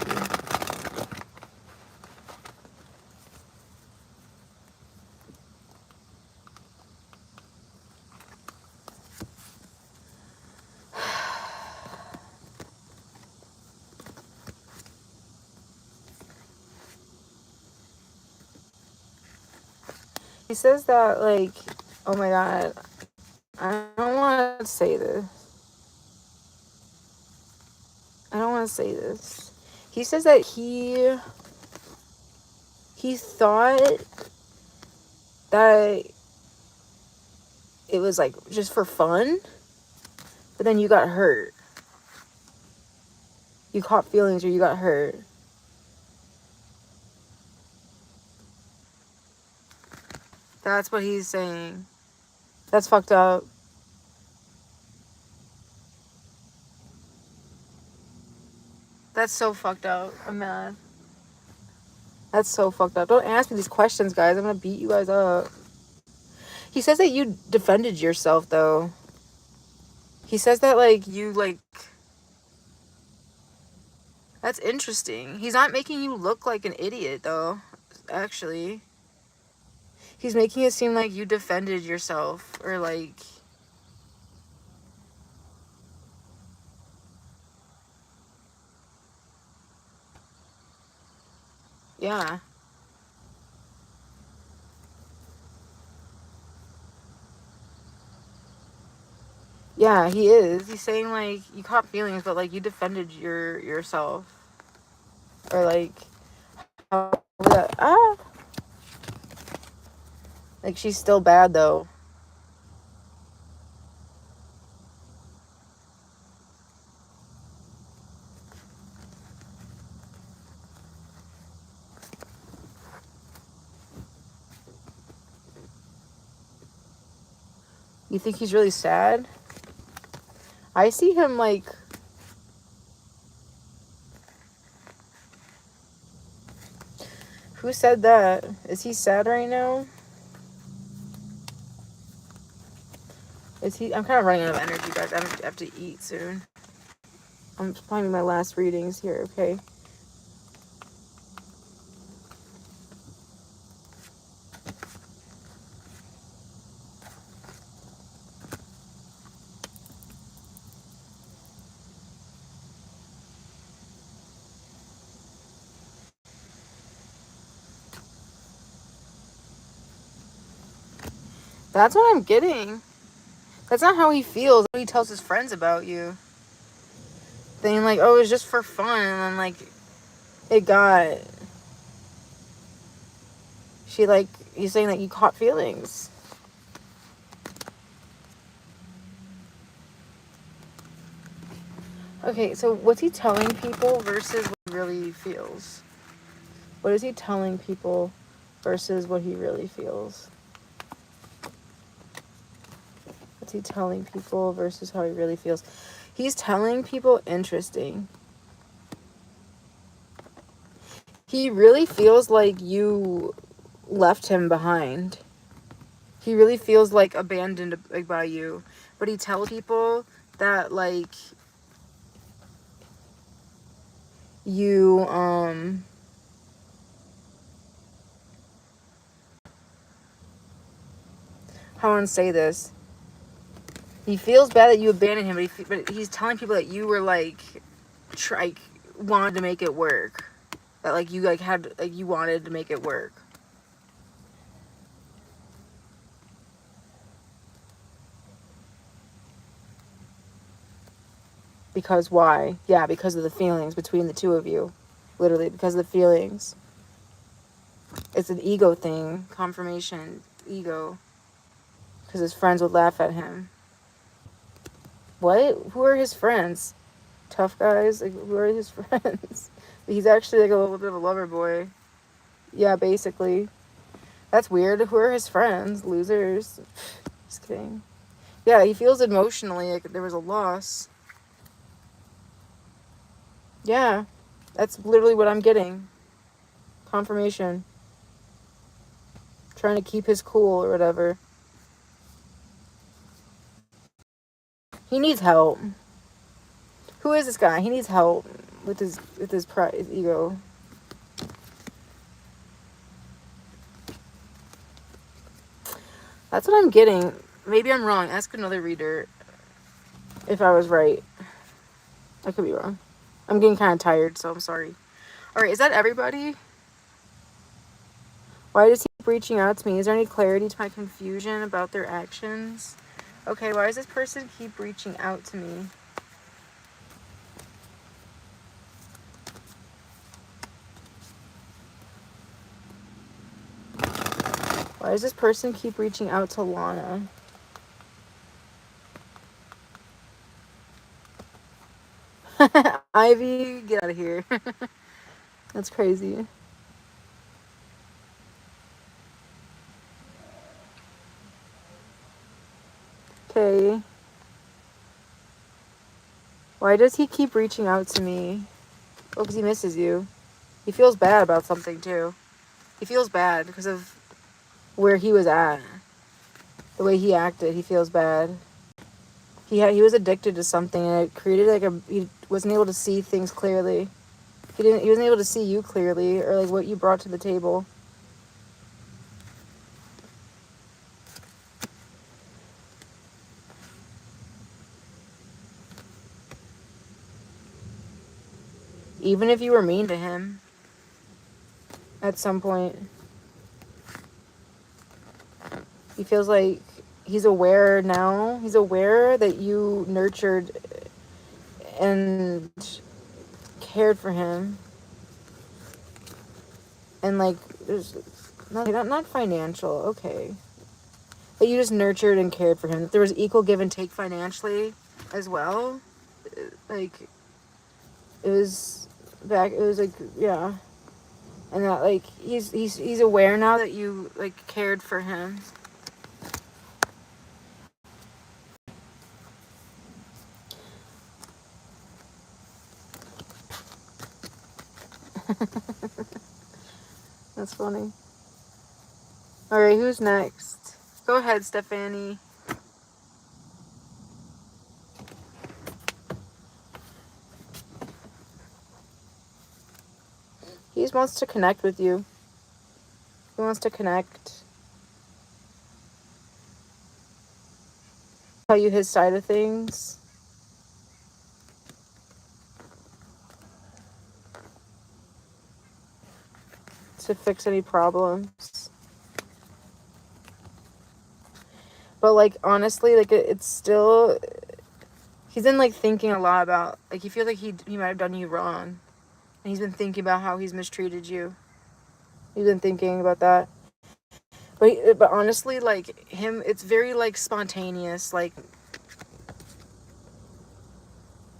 He says that, like, oh my god, I don't want to say this. want to say this? He says that he thought that it was like just for fun, but then you got hurt. You caught feelings or you got hurt. That's what he's saying. That's fucked up. That's so fucked up. I'm mad. That's so fucked up. Don't ask me these questions, guys. I'm gonna beat you guys up. He says that you defended yourself, though. He says that, like, you, like... That's interesting. He's not making you look like an idiot, though, actually. He's making it seem like you defended yourself, or, like... Yeah. Yeah, he is. He's saying, like, you caught feelings, but, like, you defended yourself. Or, like, how that... Ah! Like, she's still bad, though. You think he's really sad? I see him, like... Who said that? Is he sad right now? Is he... I'm kind of running out of energy, guys. I have to eat soon. I'm finding my last readings here, okay? That's what I'm getting. That's not how he feels. What he tells his friends about you. Saying, like, oh, it was just for fun. And then, like, it got... He's saying that you caught feelings. Okay, so what's he telling people versus what he really feels? What is he telling people versus what he really feels? What's he telling people versus how he really feels? He's telling people interesting. He really feels like you left him behind. He really feels like abandoned, like, by you. But he tells people that, like, you, how I want to say this. He feels bad that you abandoned him, but he's telling people that you were, like, wanted to make it work. That, like, you, like, you wanted to make it work. Because why? Yeah, because of the feelings between the two of you. Literally, because of the feelings. It's an ego thing. Confirmation. Ego. Because his friends would laugh at him. What? Who are his friends? Tough guys? Like, who are his friends? He's actually, like, a little bit of a lover boy. Yeah, basically. That's weird. Who are his friends? Losers. Just kidding. Yeah, he feels emotionally like there was a loss. Yeah. That's literally what I'm getting. Confirmation. Trying to keep his cool or whatever. He needs help. Who is this guy? He needs help with his pride, his ego. That's what I'm getting. Maybe I'm wrong. Ask another reader if I was right. I could be wrong. I'm getting kind of tired, so I'm sorry. All right, is that everybody? Why does he keep reaching out to me? Is there any clarity to my confusion about their actions? Okay, why does this person keep reaching out to me? Why does this person keep reaching out to Lana? Ivy, get out of here. That's crazy. Okay. Why does he keep reaching out to me? Oh, because he misses you. He feels bad about something, too. He feels bad because of where he was at. The way he acted, he feels bad. He was addicted to something, and it created like he wasn't able to see things clearly. He wasn't able to see you clearly, or like what you brought to the table. Even if you were mean to him at some point, he feels like he's aware now. He's aware that you nurtured and cared for him. And like, there's not financial, okay. But you just nurtured and cared for him. That there was equal give and take financially as well. Like, it was like, yeah. And that like he's aware now that you like cared for him. That's funny. All right, who's next? Go ahead, Stephanie. He just wants to connect with you. He wants to connect. Tell you his side of things. To fix any problems. But like honestly, like it's still, he's been like thinking a lot about, like he feels like he might have done you wrong. And he's been thinking about how he's mistreated you. He's been thinking about that. But honestly, like him, it's very like spontaneous, like,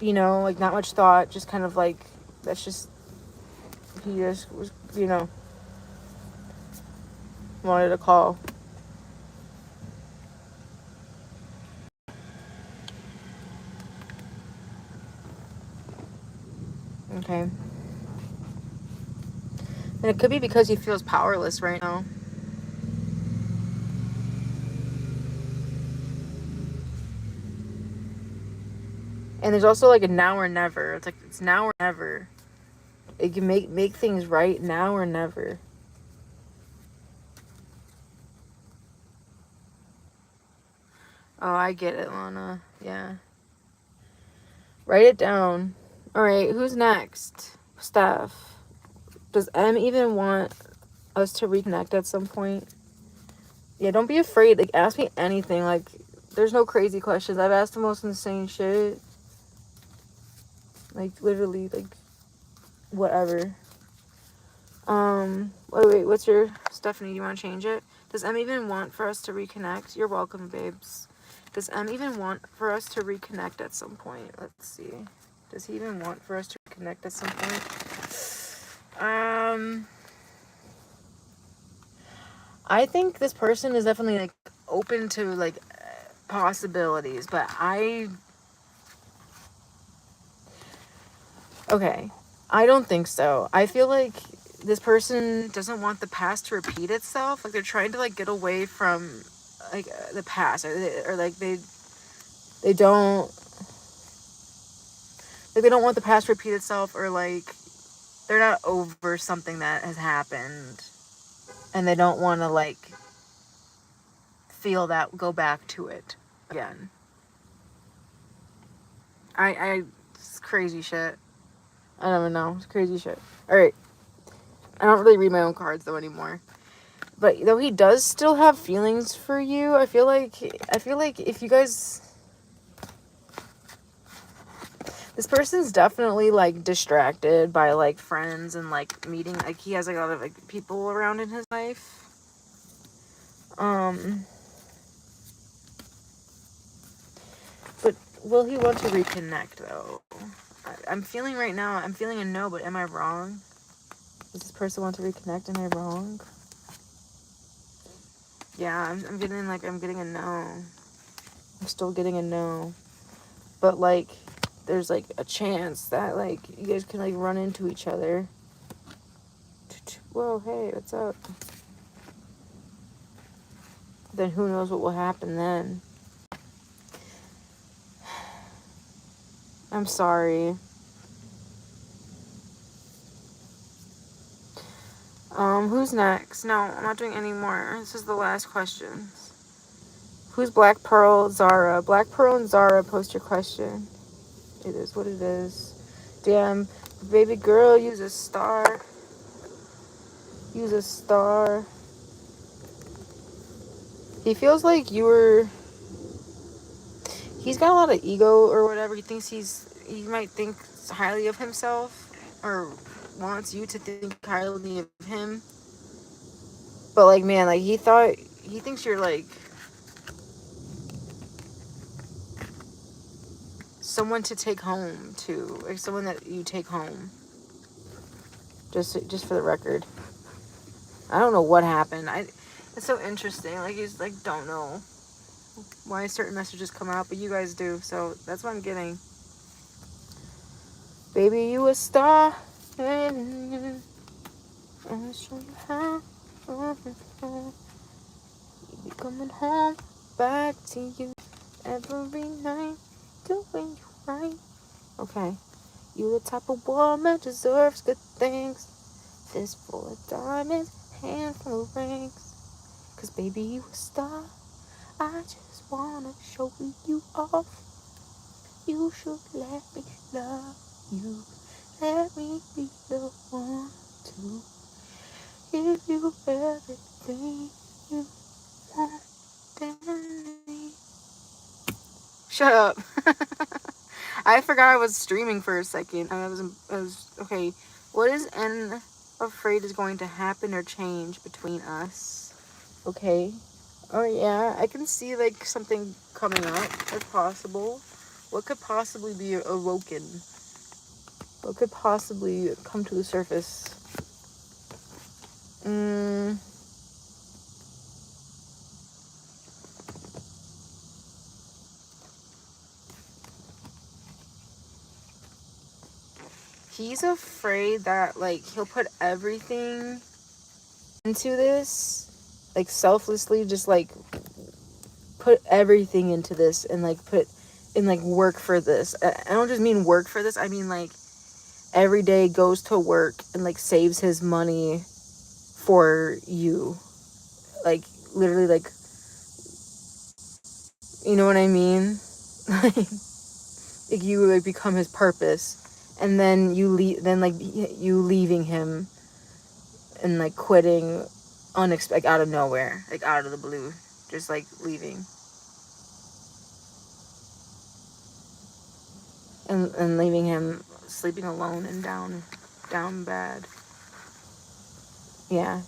you know, like not much thought, just kind of like, that's just, he just was, you know, wanted to call. Okay. And it could be because he feels powerless right now. And there's also like a now or never. It's like, it's now or never. It can make things right now or never. Oh, I get it, Lana. Yeah. Write it down. All right, who's next? Steph. Does M even want us to reconnect at some point? Yeah, don't be afraid. Like, ask me anything. Like, there's no crazy questions. I've asked the most insane shit. Like, literally, like, whatever. Wait, what's your... Stephanie, do you want to change it? Does M even want for us to reconnect? You're welcome, babes. Does M even want for us to reconnect at some point? Let's see. Does he even want for us to reconnect at some point? I think this person is definitely, like, open to, like, possibilities, but okay, I don't think so. I feel like this person doesn't want the past to repeat itself. Like, they're trying to, like, get away from, like, the past, or like, they don't, like, they don't want the past to repeat itself, or, like, they're not over something that has happened, and they don't want to, like, feel that, go back to it again. It's crazy shit. I don't even know. It's crazy shit. Alright. I don't really read my own cards, though, anymore. But, though he does still have feelings for you, I feel like if you guys... This person's definitely, like, distracted by, like, friends and, like, meeting. Like, he has, like, a lot of, like, people around in his life. But will he want to reconnect, though? I'm feeling right now, I'm feeling a no, but am I wrong? Does this person want to reconnect? Am I wrong? Yeah, I'm getting a no. I'm still getting a no. But, like, there's, like, a chance that, like, you guys can, like, run into each other. Whoa, hey, what's up? Then who knows what will happen then. I'm sorry. Who's next? No, I'm not doing any more. This is the last questions. Who's Black Pearl? Zara. Black Pearl and Zara, post your question. It is what it is. Damn, baby girl, use a star. Use a star. He feels like he's got a lot of ego or whatever. He might think highly of himself or wants you to think highly of him. But, like, man, like, he thinks you're, like, someone to take home to, like, someone that you take home. Just for the record. I don't know what happened. It's so interesting. Like, he's like, don't know why certain messages come out, but you guys do. So that's what I'm getting. Baby, you a star. And I'll show you how. You be coming home back to you every night, doing you right. Okay. You the type of woman deserves good things. Fist full of diamonds, handful of rings. Cause baby, you a star. I just wanna show you off. You should let me love you. Let me be the one to give you everything you want and need. Shut up. I forgot I was streaming for a second. I was okay. What is N afraid is going to happen or change between us? Okay. Oh yeah, I can see like something coming up. That's possible. What could possibly be awoken? What could possibly come to the surface? He's afraid that like he'll put everything into this, like selflessly, just like put everything into this and like put and like work for this. I don't just mean work for this. I mean like every day goes to work and like saves his money for you, like literally, like, you know what I mean? Like you like become his purpose, and then you leaving him and like quitting unexpected, out of nowhere, like out of the blue, just like leaving and leaving him sleeping alone and down bad. Yeah.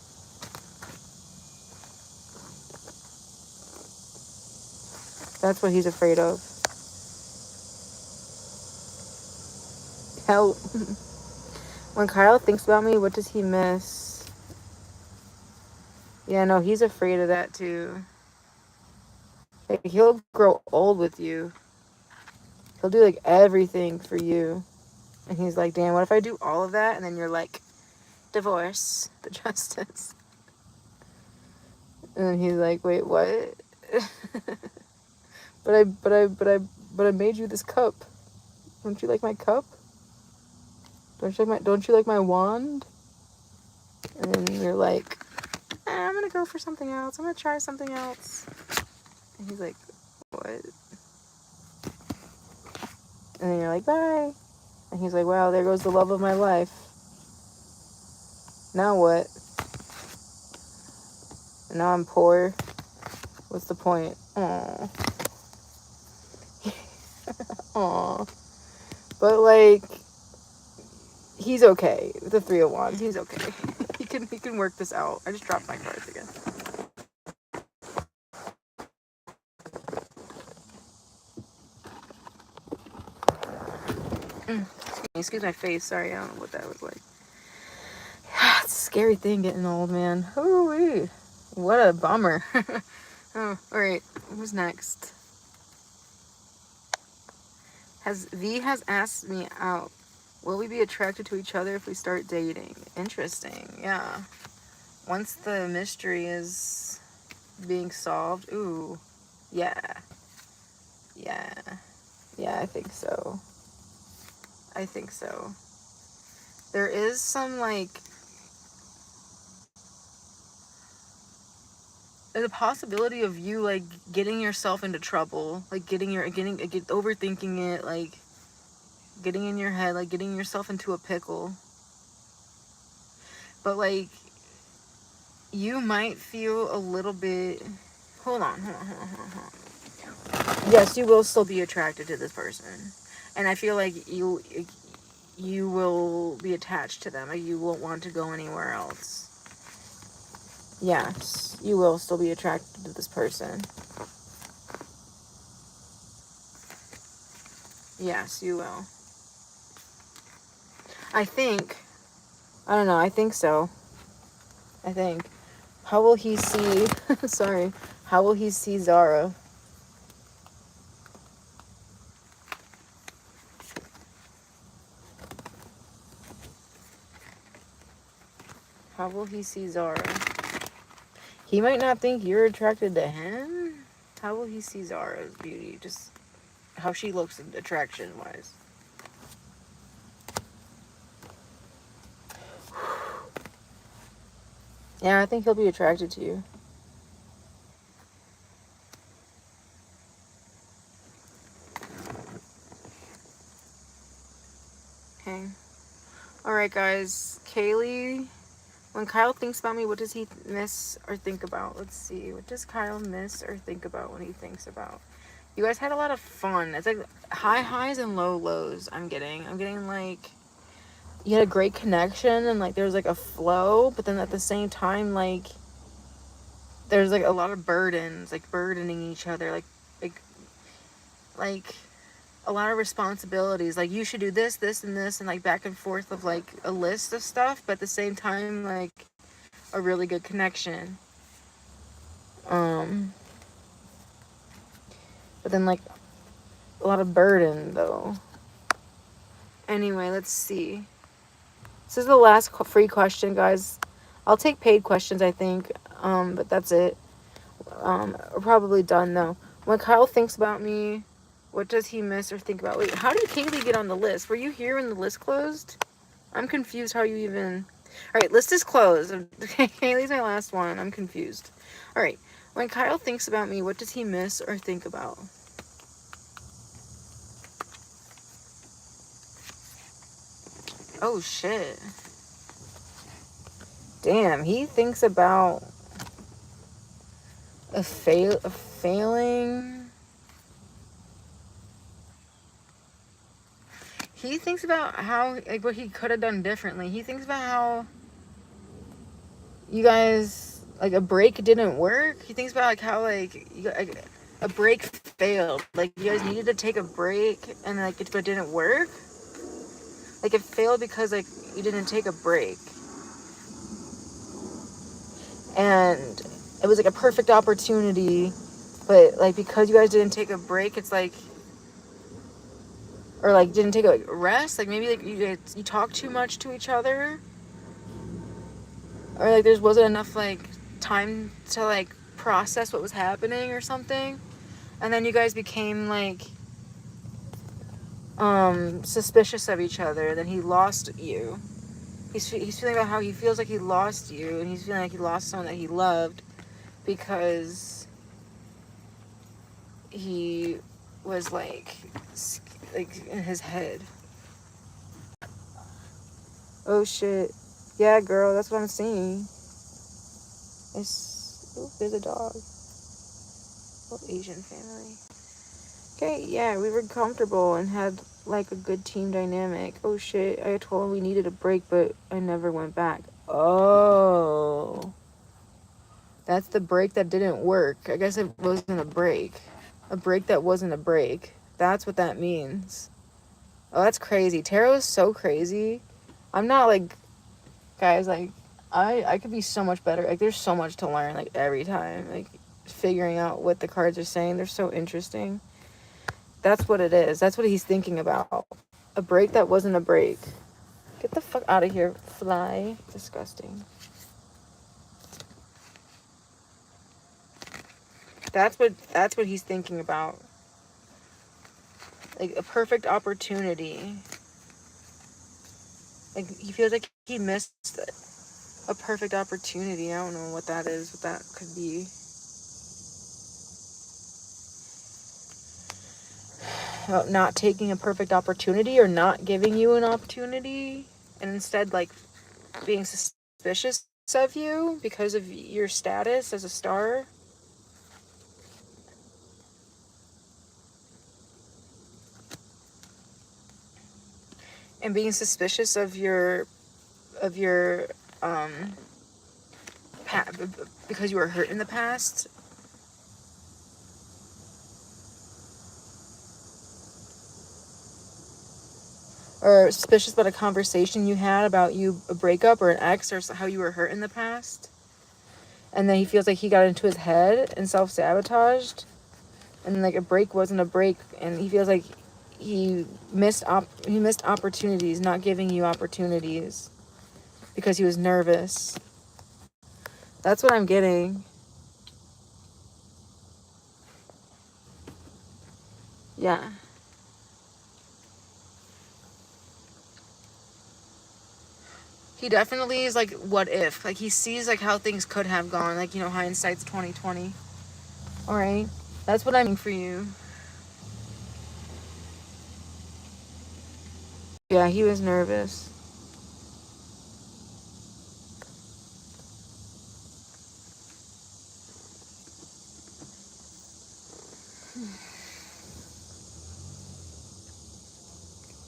That's what he's afraid of. Help. When Kyle thinks about me, what does he miss? Yeah, no, he's afraid of that too. Like, he'll grow old with you. He'll do like everything for you. And he's like, damn, what if I do all of that? And then you're like, divorce the justice. And then he's like, wait, what? but I made you this cup. Don't you like my cup? Don't you like my wand? And then you're like, I'm gonna go for something else. I'm gonna try something else. And he's like, what? And then you're like, bye. And he's like, wow, there goes the love of my life. Now what? And now I'm poor. What's the point? Aww. Aww. But like, he's okay. The 3 of Wands, he's okay. He can work this out. I just dropped my cards again. Excuse my face. Sorry, I don't know what that was like. It's a scary thing getting old, man. Ooh, what a bummer. Oh, all right. Who's next? V has asked me out. Will we be attracted to each other if we start dating? Interesting. Yeah. Once the mystery is being solved. Ooh. Yeah. Yeah. Yeah, I think so. I think so. There is some, like, there's a possibility of you, like, getting yourself into trouble. Like, overthinking it, like, getting in your head, like, getting yourself into a pickle. But, like, you might feel a little bit... Hold on. Yes, you will still be attracted to this person. And I feel like you will be attached to them. Like, you won't want to go anywhere else. Yes, you will still be attracted to this person. Yes, you will. I think. I don't know. I think so. I think. How will he see... Sorry. How will he see Zara? How will he see Zara? He might not think you're attracted to him. How will he see Zara's beauty? Just how she looks attraction-wise. Yeah, I think he'll be attracted to you. Okay. Alright, guys. Kaylee, when Kyle thinks about me, what does he miss or think about? Let's see. What does Kyle miss or think about when he thinks about? You guys had a lot of fun. It's like high highs and low lows I'm getting. I'm getting, like, you had a great connection and, like, there was, like, a flow. But then at the same time, like, there's, like, a lot of burdens. Like, burdening each other. Like a lot of responsibilities. Like, you should do this, this, and this. And, like, back and forth of, like, a list of stuff. But at the same time, like, a really good connection. But then, like, a lot of burden, though. Anyway, let's see. This is the last free question, guys. I'll take paid questions, I think. But that's it. We're probably done, though. When Kyle thinks about me, what does he miss or think about? Wait, how did Kaylee get on the list? Were you here when the list closed? I'm confused how you even... Alright, list is closed. Kaylee's my last one. I'm confused. Alright, when Kyle thinks about me, what does he miss or think about? Oh, shit. Damn, he thinks about a failing. He thinks about how, like, what he could have done differently. He thinks about how you guys, like, a break didn't work. He thinks about, like, how, like, a break failed. Like, you guys needed to take a break and, like, but it didn't work. Like, it failed because, like, you didn't take a break. And it was, like, a perfect opportunity. But, like, because you guys didn't take a break, it's, like... Or, like, didn't take a rest. Like, maybe, like, you talked too much to each other. Or, like, there wasn't enough, like, time to, like, process what was happening or something. And then you guys became, like... suspicious of each other. Then he lost you. He's feeling about how he feels like he lost you, and he's feeling like he lost someone that he loved because he was like in his head. Oh shit! Yeah, girl, that's what I'm seeing. There's a dog. Little Asian family. Okay, yeah, we were comfortable and had like a good team dynamic. Oh shit, I told him we needed a break, but I never went back. Oh. That's the break that didn't work. I guess it wasn't a break. A break that wasn't a break. That's what that means. Oh, that's crazy. Tarot is so crazy. I'm not like, guys, like, I could be so much better. Like, there's so much to learn, like, every time. Like, figuring out what the cards are saying. They're so interesting. That's what it is. That's what he's thinking about. A break that wasn't a break. Get the fuck out of here, fly. Disgusting. That's what he's thinking about. Like, a perfect opportunity. Like, he feels like he missed a perfect opportunity. I don't know what that is, what that could be. Not taking a perfect opportunity or not giving you an opportunity, and instead, like, being suspicious of you because of your status as a star. And being suspicious of your um because you were hurt in the past. Or suspicious about a conversation you had about a breakup or an ex, or how you were hurt in the past. And then he feels like he got into his head and self-sabotaged. And like a break wasn't a break, and he feels like he missed opportunities, not giving you opportunities because he was nervous. That's what I'm getting. Yeah. He definitely is like, what if? Like, he sees like how things could have gone. Like, you know, hindsight's 2020. All right. That's what I'm meaning for you. Yeah, he was nervous.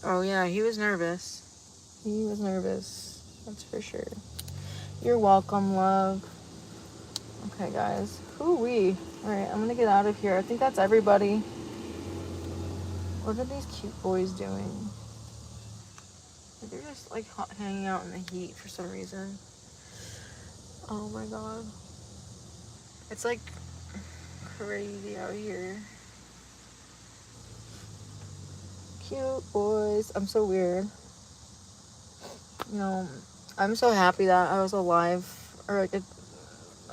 Oh, yeah, he was nervous. He was nervous. That's for sure. You're welcome, love. Okay, guys. Hoo-wee. Alright, I'm gonna get out of here. I think that's everybody. What are these cute boys doing? They're just, like, hanging out in the heat for some reason. Oh, my God. It's, like, crazy out here. Cute boys. I'm so weird. You know, I'm so happy that I was alive. Or,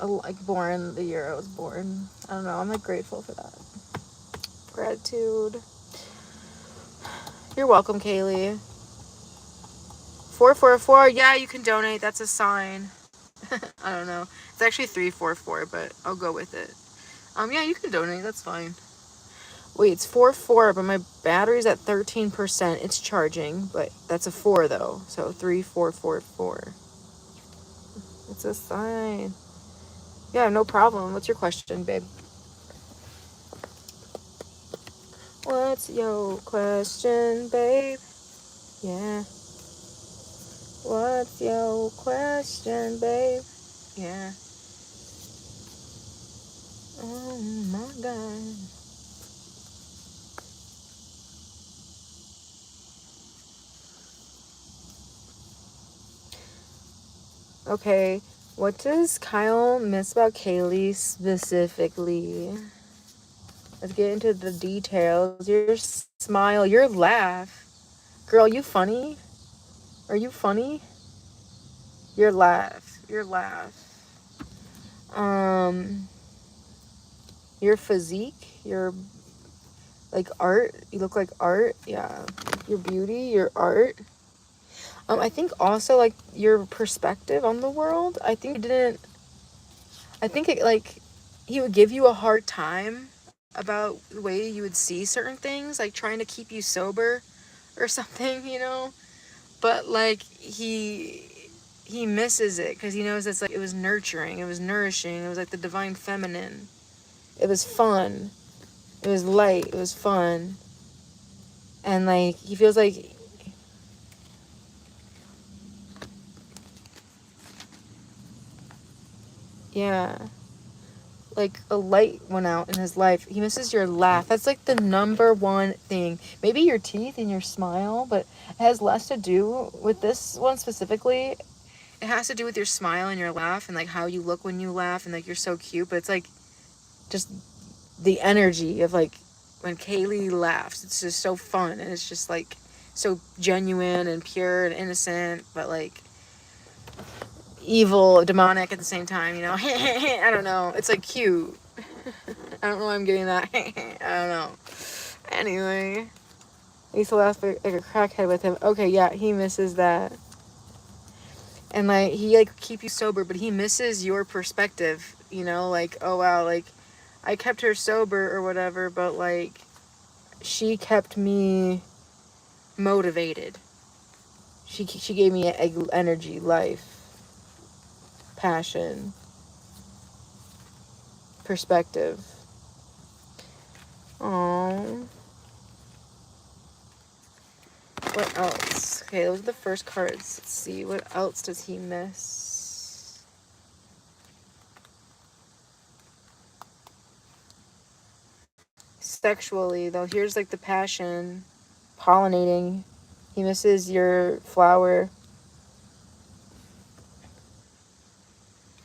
like, born the year I was born. I don't know. I'm, like, grateful for that. Gratitude. You're welcome, Kaylee. 444. Yeah, you can donate. That's a sign. I don't know. It's actually 344, but I'll go with it. Yeah, you can donate. That's fine. Wait, it's 4-4, but my battery's at 13%. It's charging, but that's a 4 though. So 3444. It's a sign. Yeah, no problem. What's your question, babe? What's your question, babe? Yeah. What's your question, babe? Yeah. Oh my God. Okay, what does Kyle miss about Kaylee specifically? Let's get into the details. Your smile, your laugh. Girl, you funny? Are you funny? Your laugh. Your laugh. Your physique, your, like, art. You look like art. Yeah. Your beauty, your art. I think also, like, your perspective on the world. I think it, like, he would give you a hard time about the way you would see certain things, like trying to keep you sober or something, you know? But, like, he misses it because he knows it's, like, it was nurturing, it was nourishing, it was, like, the divine feminine. It was fun. It was light. It was fun. And, like, he feels like... Yeah. like a light went out in his life. He misses your laugh. That's like the number one thing. Maybe your teeth and your smile, but it has less to do with this one specifically. It has to do with your smile and your laugh and like how you look when you laugh and like you're so cute. But it's like just the energy of like when Kaylee laughs. It's just so fun and it's just like so genuine and pure and innocent, but like evil, demonic at the same time, you know? I don't know. It's like cute. I don't know why I'm getting that. I don't know. Anyway, I used to laugh like a crackhead with him. Okay, yeah, he misses that. And like he like keep you sober, but he misses your perspective, you know, like, oh wow, like I kept her sober or whatever, but like she kept me motivated. She gave me energy, life, passion, perspective. Oh, what else? Okay, those are the first cards. Let's see, what else does he miss? Sexually, though, here's like the passion, pollinating. He misses your flower.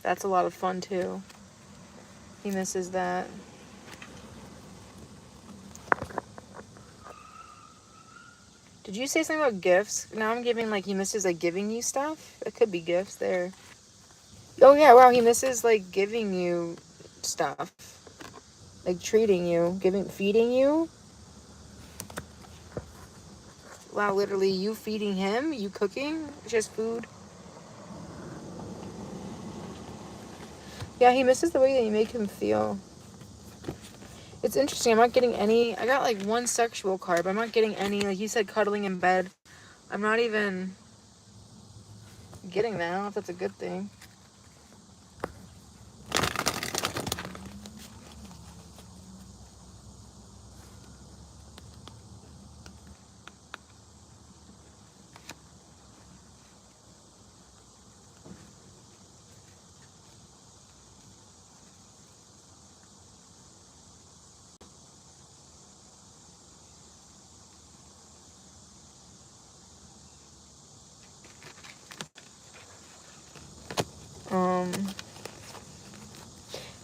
That's a lot of fun too. He misses that. Did you say something about gifts? Now I'm giving like he misses like giving you stuff. It could be gifts there. Oh yeah, wow, he misses like giving you stuff. Like treating you, feeding you. Wow, literally you feeding him, you cooking, just food. Yeah, he misses the way that you make him feel. It's interesting. I'm not getting any. I got like one sexual card, but I'm not getting any. Like you said, cuddling in bed. I'm not even getting that. I don't know if that's a good thing. Um,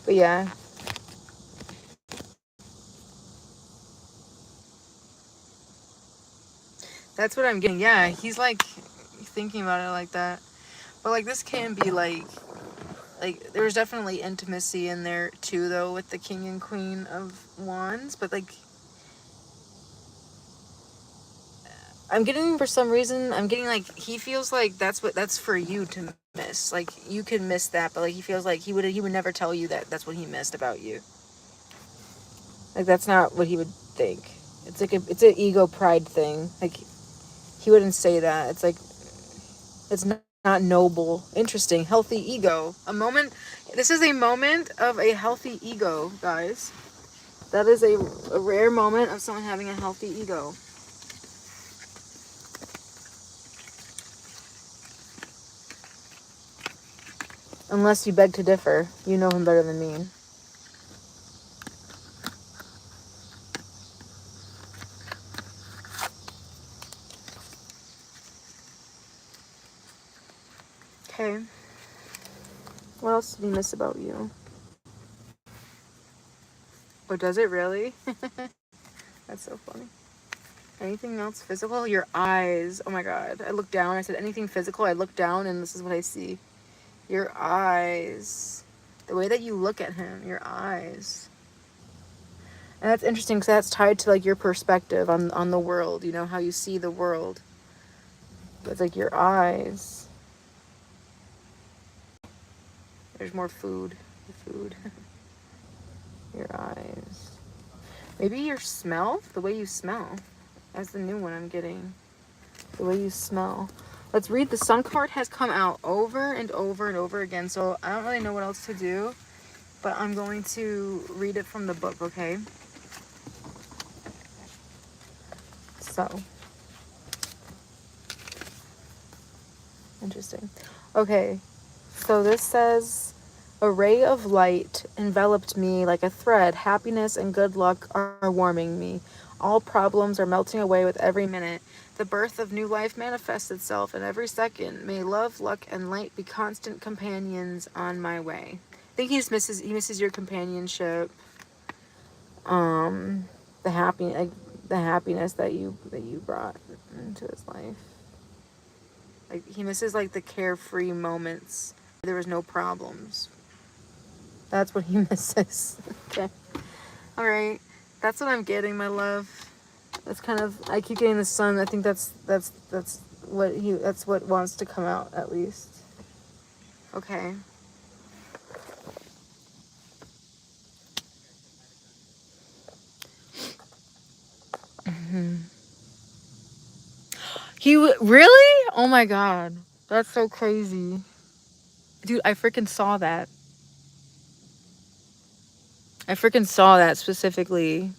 but yeah. That's what I'm getting. Yeah, he's like thinking about it like that. But like this can be like there's definitely intimacy in there too though with the king and queen of wands, but like I'm getting for some reason I'm getting like he feels like that's for you to miss. Like you can miss that, but like he feels like he would never tell you that that's what he missed about you. Like that's not what he would think. It's an ego pride thing. Like he wouldn't say that. It's like it's not noble. Interesting. Healthy ego. A moment. This is a moment of a healthy ego, guys. That is a rare moment of someone having a healthy ego. Unless you beg to differ. You know him better than me. Okay. What else did he miss about you? Or does it really? That's so funny. Anything else physical? Your eyes. Oh my god. I looked down. I said anything physical. I looked down and this is what I see. Your eyes. The way that you look at him. Your eyes. And that's interesting because that's tied to like your perspective on the world. You know, how you see the world. But it's like your eyes. There's more food. Food. Your eyes. Maybe your smell? The way you smell. That's the new one I'm getting. The way you smell. Let's read. The sun card has come out over and over and over again, so I don't really know what else to do, but I'm going to read it from the book, okay? So. Interesting. Okay. So this says, A ray of light enveloped me like a thread. Happiness and good luck are warming me. All problems are melting away with every minute. The birth of new life manifests itself in every second. May love, luck, and light be constant companions on my way. I think he misses your companionship. The happiness that you brought into his life. Like, he misses like the carefree moments. There was no problems. That's what he misses. Okay. All right. That's what I'm getting, my love. That's kind of, I keep getting the sun. I think that's what wants to come out, at least. Okay. Really? Oh my god. That's so crazy. Dude, I freaking saw that. I freaking saw that specifically.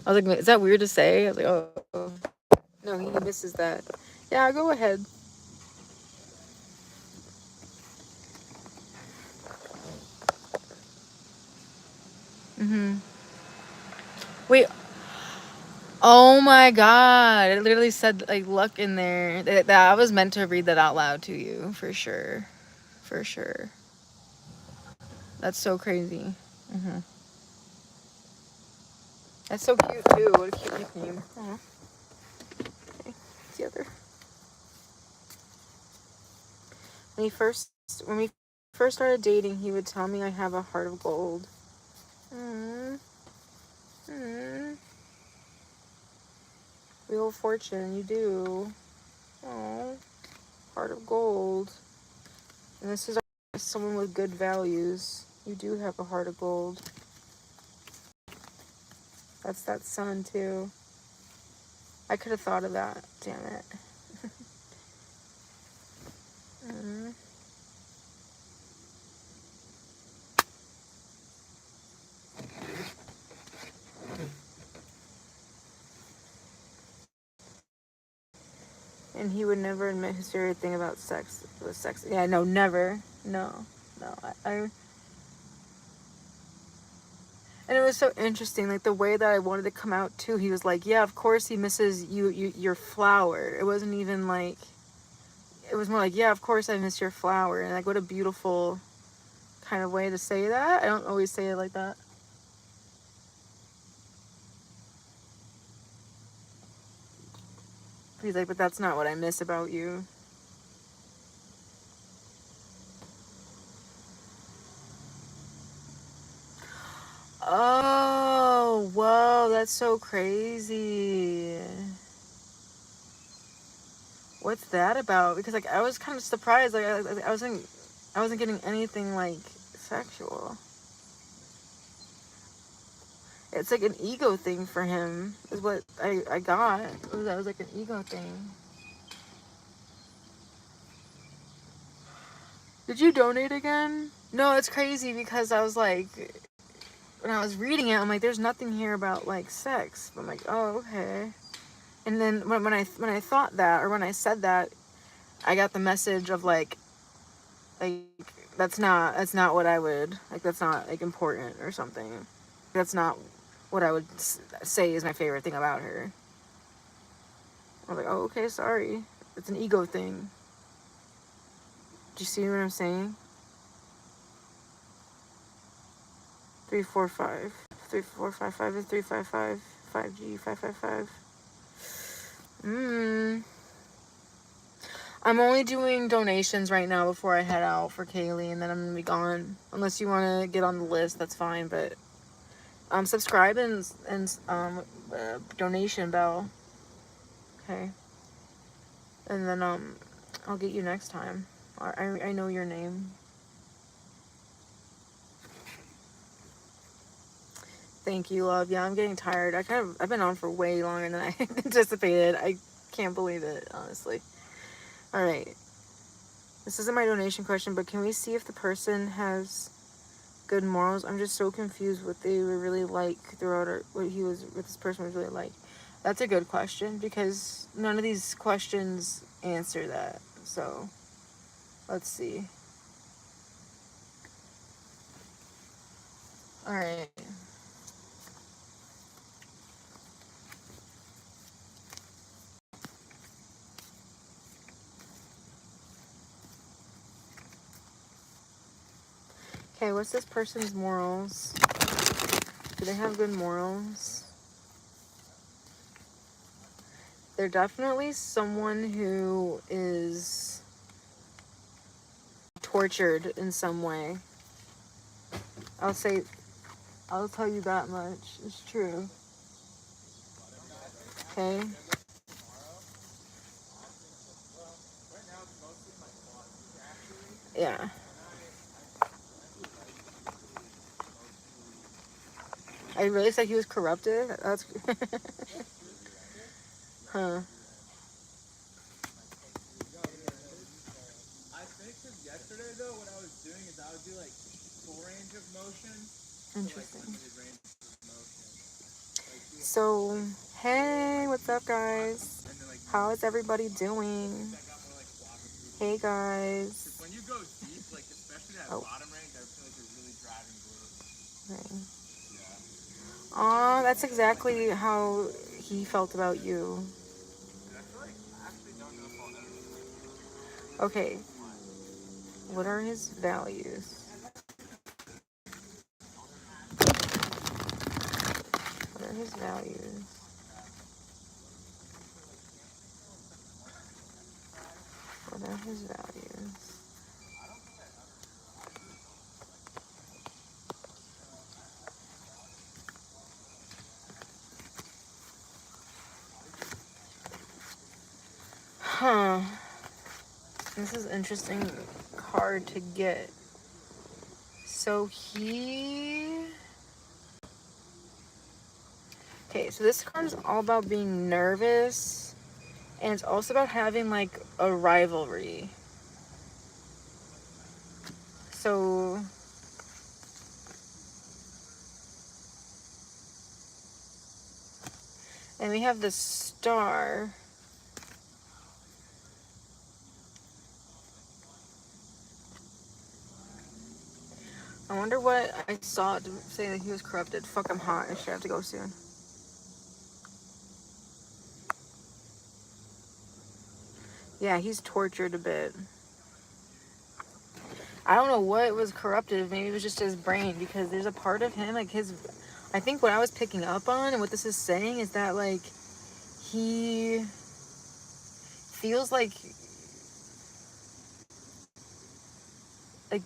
I was like, is that weird to say? I was like, oh. No, he misses that. Yeah, go ahead. Wait. Oh my god. It literally said, like, luck in there. That I was meant to read that out loud to you, for sure. For sure. That's so crazy. That's so cute, too. What a cute nickname. Aww. Okay. What's the other? When we first started dating, he would tell me I have a heart of gold. Wheel of Fortune, you do. Oh, heart of gold. And this is someone with good values. You do have a heart of gold. That's that sun, too. I could have thought of that. Damn it. And he would never admit his favorite thing about sex was sex. Yeah, no, never. No. I and it was so interesting, like the way that I wanted to come out too. He was like, yeah, of course he misses your flower. It wasn't even like, it was more like, yeah, of course I miss your flower. And like, what a beautiful kind of way to say that. I don't always say it like that. He's like, but that's not what I miss about you. Oh, whoa, that's so crazy. What's that about? Because like I was kind of surprised. Like I wasn't getting anything like sexual. It's like an ego thing for him. Is what I got. That was like an ego thing. Did you donate again? No, it's crazy because I was like, when I was reading it, I'm like, there's nothing here about like sex. I'm like, oh, okay. And then when I thought that, or when I said that, I got the message of like that's not what I would like. That's not like important or something. That's not what I would say is my favorite thing about her. I was like, oh, okay, sorry. It's an ego thing. Do you see what I'm saying? 345 3455 is 355 5G 555. I'm only doing donations right now before I head out for Kaylee, and then I'm gonna be gone. Unless you want to get on the list, that's fine. But subscribe and donation bell. Okay. And then I'll get you next time. I know your name. Thank you, love. Yeah, I'm getting tired. I've been on for way longer than I anticipated. I can't believe it, honestly. All right. This isn't my donation question, but can we see if the person has good morals? I'm just so confused what they were really like throughout what this person was really like. That's a good question because none of these questions answer that. So let's see. All right. Okay, what's this person's morals? Do they have good morals? They're definitely someone who is tortured in some way. I'll tell you that much. It's true. Okay. Yeah. I really said he was corrupted? That's... huh. Interesting. So, hey, what's up, guys? How is everybody doing? Hey, guys. Oh. Okay. Aw, that's exactly how he felt about you. Okay. What are his values? What are his values? What are his values? Huh. This is an interesting card to get. So okay, so this card is all about being nervous, and it's also about having like a rivalry. So and we have the star. I wonder what I saw to say that he was corrupted. Fuck, I'm hot. I should have to go soon. Yeah, he's tortured a bit. I don't know what was corrupted. Maybe it was just his brain, because there's a part of him, like his... I think what I was picking up on and what this is saying is that, like, he feels like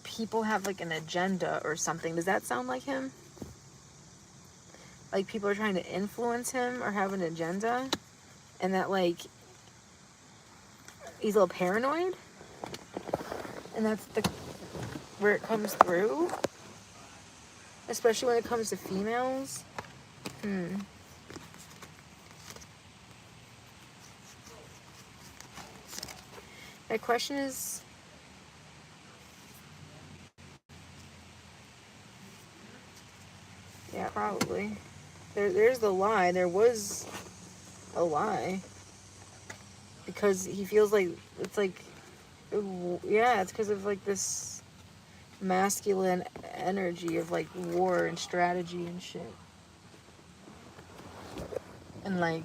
people have, like, an agenda or something. Does that sound like him? Like, people are trying to influence him or have an agenda? And that, like, he's a little paranoid? And that's where it comes through? Especially when it comes to females? My question is... yeah, probably. There's the lie. There was a lie. Because he feels like... it's like... yeah, it's because of, like, this masculine energy of, like, war and strategy and shit. And, like,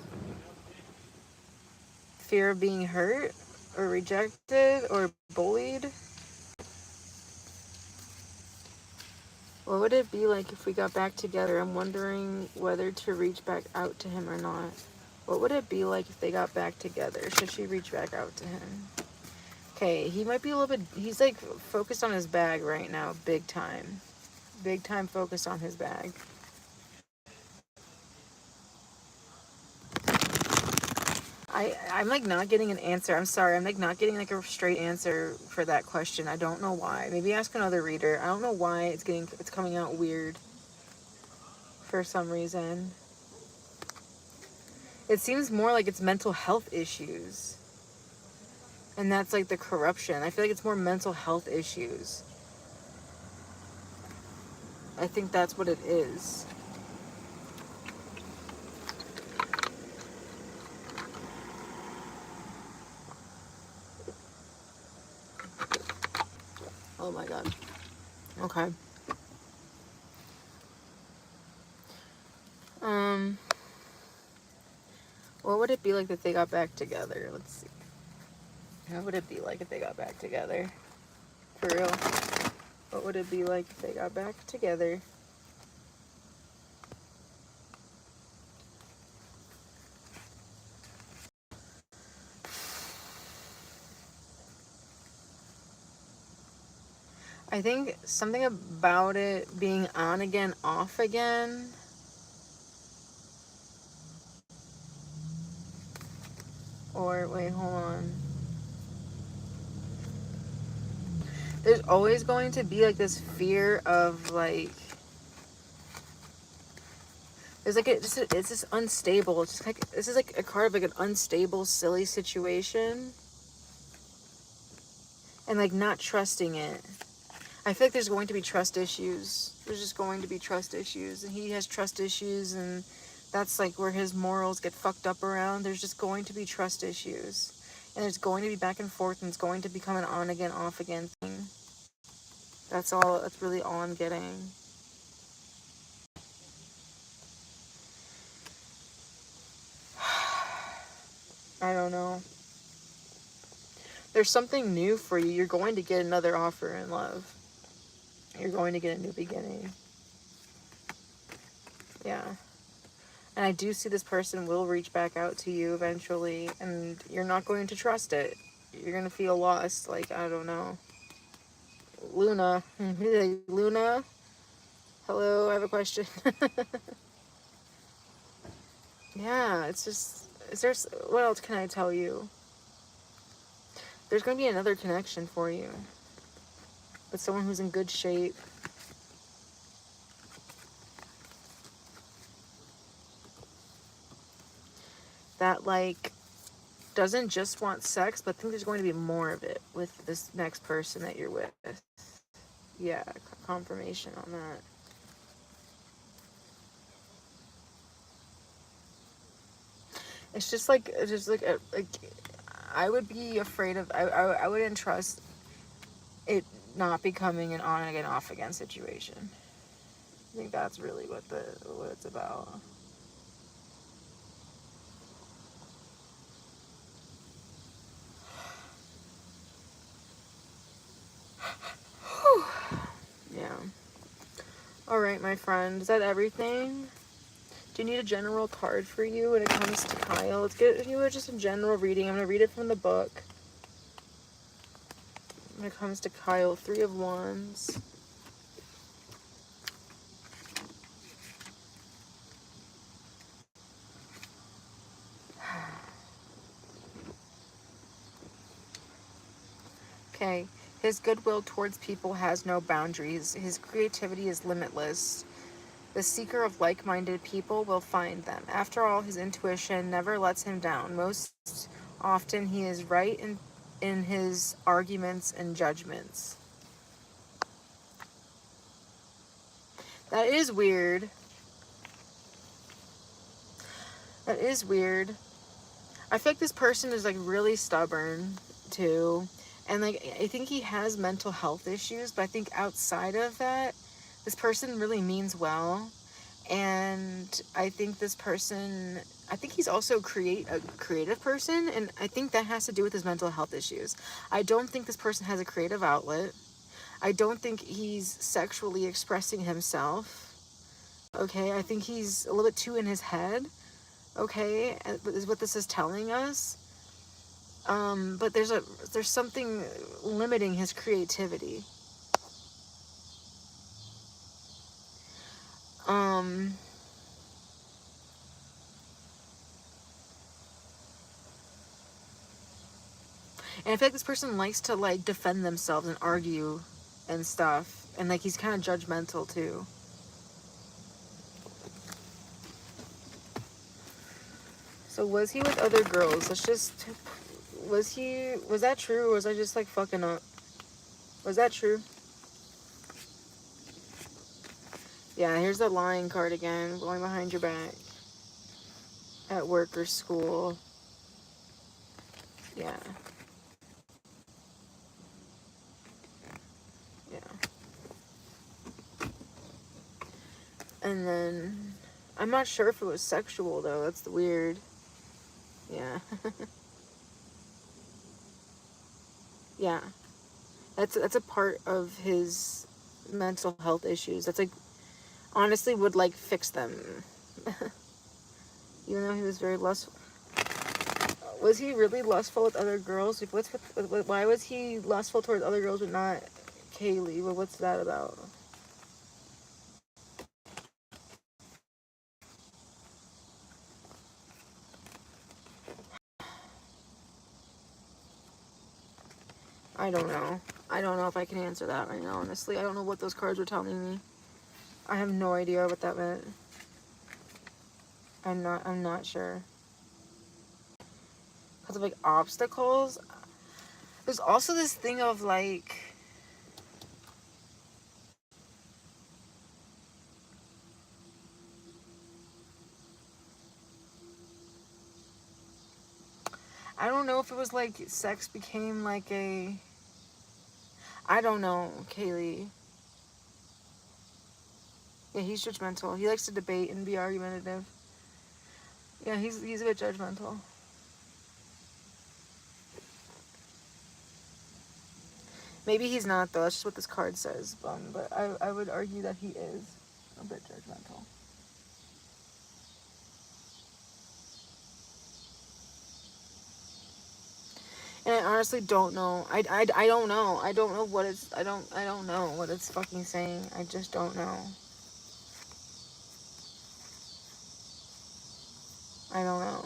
fear of being hurt or rejected or bullied. What would it be like if we got back together? I'm wondering whether to reach back out to him or not. What would it be like if they got back together? Should she reach back out to him? Okay, he might be a little bit... he's, like, focused on his bag right now. Big time. Big time focused on his bag. I'm, like, not getting an answer. I'm sorry. I'm, like, not getting, like, a straight answer for that question. I don't know why. Maybe ask another reader. I don't know why it's coming out weird for some reason. It seems more like it's mental health issues. And that's, like, the corruption. I feel like it's more mental health issues. I think that's what it is. Oh my god. Okay. would it be like if they got back together? Let's see. How would it be like if they got back together? For real. What would it be like if they got back together? I think something about it being on again, off again. Or, wait, hold on. There's always going to be, like, this fear of, like... There's, like, it's just unstable. It's just, like, this is, like, a card of, like, an unstable, silly situation. And, like, not trusting it. I feel like there's going to be trust issues. There's just going to be trust issues. And he has trust issues, and that's, like, where his morals get fucked up around. There's just going to be trust issues. And it's going to be back and forth, and it's going to become an on-again, off-again thing. That's all. That's really all I'm getting. I don't know. There's something new for you. You're going to get another offer in love. You're going to get a new beginning. Yeah. And I do see this person will reach back out to you eventually, and you're not going to trust it. You're going to feel lost. Like, I don't know. Luna. Luna? Hello, I have a question. Yeah, it's just... what else can I tell you? There's going to be another connection for you. With someone who's in good shape. That, like, doesn't just want sex, but I think there's going to be more of it with this next person that you're with. Yeah, confirmation on that. It's just like, I would be afraid of, I wouldn't trust it not becoming an on again, off again situation. I think that's really what it's about. Yeah. Alright, my friend. Is that everything? Do you need a general card for you when it comes to Kyle? Let's get you just a general reading. I'm going to read it from the book. When it comes to Kyle, 3 of Wands. Okay. His goodwill towards people has no boundaries. His creativity is limitless. The seeker of like-minded people will find them. After all, his intuition never lets him down. Most often, he is right in his arguments and judgments. That is weird. That is weird. I feel like this person is, like, really stubborn, too. And, like, I think he has mental health issues, but I think outside of that, this person really means well. And I think this person, I think he's also a creative person, and I think that has to do with his mental health issues. I don't think this person has a creative outlet. I don't think he's sexually expressing himself. Okay, I think he's a little bit too in his head. Okay, is what this is telling us. But there's something limiting his creativity. And I feel like this person likes to, like, defend themselves and argue and stuff. And, like, he's kind of judgmental, too. So, was he with other girls? Was that true, or was I just, like, fucking up? Was that true? Yeah, here's the lying card again, going behind your back. At work or school. Yeah. Yeah. And then, I'm not sure if it was sexual, though. That's weird. Yeah. Yeah. That's a part of his mental health issues. That's like, honestly, would like fix them. Even though he was very lustful. Was he really lustful with other girls? Like, why was he lustful towards other girls but not Kaylee? Well, what's that about? I don't know. I don't know if I can answer that right now, honestly. I don't know what those cards were telling me. I have no idea what that meant. I'm not sure. Because of like obstacles. There's also this thing of like, I don't know if it was like sex became like a, I don't know, Kaylee. Yeah, he's judgmental. He likes to debate and be argumentative. Yeah, he's a bit judgmental. Maybe he's not though. That's just what this card says. But I would argue that he is a bit judgmental. And I honestly don't know. I don't know. I don't know what it's. I don't know what it's fucking saying. I just don't know. I don't know.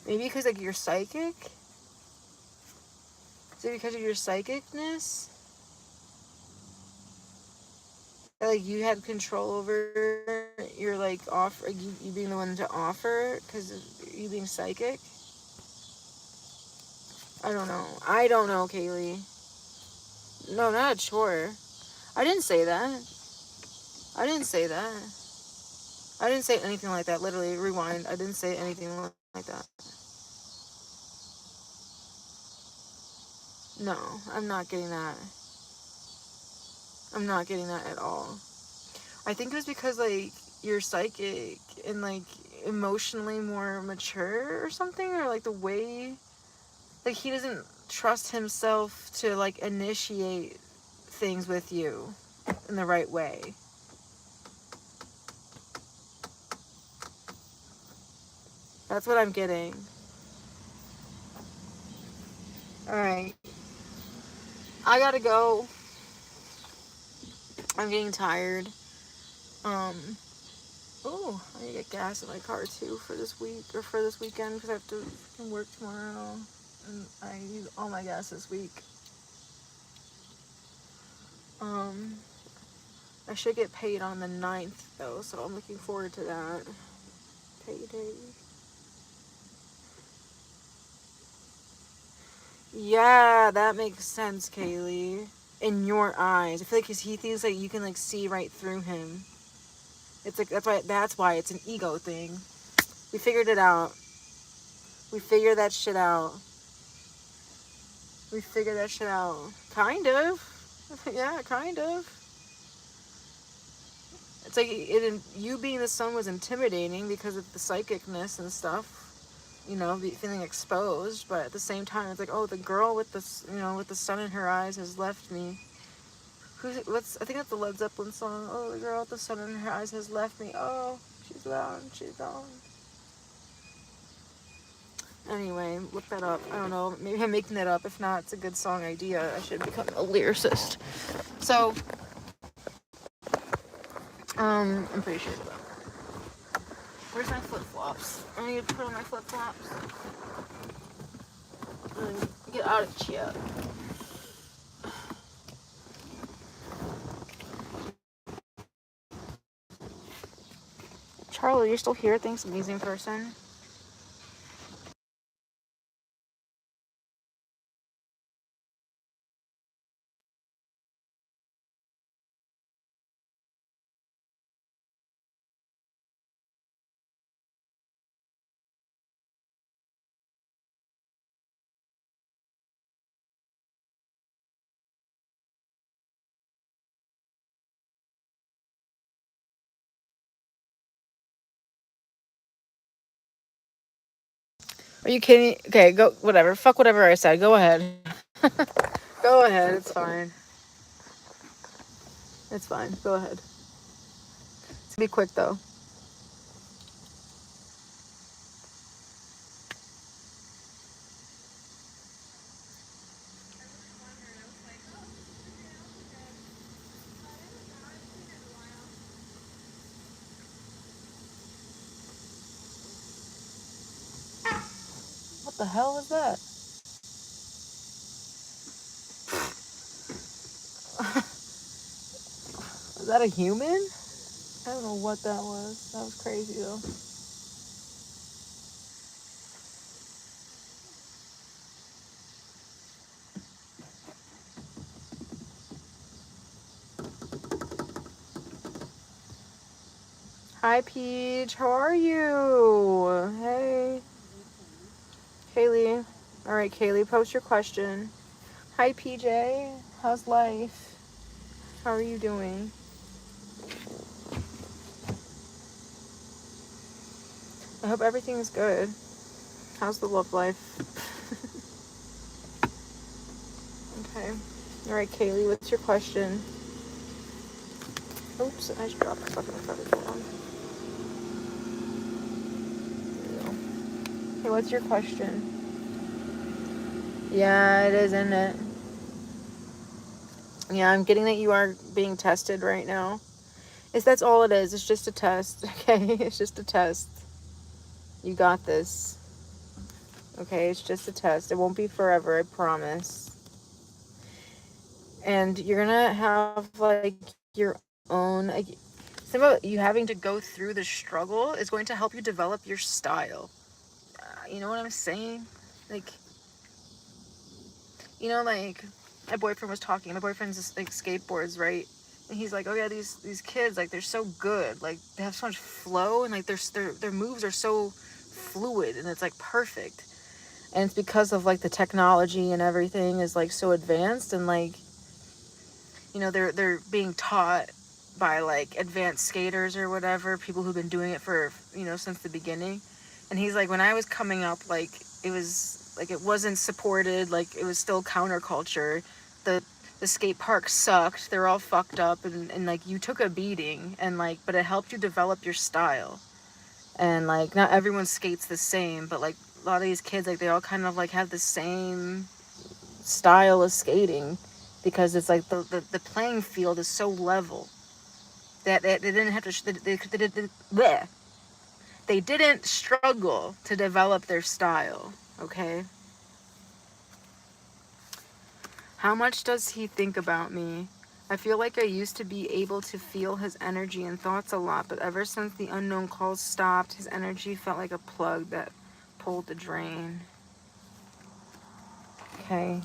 Maybe because like you're psychic. Is it because of your psychicness? That, like you had control over your like offer, you being the one to offer because of you being psychic. I don't know. I don't know, Kaylee. No, not a chore. I didn't say that. I didn't say that. I didn't say anything like that. Literally, rewind. I didn't say anything like that. No, I'm not getting that. I'm not getting that at all. I think it was because, like, you're psychic and, like, emotionally more mature or something, or, like, the way, like, he doesn't trust himself to, like, initiate things with you in the right way. That's what I'm getting. Alright. I gotta go. I'm getting tired. Oh, I need to get gas in my car too for this week or for this weekend because I have to work tomorrow and I use all my gas this week. I should get paid on the 9th though, so I'm looking forward to that. Payday. Yeah, that makes sense, Kaylee. In your eyes, I feel like he thinks like you can like see right through him. It's like that's why it's an ego thing. We figured it out. We figured that shit out. We figured that shit out. Kind of. Yeah, kind of. It's like you being the sun was intimidating because of the psychicness and stuff. You know, feeling exposed, but at the same time, it's like, oh, the girl with this, you know, with the sun in her eyes has left me. I think that's the Led Zeppelin song. Oh, the girl with the sun in her eyes has left me. Oh, she's gone, she's gone. Anyway, look that up. I don't know. Maybe I'm making that up. If not, it's a good song idea. I should become a lyricist. So, I'm pretty sure it's about. Where's my flip-flops? I need to put on my flip-flops. Get out of here. Charlie, you're still here? Thanks, amazing person. Are you kidding? Okay, go. Whatever. Fuck whatever I said. Go ahead. Go ahead. It's fine. It's fine. Go ahead. It's gonna be quick though. What the hell was that? Is that a human? I don't know what that was. That was crazy though. Hi, Peach. How are you? Hey. Kaylee. All right, Kaylee, post your question. Hi, PJ. How's life? How are you doing? I hope everything is good. How's the love life? Okay. All right, Kaylee, what's your question? Oops, I just dropped the fucking phone. Hey, what's your question? Yeah, it is, isn't it? Yeah, I'm getting that you are being tested right now. That's all it is. It's just a test, okay? It's just a test. You got this. Okay, it's just a test. It won't be forever, I promise. And you're gonna have like your own, like, some of you having to go through the struggle is going to help you develop your style. You know what I'm saying? Like, like my boyfriend was talking. My boyfriend's just like skateboards, right? And he's like, oh yeah, these kids, like, they're so good. Like, they have so much flow, and like their moves are so fluid, and it's like perfect. And it's because of like the technology and everything is like so advanced, and like, they're being taught by like advanced skaters or whatever, people who've been doing it for, since the beginning. And he's like, when I was coming up, like, it wasn't supported, like, it was still counterculture. The skate park sucked, they're all fucked up, and like, you took a beating, and like, but it helped you develop your style. And like, not everyone skates the same, but like, a lot of these kids, like, they all kind of like have the same style of skating, because it's like the playing field is so level that they didn't have to they didn't struggle to develop their style. Okay, how much does he think about me? I feel like I used to be able to feel his energy and thoughts a lot, but ever since the unknown calls stopped, his energy felt like a plug that pulled the drain. Okay,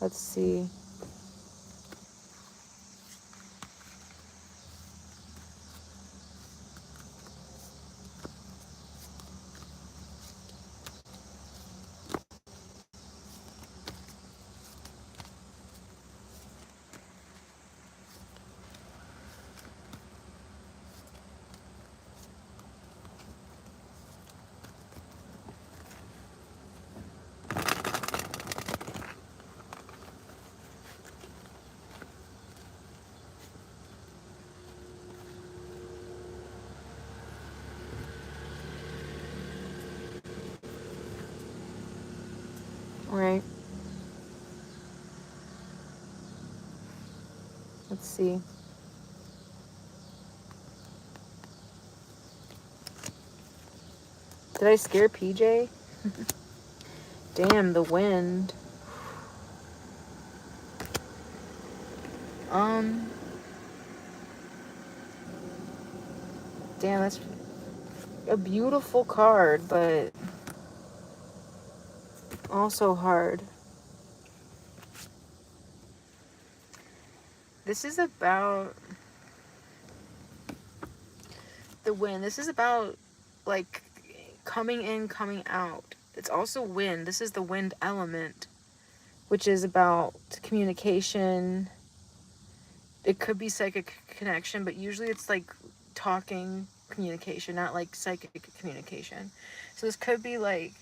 let's see. All right, let's see. Did I scare PJ? Damn, the wind. Um, Damn, that's a beautiful card, but also hard. This is about the wind. This is about, like, coming in, coming out. It's also wind. This is the wind element, which is about communication. It could be psychic connection, but usually it's like talking, communication, not like psychic communication. So this could be like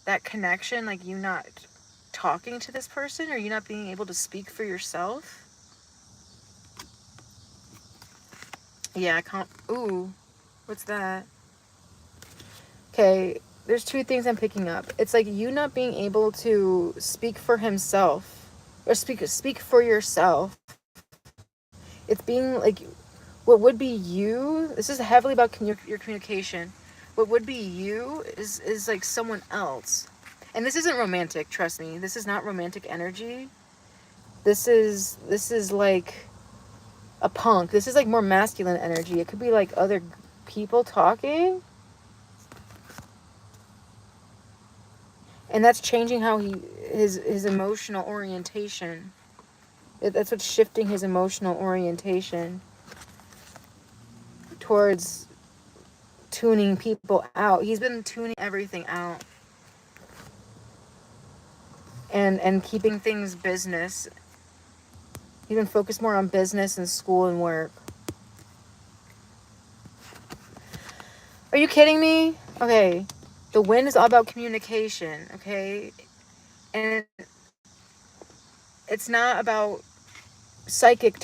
that connection, like you not talking to this person or you not being able to speak for yourself. Yeah, I can't. Ooh, what's that? Okay, there's two things I'm picking up. It's like you not being able to speak for himself or speak for yourself. It's being like what would be you. This is heavily about your communication. What would be you is like someone else. And this isn't romantic, trust me. This is not romantic energy. This is like a punk. This is like more masculine energy. It could be like other people talking. And that's changing how his emotional orientation. That's what's shifting his emotional orientation towards tuning people out. He's been tuning everything out. And keeping things business. He's been focused more on business and school and work. Are you kidding me? Okay. The wind is all about communication, okay? And it's not about psychic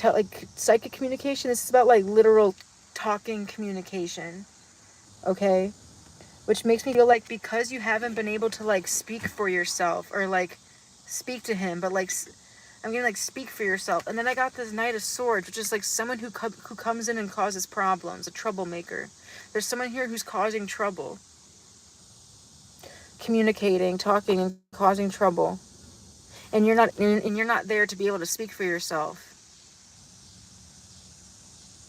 communication. This is about like literal talking communication, okay? Which makes me feel like because you haven't been able to like speak for yourself or like speak to him, but like I'm gonna like speak for yourself. And then I got this Knight of Swords, which is like someone who comes in and causes problems, a troublemaker. There's someone here who's causing trouble, communicating, talking, and causing trouble. And you're not there to be able to speak for yourself.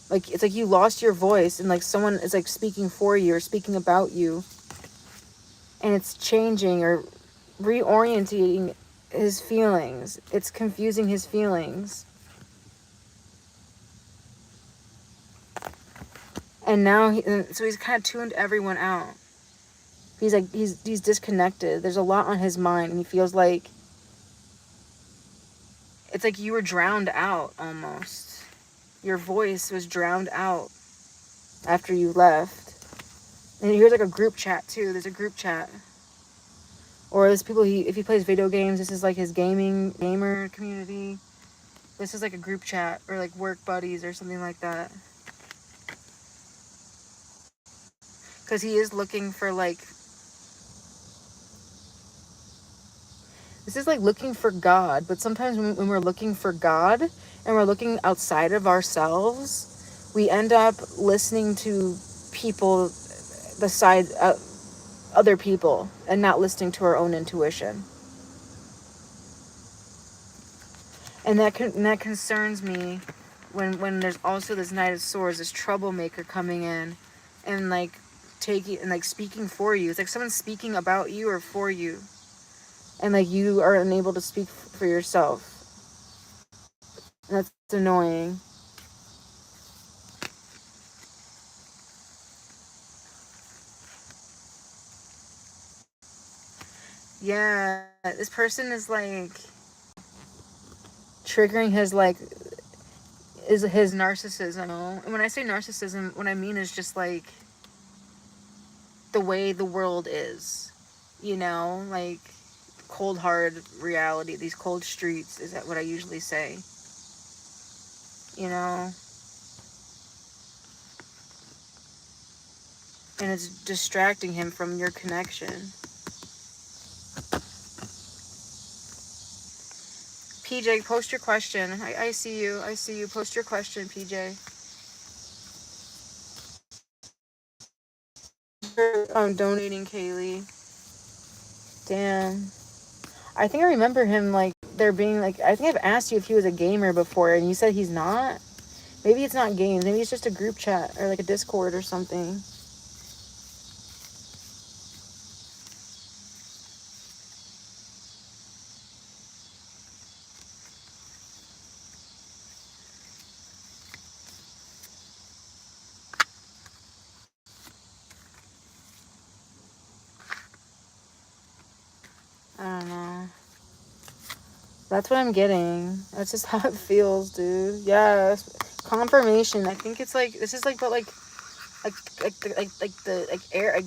Like it's like you lost your voice and like someone is like speaking for you or speaking about you. And it's changing or reorienting his feelings. It's confusing his feelings. And now so he's kind of tuned everyone out. He's like he's disconnected. There's a lot on his mind and he feels like it's like you were drowned out almost. Your voice was drowned out after you left. And here's like a group chat too. There's a group chat. Or there's people if he plays video games, this is like his gamer community. This is like a group chat or like work buddies or something like that. Because he is looking for like, this is like looking for God. But sometimes when we're looking for God and we're looking outside of ourselves, we end up listening to people, other people, and not listening to our own intuition. And that concerns me when there's also this Knight of Swords, this troublemaker coming in and like taking and like speaking for you. It's like someone's speaking about you or for you. And like you are unable to speak for yourself. And that's annoying. Yeah, this person is like triggering his like is his narcissism. And when I say narcissism, what I mean is just like the way the world is, like cold hard reality, these cold streets is that what I usually say, and it's distracting him from your connection. PJ, post your question. I see you. Post your question, PJ. I'm donating, Kaylee. Damn. I think I remember him, like, there being, like, I think I've asked you if he was a gamer before, and you said he's not. Maybe it's not games. Maybe it's just a group chat, or, like, a Discord or something. I don't know. That's what I'm getting. That's just how it feels, dude. Yeah. Confirmation. I think it's like, this is like, but like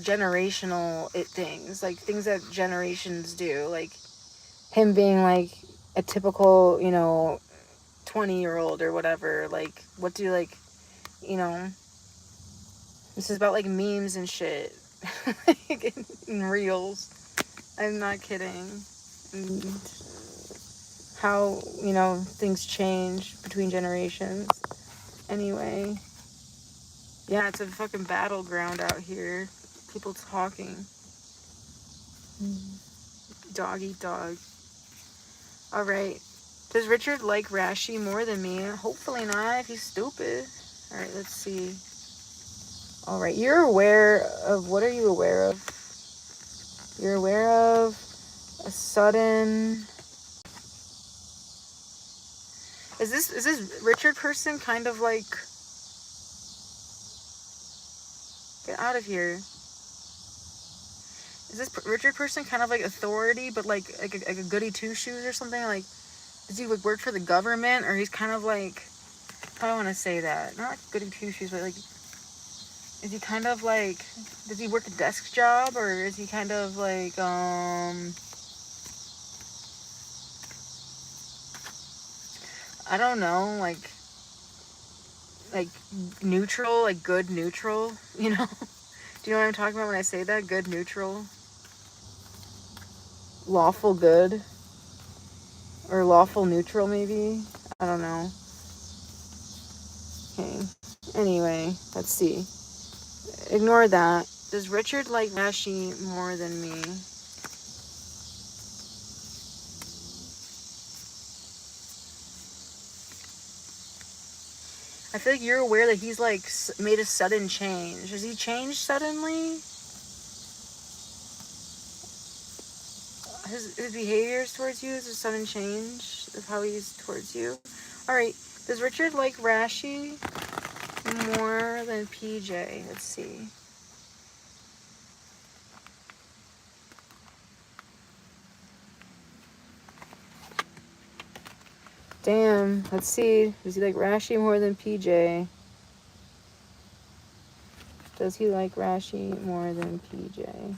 generational things, like things that generations do, like him being like a typical, 20-year-old or whatever. Like, what do like, this is about like memes and shit, like in reels. I'm not kidding. And how things change between generations. Anyway, yeah, it's a fucking battleground out here. People talking. Dog eat dog. All right. Does Richard like Rashi more than me? Hopefully not, if he's stupid. All right, let's see. All right, you're aware of, what are you aware of? You're aware of a sudden... Is this Richard person kind of like... Get out of here. Is this Richard person kind of like authority, but like a goody two shoes or something? Like, does he like work for the government, or he's kind of like, how do I want to say that? Not like goody two shoes, but like, is he kind of like, does he work a desk job, or is he kind of like I don't know, like neutral, like good neutral, Do you know what I'm talking about when I say that? Good neutral. Lawful good. Or lawful neutral, maybe? I don't know. Okay. Anyway, let's see. Ignore that. Does Richard like Rashi more than me? I feel like you're aware that he's like made a sudden change. Has he changed suddenly? His behaviors towards you is a sudden change of how he's towards you. Alright, does Richard like Rashi more than PJ? Let's see. Damn, let's see. Does he like Rashi more than PJ? Does he like Rashi more than PJ?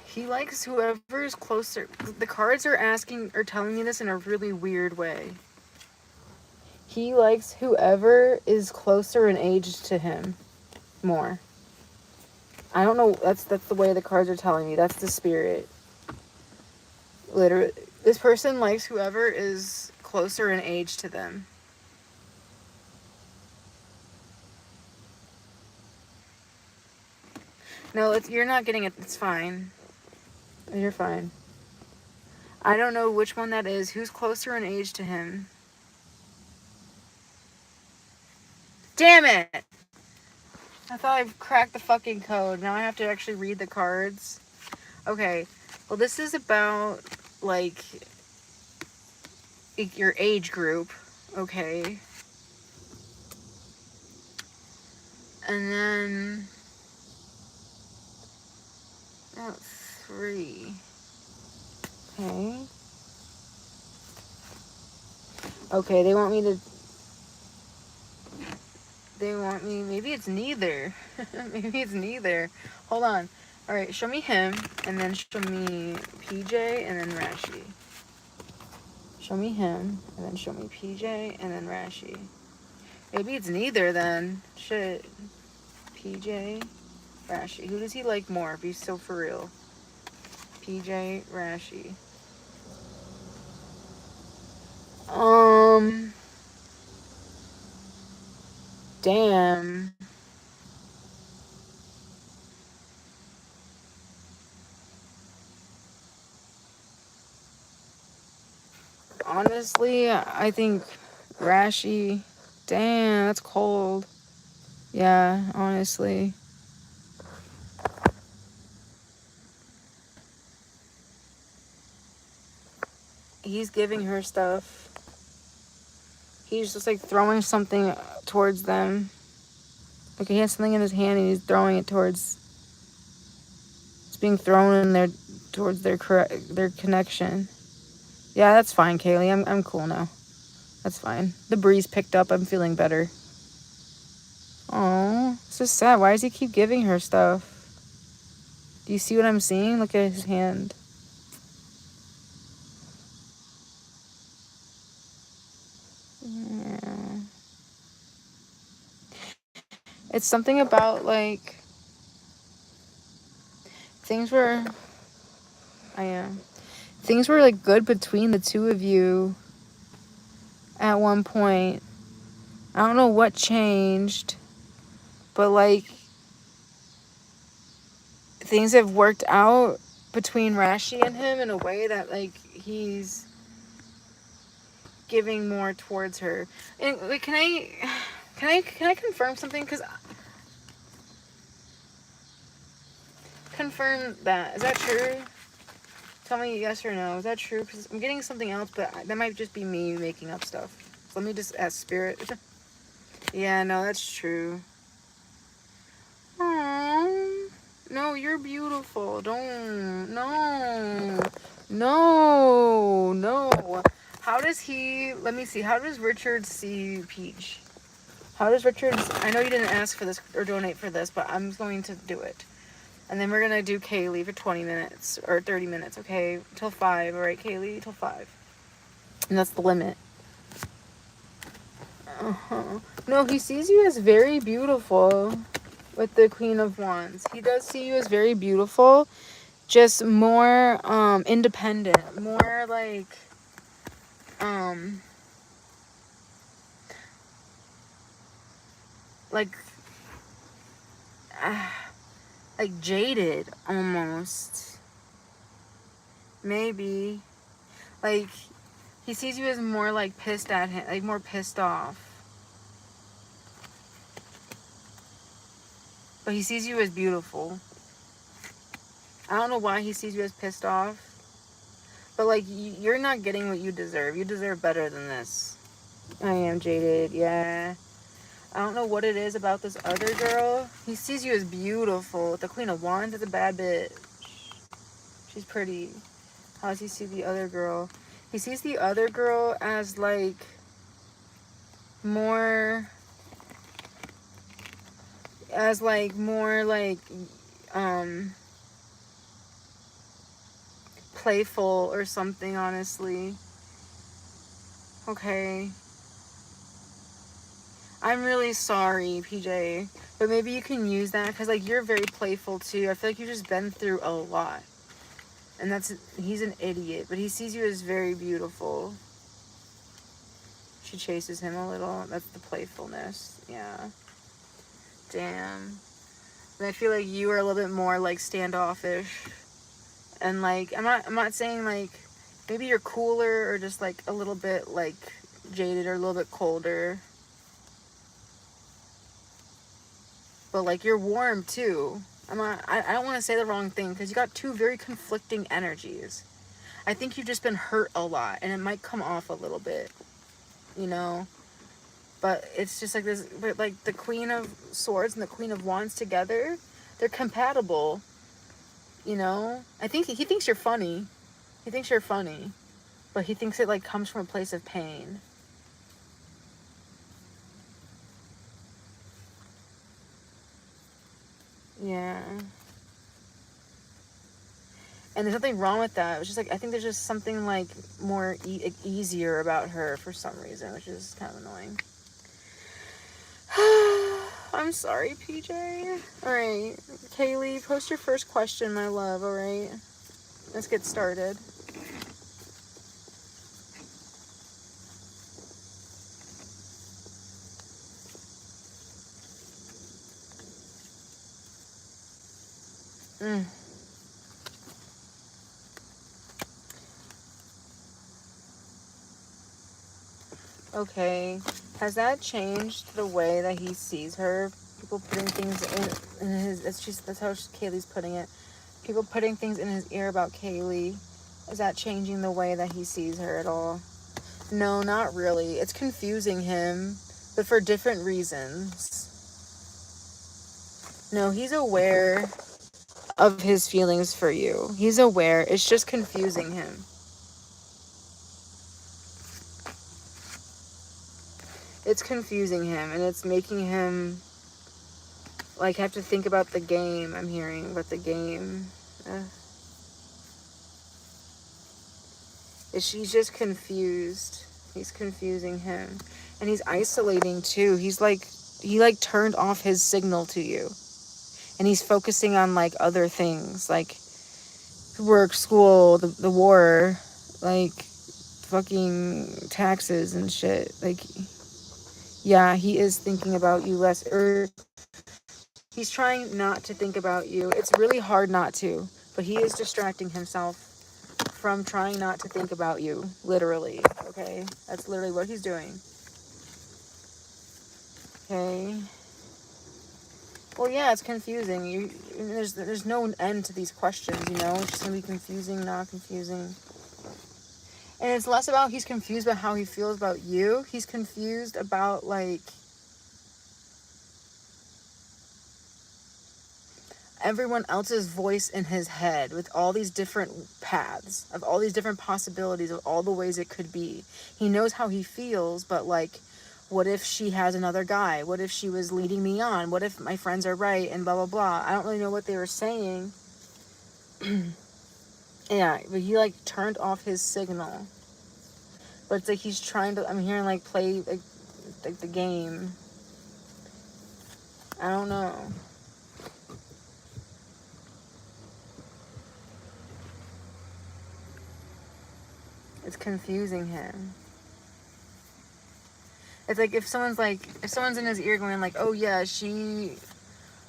He likes whoever is closer. The cards are telling me this in a really weird way. He likes whoever is closer in age to him more. I don't know. That's the way the cards are telling me. That's the spirit. Literally, this person likes whoever is closer in age to them. No, you're not getting it. It's fine. You're fine. I don't know which one that is. Who's closer in age to him? Damn it! I thought I cracked the fucking code. Now I have to actually read the cards. Okay. Well, this is about, like, your age group. Okay. And then... Oh, 3. Okay. Okay, they want me, maybe it's neither. Maybe it's neither. Hold on. Alright, show me him, and then show me PJ, and then Rashi. Show me him, and then show me PJ, and then Rashi. Maybe it's neither then. Shit. PJ, Rashi. Who does he like more? Be so for real. PJ, Rashi. Damn. Honestly, I think Rashi. Damn, that's cold. Yeah, honestly. He's giving her stuff. He's just like throwing something towards them. Like he has something in his hand and he's throwing it towards. It's being thrown in there towards their connection. Yeah, that's fine, Kaylee. I'm cool now. That's fine. The breeze picked up. I'm feeling better. Oh, it's just sad. Why does he keep giving her stuff? Do you see what I'm seeing? Look at his hand. Yeah. It's something about, like, things were... I am. Things were, like, good between the two of you at one point. I don't know what changed, but, like, things have worked out between Rashi and him in a way that, like, he's giving more towards her. And, like, can I confirm something? Because confirm that. Is that true? Tell me yes or no. Is that true? Because I'm getting something else, but that might just be me making up stuff. So let me just ask Spirit. Yeah, no, that's true. Aww. No, you're beautiful. Don't. No. No. No. How does he... Let me see. How does Richard see Peach? How does Richard... I know you didn't ask for this or donate for this, but I'm going to do it. And then we're going to do Kaylee for 20 minutes or 30 minutes, okay? Till 5, all right, Kaylee? Till 5. And that's the limit. Uh-huh. No, he sees you as very beautiful with the Queen of Wands. He does see you as very beautiful, just more independent, more like like uh, like jaded almost. Maybe like he sees you as more like pissed at him, like more pissed off. But he sees you as beautiful. I don't know why he sees you as pissed off. But, like, you're not getting what you deserve. You deserve better than this. I am jaded, yeah. I don't know what it is about this other girl. He sees you as beautiful. The Queen of Wands is a bad bitch. She's pretty. How does he see the other girl? He sees the other girl as, like, more... playful or something, honestly. Okay. I'm really sorry, PJ. But maybe you can use that because, like, you're very playful, too. I feel like you've just been through a lot. And he's an idiot. But he sees you as very beautiful. She chases him a little. That's the playfulness. Yeah. Damn. And I feel like you are a little bit more, like, standoffish. And, like, I'm not saying, like, maybe you're cooler or just, like, a little bit, like, jaded or a little bit colder. But, like, you're warm, too. I don't want to say the wrong thing because you got two very conflicting energies. I think you've just been hurt a lot and it might come off a little bit, you know? But it's just like this, but like the Queen of Swords and the Queen of Wands together, they're compatible, you know? I think he thinks you're funny. He thinks you're funny. But he thinks it, like, comes from a place of pain. Yeah. And there's nothing wrong with that. It's just, like, I think there's just something, like, more easier about her for some reason, which is kind of annoying. I'm sorry, PJ. Alright. Kaylee, post your first question, my love, alright? Let's get started. Okay. Has that changed the way that he sees her? People putting things in his... That's how Kaylee's putting it. People putting things in his ear about Kaylee. Is that changing the way that he sees her at all? No, not really. It's confusing him, but for different reasons. No, he's aware of his feelings for you. He's aware. It's just confusing him. It's confusing him, and it's making him, like, have to think about the game. I'm hearing about the game. She's just confused. He's confusing him. And he's isolating, too. He's, like, he, like, turned off his signal to you. And he's focusing on, like, other things, like work, school, the war, like, fucking taxes and shit. Like, yeah, he is thinking about you less, or he's trying not to think about you. It's really hard not to, but he is distracting himself from trying not to think about you, literally, okay? That's literally what he's doing. Okay? Well, yeah, it's confusing. There's no end to these questions, you know? It's just gonna be confusing, not confusing. And it's less about he's confused about how he feels about you. He's confused about, like, everyone else's voice in his head with all these different paths, of all these different possibilities, of all the ways it could be. He knows how he feels, but, like, what if she has another guy? What if she was leading me on? What if my friends are right? And blah, blah, blah. I don't really know what they were saying. Yeah, but he, like, turned off his signal. But it's like he's trying to, I'm hearing, like, play, like the game. I don't know. It's confusing him. It's like if someone's in his ear going like, oh yeah, she,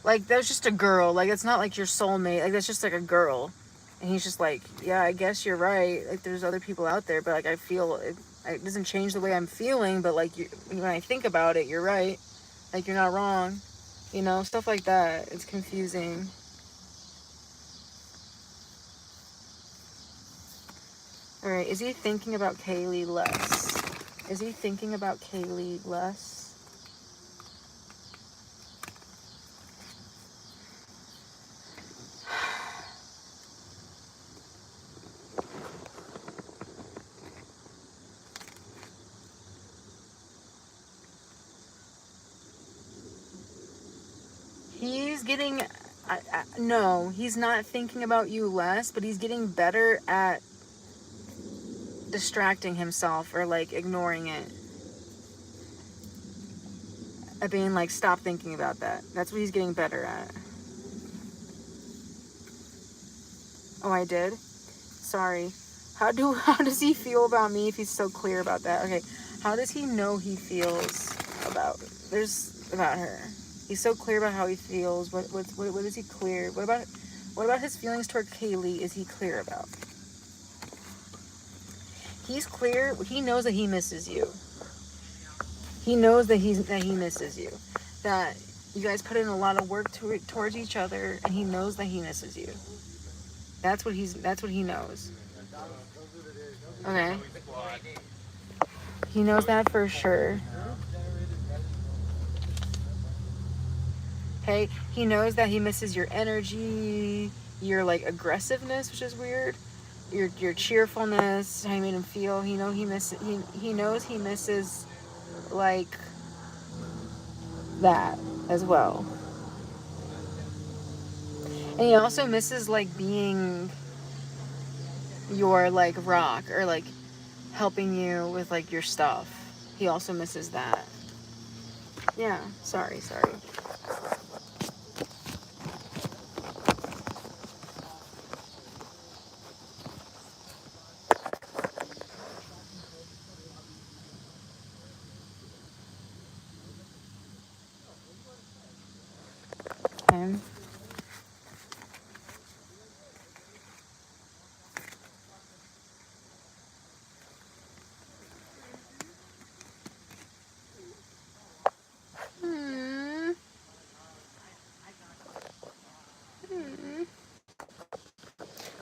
like, that's just a girl. Like, it's not like your soulmate. Like, that's just like a girl. And he's just like, yeah, I guess you're right. Like, there's other people out there, but, like, I feel it doesn't change the way I'm feeling, but, like, when I think about it, you're right. Like, you're not wrong. You know, stuff like that. It's confusing. All right, is he thinking about Kaylee less? Is he thinking about Kaylee less? He's getting, no, he's not thinking about you less, but he's getting better at distracting himself or, like, ignoring it. At being like, stop thinking about that. That's what he's getting better at. Oh, I did? Sorry. How does he feel about me if he's so clear about that? Okay, how does he know he feels about her? He's so clear about how he feels. What is he clear? What about his feelings toward Kaylee is he clear about? He's clear. He knows that he misses you. He knows that he misses you. That you guys put in a lot of work towards each other, and he knows that he misses you. That's what he knows. Okay. He knows that for sure. Okay. He knows that he misses your energy, your, like, aggressiveness, which is weird. Your cheerfulness, how you made him feel. He knows he misses, like, that as well. And he also misses, like, being your, like, rock, or, like, helping you with, like, your stuff. He also misses that. Yeah, sorry. Okay.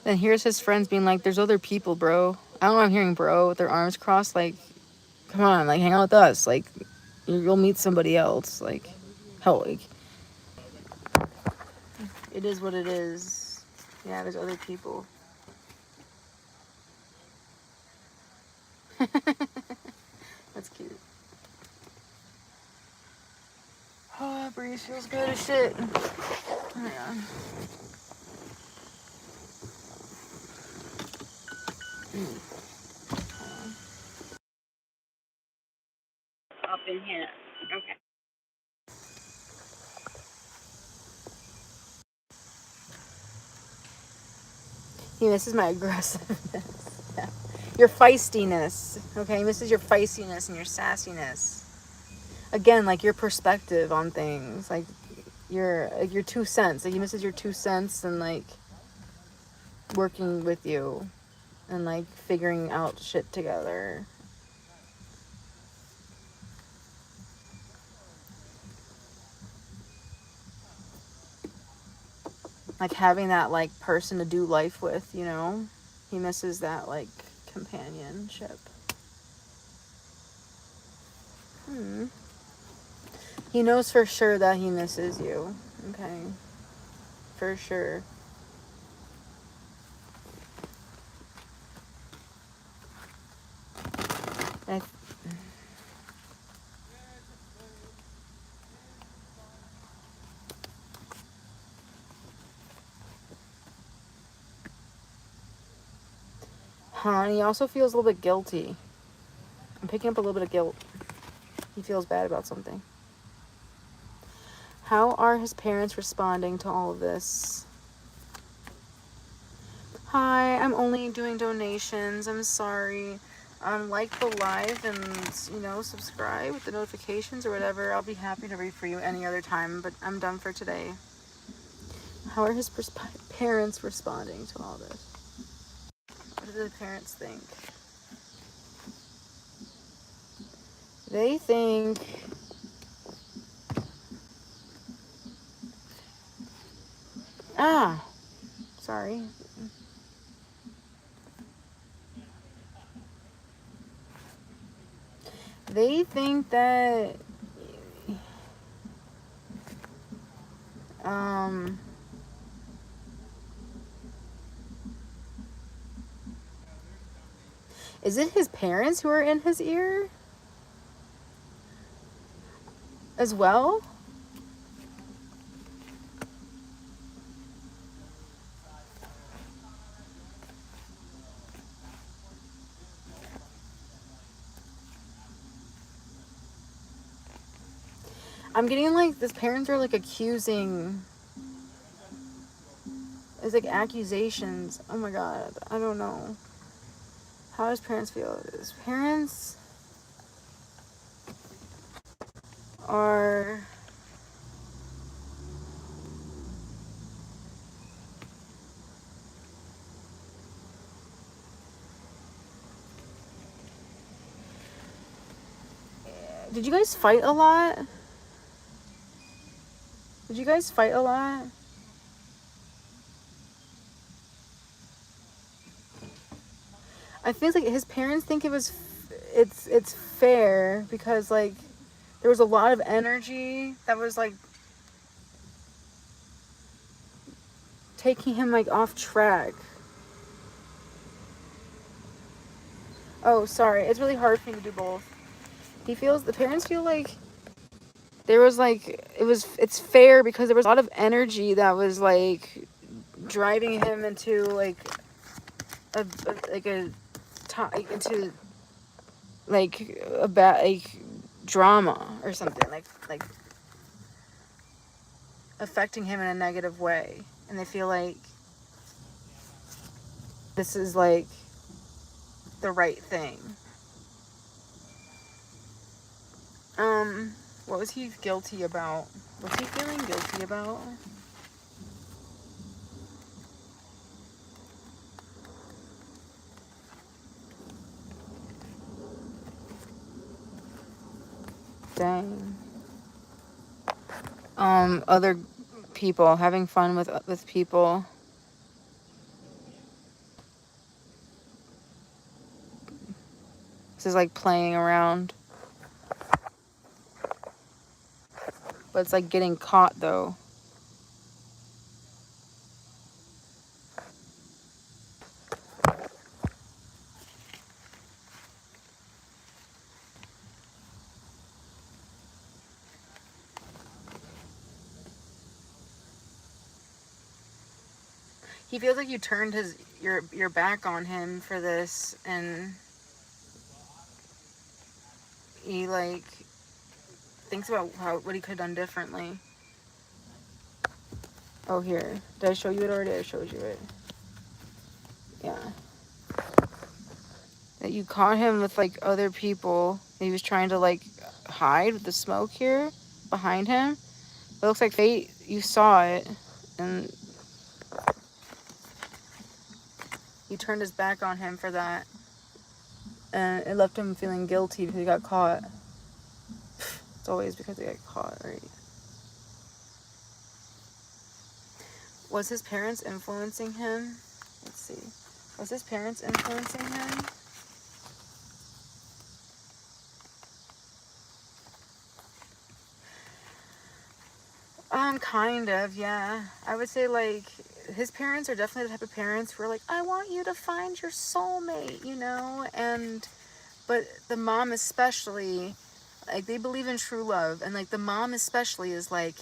Then here's his friends being like, there's other people, bro. I don't know, I'm hearing bro with their arms crossed, like, come on, like, hang out with us. Like, you'll meet somebody else. Like, hell, like, it is what it is. Yeah, there's other people. That's cute. breeze feels good as shit. Oh my god. Up in here. Okay. He misses my aggressiveness. Yeah. Your feistiness. Okay, he misses your feistiness and your sassiness. Again, like your perspective on things. Like your 2 cents. Like he misses your 2 cents and like working with you and like figuring out shit together. Like having that like person to do life with, you know? He misses that like companionship. He knows for sure that he misses you. Okay. For sure. And he also feels a little bit guilty. I'm picking up a little bit of guilt. He feels bad about something. How are his parents responding to all of this? Hi, I'm only doing donations. I'm sorry. Like the live and, you know, subscribe with the notifications or whatever. I'll be happy to read for you any other time, but I'm done for today. How are his parents responding to all this? What do the parents think? They think... Sorry. They think that... Is it his parents who are in his ear? As well? I'm getting like, his parents are like accusing... It's like accusations. Oh my god, I don't know. How does parents feel? His parents are... Did you guys fight a lot? Did you guys fight a lot? I feel like his parents think it was... It's fair because like there was a lot of energy that was like taking him like off track. Oh, sorry. It's really hard for me to do both. The parents feel like there was like, it's fair because there was a lot of energy that was like driving him into like into like a bad like drama or something like affecting him in a negative way, and they feel like this is like the right thing. What was he guilty about? What's he feeling guilty about? Dang. Other people, having fun with people. This is like playing around. But it's like getting caught though. He feels like you turned your back on him for this, and he like thinks about what he could have done differently. Oh, here. Did I show you it already? I showed you it. Yeah. That you caught him with like other people. He was trying to like hide with the smoke here behind him. It looks like fate, you saw it, and you turned his back on him for that. And it left him feeling guilty because he got caught. It's always because he got caught, right? Was his parents influencing him? Let's see. Was his parents influencing him? Kind of, yeah. I would say, like, his parents are definitely the type of parents who are like, I want you to find your soulmate, you know? But the mom especially, like, they believe in true love. And, like, the mom especially is like,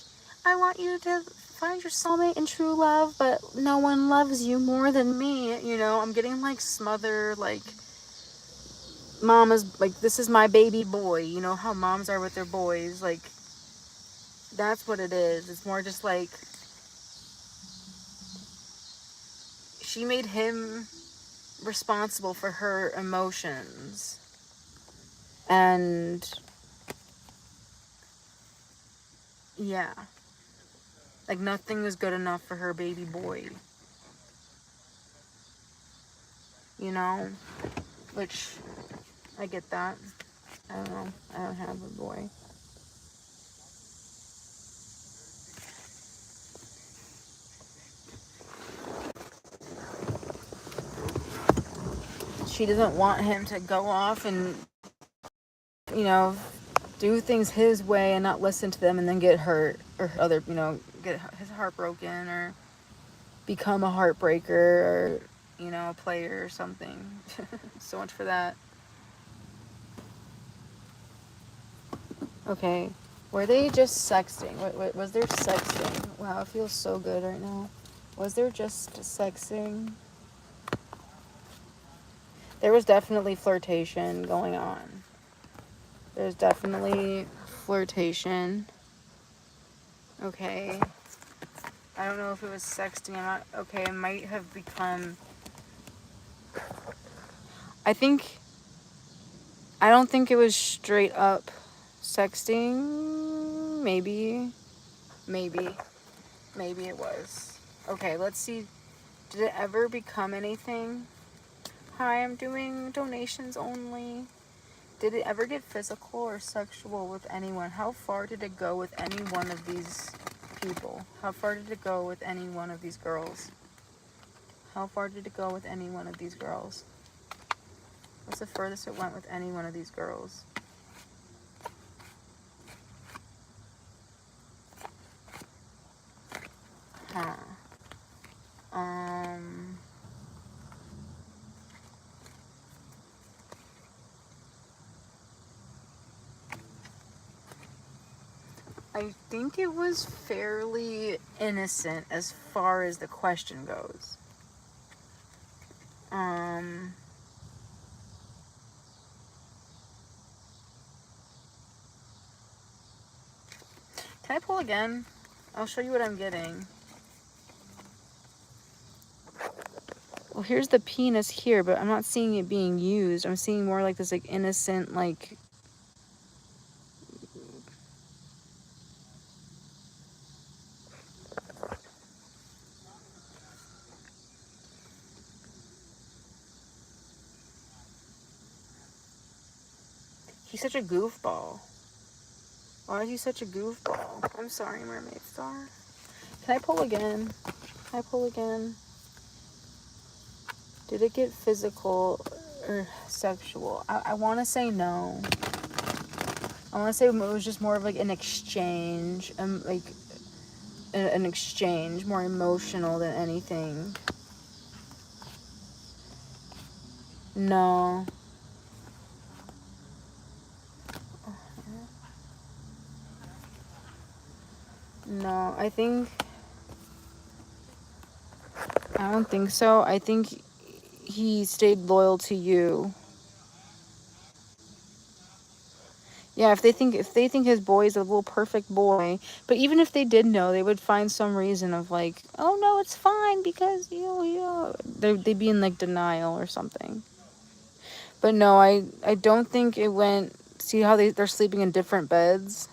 I want you to find your soulmate in true love, but no one loves you more than me, you know? I'm getting, like, smothered, like, mama's, like, this is my baby boy, you know how moms are with their boys, like, that's what it is. It's more just like she made him responsible for her emotions. And yeah, like nothing was good enough for her baby boy, you know? Which I get that. I don't know. I don't have a boy. She doesn't want him to go off and, you know, do things his way and not listen to them and then get hurt or other, you know, get his heart broken or become a heartbreaker or, you know, a player or something. So much for that. Okay. Were they just sexting? What was there sexting? Wow, it feels so good right now. Was there just sexting? There was definitely flirtation going on. There's definitely flirtation. Okay. I don't know if it was sexting or not. Okay, it might have become... I don't think it was straight up sexting. Maybe it was. Okay, let's see. Did it ever become anything? Hi, I'm doing donations only. Did it ever get physical or sexual with anyone? How far did it go with any one of these people? How far did it go with any one of these girls? How far did it go with any one of these girls? What's the furthest it went with any one of these girls? Huh. I think it was fairly innocent as far as the question goes. Can I pull again? I'll show you what I'm getting. Well, here's the penis here, but I'm not seeing it being used. I'm seeing more like this, like, innocent, like... He's such a goofball. Why is he such a goofball? I'm sorry, Mermaid Star. Can I pull again? Can I pull again? Did it get physical or sexual? I want to say no. I want to say it was just more of like an exchange, like an exchange, more emotional than anything. No. No, I think I don't think so. I think he stayed loyal to you. Yeah, if they think his boy is a little perfect boy, but even if they did know, they would find some reason of like, oh no, it's fine because they'd be in like denial or something. But no, I don't think it went. See how they're sleeping in different beds?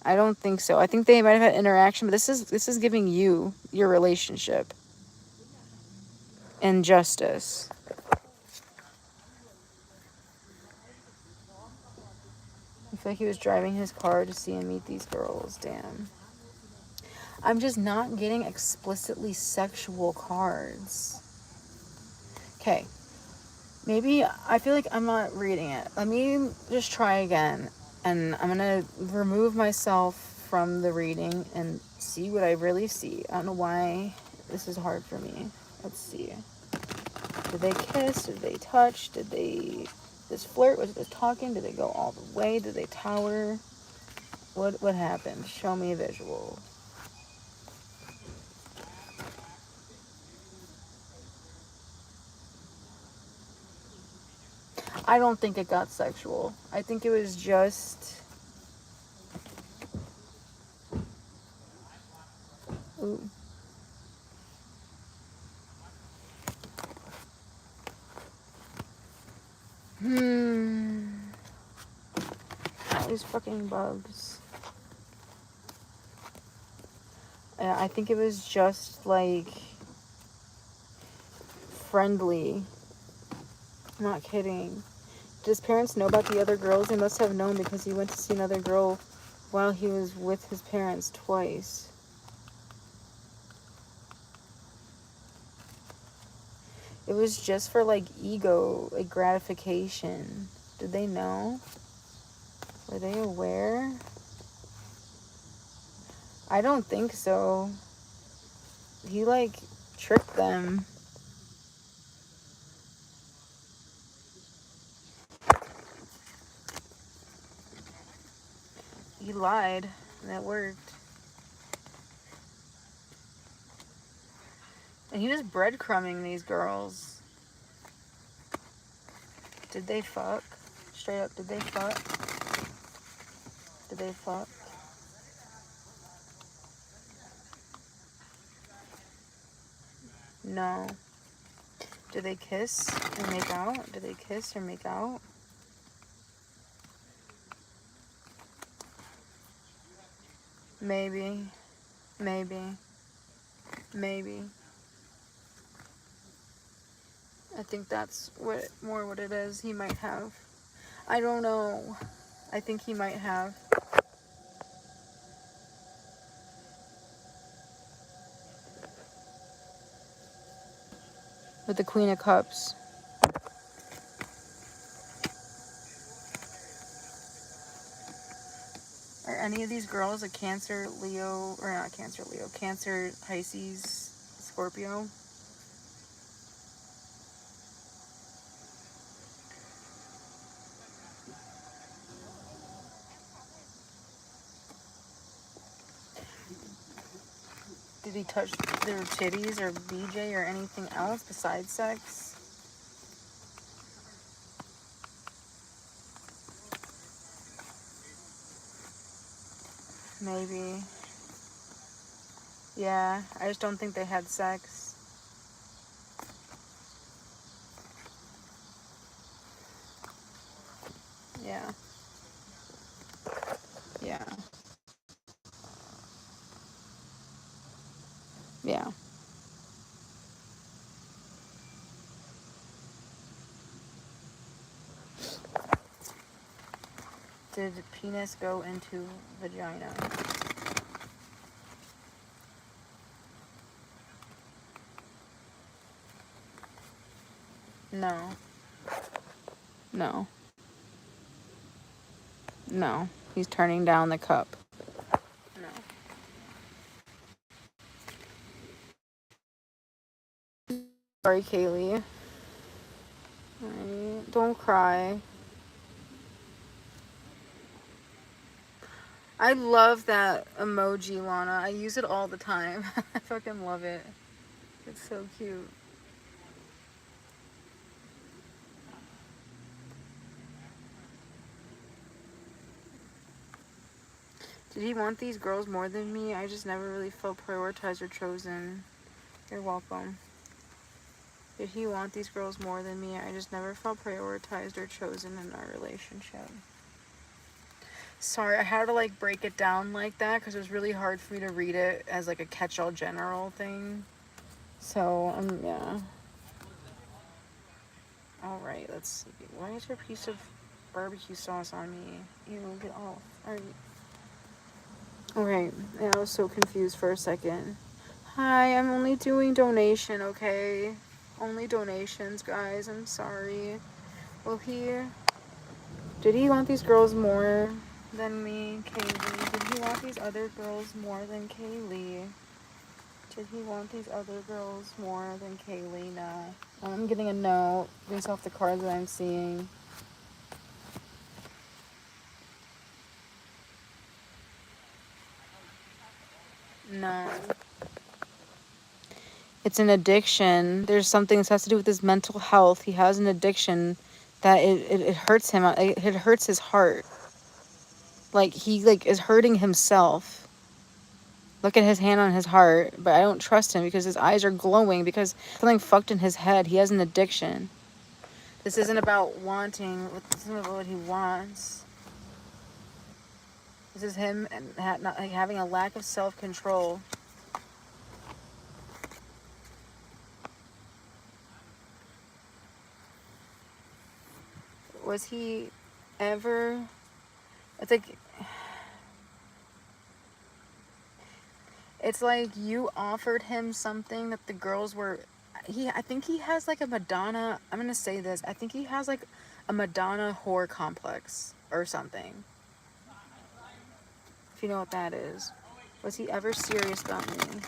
I don't think so. I think they might have had interaction, but this is giving you your relationship and justice. I feel like he was driving his car to see and meet these girls. Damn. I'm just not getting explicitly sexual cards. Okay. Maybe I feel like I'm not reading it. Let me just try again. And I'm going to remove myself from the reading and see what I really see. I don't know why this is hard for me. Let's see. Did they kiss? Did they touch? Did they just flirt? Was it just talking? Did they go all the way? Did they tower? What happened? Show me a visual. I don't think it got sexual. I think it was just... Ooh. All these fucking bugs. Yeah, I think it was just like friendly. I'm not kidding. Does parents know about the other girls? They must have known because he went to see another girl while he was with his parents twice. It was just for like ego, like gratification. Did they know? Were they aware? I don't think so. He like tricked them. He lied, and it worked. And he was breadcrumbing these girls. Did they fuck? Straight up, did they fuck? Did they fuck? No. Did they kiss and make out? Did they kiss or make out? Maybe. Maybe. Maybe. I think that's what it is. He might have. I don't know. I think he might have. With the Queen of Cups. Are any of these girls a Cancer, Leo, or not Cancer, Leo, Cancer, Pisces, Scorpio? Did he touch their titties or BJ or anything else besides sex? Maybe. Yeah, I just don't think they had sex. Yeah. Yeah. Yeah. Did penis go into vagina? No. No. No. He's turning down the cup. No. Sorry, Kaylee. Right. Don't cry. I love that emoji, Lana. I use it all the time. I fucking love it. It's so cute. Did he want these girls more than me? I just never really felt prioritized or chosen. You're welcome. Did he want these girls more than me? I just never felt prioritized or chosen in our relationship. Sorry, I had to like break it down like that because it was really hard for me to read it as like a catch-all general thing. So, yeah. Alright, let's see. Why is there a piece of barbecue sauce on me? Ew, get off. Alright, yeah, I was so confused for a second. Hi, I'm only doing donation, okay? Only donations, guys. I'm sorry. Did he want these girls more than me, Kaylee? Did he want these other girls more than Kaylee? Did he want these other girls more than Kaylee? No. I'm getting a no based off the cards that I'm seeing. No. It's an addiction. There's something that has to do with his mental health. He has an addiction that it hurts him. It hurts his heart. Like he like is hurting himself. Look at his hand on his heart, but I don't trust him because his eyes are glowing because something fucked in his head. He has an addiction. This isn't about wanting. This isn't about what he wants. This is him not like having a lack of self-control. Was he ever? It's like. It's like you offered him something that the girls were. I think he has like a Madonna. I'm gonna say this. I think he has like a Madonna whore complex or something. If you know what that is. Was he ever serious about me?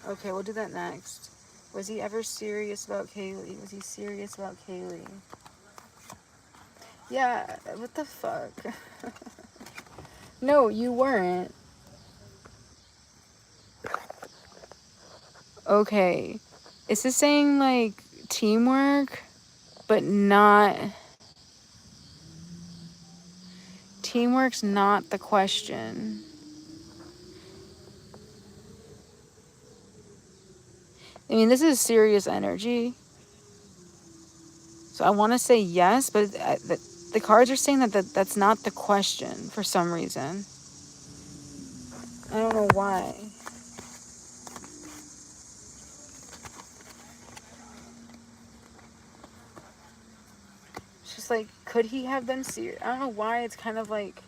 Okay, we'll do that next. Was he ever serious about Kaylee? Was he serious about Kaylee? Yeah, what the fuck? No, you weren't. Okay. Is this saying like teamwork, but not... Teamwork's not the question. I mean, this is serious energy. So I want to say yes, but the cards are saying that's not the question for some reason. I don't know why. It's just like, could he have been serious? I don't know why it's kind of like,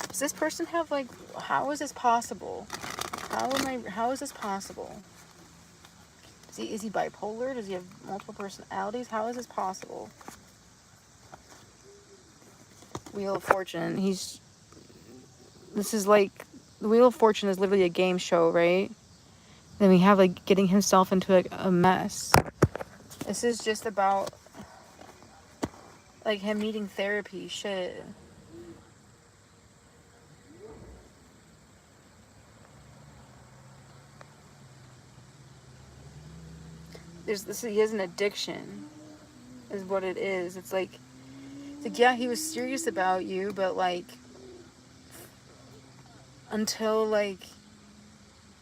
Does this person have like, how is this possible? How is this possible? Is he bipolar? Does he have multiple personalities? How is this possible? Wheel of Fortune. This is like, the Wheel of Fortune is literally a game show, right? Then we have like getting himself into like a mess. This is just about like him needing therapy. Shit. He has an addiction, is what it is. It's like yeah, he was serious about you, but like until like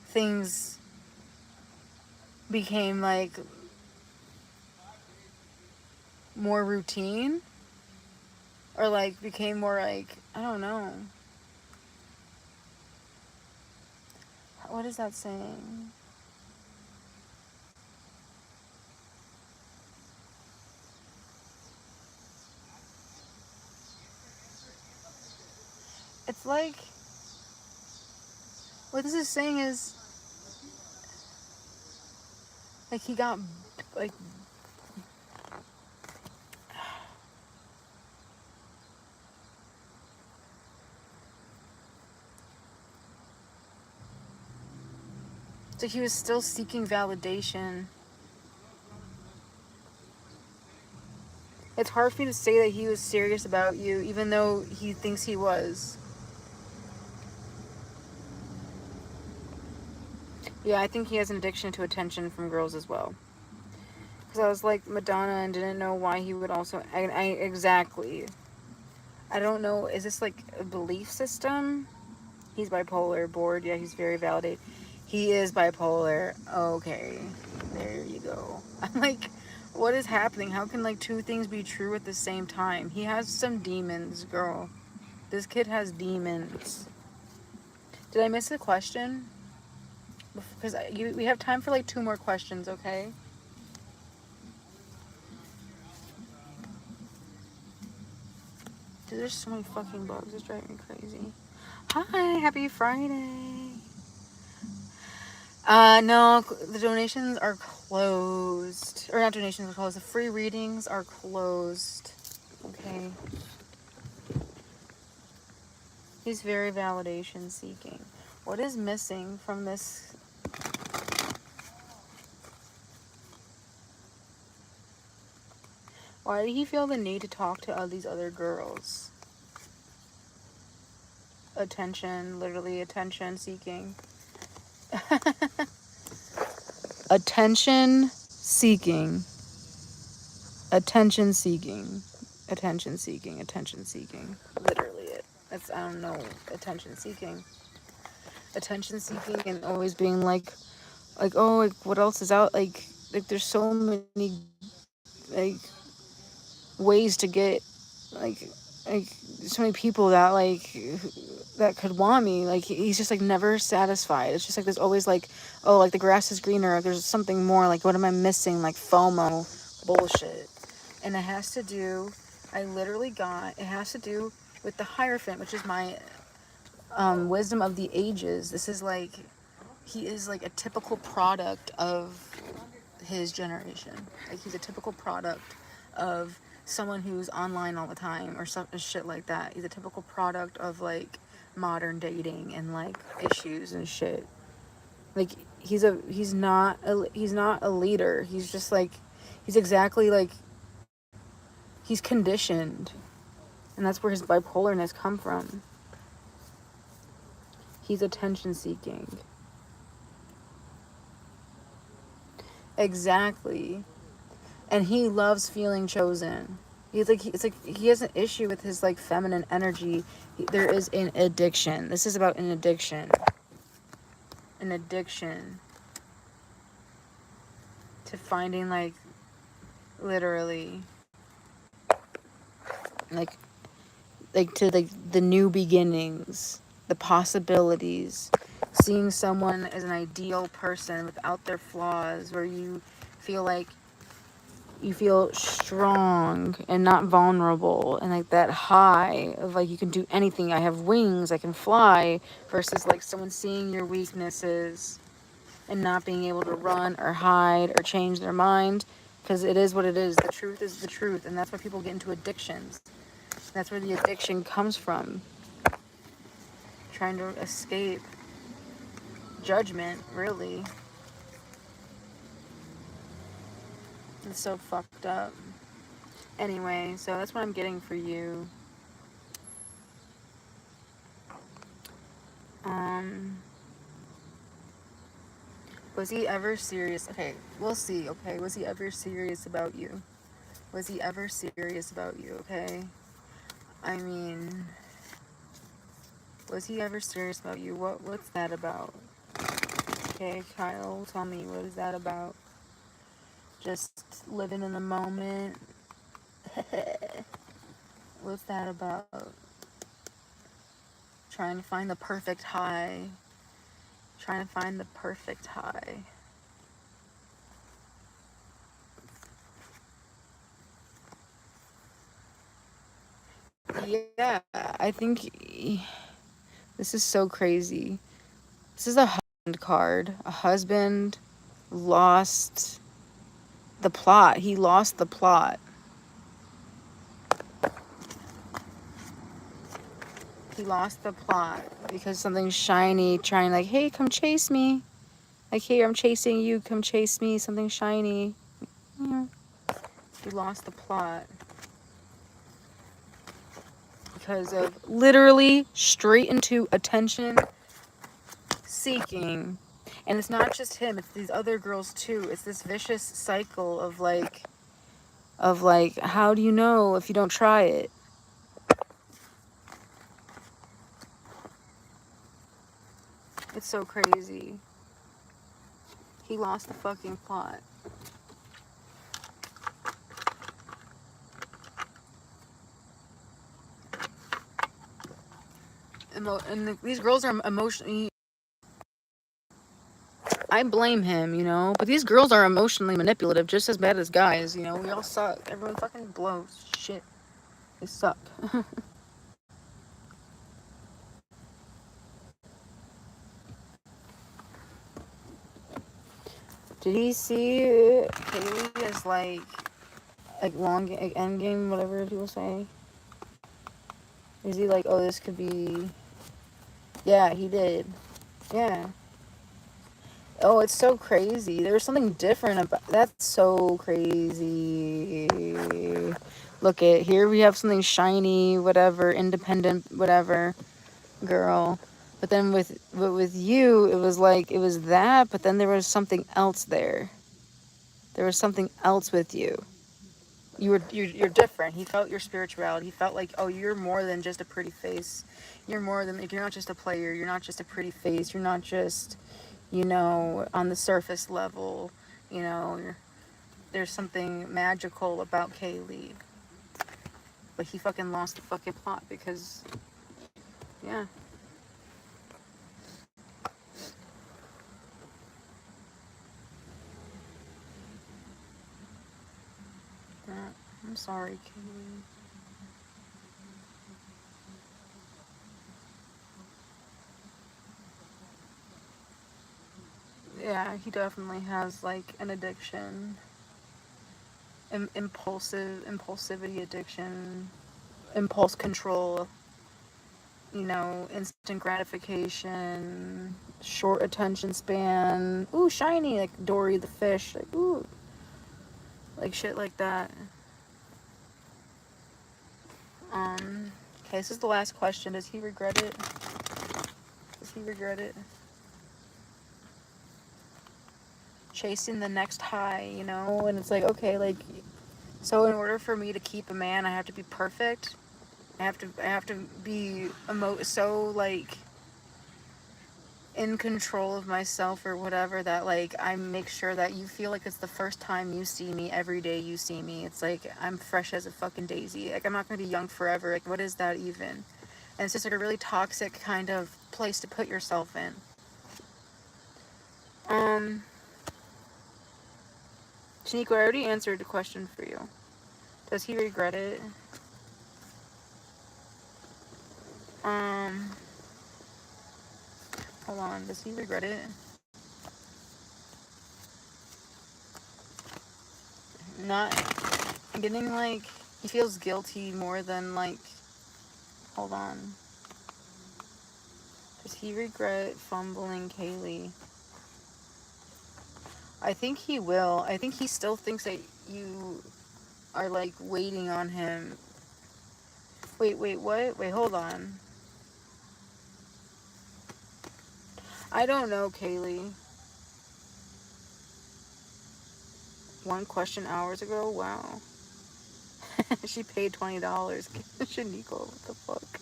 things became like more routine or like became more like, I don't know. What is that saying? It's like, what this is saying is like he got like, it's like he was still seeking validation. It's hard for me to say that he was serious about you, even though he thinks he was. Yeah, I think he has an addiction to attention from girls as well. Because I was like Madonna and didn't know why he would also... exactly. I don't know. Is this like a belief system? He's bipolar, bored. Yeah, he's very validated. He is bipolar. Okay, there you go. I'm like, what is happening? How can like two things be true at the same time? He has some demons, girl. This kid has demons. Did I miss a question? Because we have time for like 2 more questions, okay? Dude, there's so many fucking bugs. It's driving me crazy. Hi, happy Friday. No, the donations are closed. Or not donations are closed. The free readings are closed. Okay. He's very validation seeking. What is missing from this? Why did he feel the need to talk to all these other girls? Attention, literally attention seeking. Attention seeking. Attention seeking. Attention seeking. Attention seeking. Literally it. That's, I don't know, attention seeking. Attention seeking and always being like, oh, like, what else is out? Like there's so many, like, ways to get, like, so many people that, like, that could want me. Like, he's just, like, never satisfied. It's just, like, there's always, like, oh, like, the grass is greener. There's something more. Like, what am I missing? Like, FOMO bullshit. And it has to do, it has to do with the Hierophant, which is my wisdom of the ages. This is, like, he is, like, a typical product of his generation. Like, he's a typical product of someone who's online all the time or some shit like that. He's a typical product of, like, modern dating and, like, issues and shit. Like, he's not a leader. He's just, like, he's exactly, like, he's conditioned. And that's where his bipolarness come from. He's attention seeking. Exactly. And he loves feeling chosen. It's like he has an issue with his, like, feminine energy. There is an addiction. This is about an addiction. An addiction to finding, like, literally, like to, like, the new beginnings, the possibilities, seeing someone as an ideal person without their flaws, where you feel like you feel strong and not vulnerable, and, like, that high of, like, you can do anything. I have wings, I can fly, versus, like, someone seeing your weaknesses and not being able to run or hide or change their mind, because it is what it is. The truth is the truth, and that's why people get into addictions. That's where the addiction comes from. Trying to escape judgment, really. It's so fucked up. Anyway, so that's what I'm getting for you. Was he ever serious? Okay, we'll see, okay? Was he ever serious about you? Was he ever serious about you, okay? I mean, was he ever serious about you? What's that about? Okay, Kyle, tell me, what is that about? Just living in the moment? What's that about? Trying to find the perfect high. Trying to find the perfect high. Yeah, I think this is so crazy. This is a husband card. A husband lost the plot. He lost the plot. He lost the plot because something shiny trying, like, hey, come chase me. Like, hey, I'm chasing you. Come chase me. Something shiny. Yeah. He lost the plot. because of literally straight into attention seeking. And it's not just him, it's these other girls too. It's this vicious cycle of like, how do you know if you don't try it? It's so crazy. He lost the fucking plot. These girls are emotionally... I blame him, you know? But these girls are emotionally manipulative just as bad as guys, you know? We all suck. Everyone fucking blows. Shit. They suck. Did he see Kaylee as like end game, whatever people say? Is he like, oh, this could be... Yeah, he did. Yeah. Oh, it's so crazy. There's something different about... That's so crazy. Look at here, we have something shiny, whatever, independent, whatever, girl. But then with you, it was like, it was that, but then there was something else there. There was something else with you. You're different. He felt your spirituality. He felt like, oh, you're more than just a pretty face. You're more than, like, you're not just a player. You're not just a pretty face. You're not just, you know, on the surface level. You know, there's something magical about Kaylee. But he fucking lost the fucking plot because, yeah. I'm sorry, Kaylee. Yeah, he definitely has like an addiction. Impulsivity addiction, impulse control, you know, instant gratification, short attention span. Ooh, shiny, like Dory the fish, like ooh, like shit like that. Okay, this is the last question. Does he regret it? Does he regret it? Chasing the next high, you know? And it's like, okay, like, so in order for me to keep a man, I have to be perfect. I have to be so like in control of myself or whatever, that like I make sure that you feel like it's the first time you see me every day you see me. It's like I'm fresh as a fucking daisy. Like I'm not gonna be young forever. Like what is that even? And it's just like a really toxic kind of place to put yourself in. Shaniqua, I already answered the question for you. Does he regret it? Hold on, does he regret it? Not getting like, he feels guilty more than like, hold on. Does he regret fumbling Kaylee? I think he will. I think he still thinks that you are like waiting on him. Wait, what? Wait, hold on. I don't know, Kaylee. One question hours ago? Wow. She paid $20. Shaniqua, what the fuck?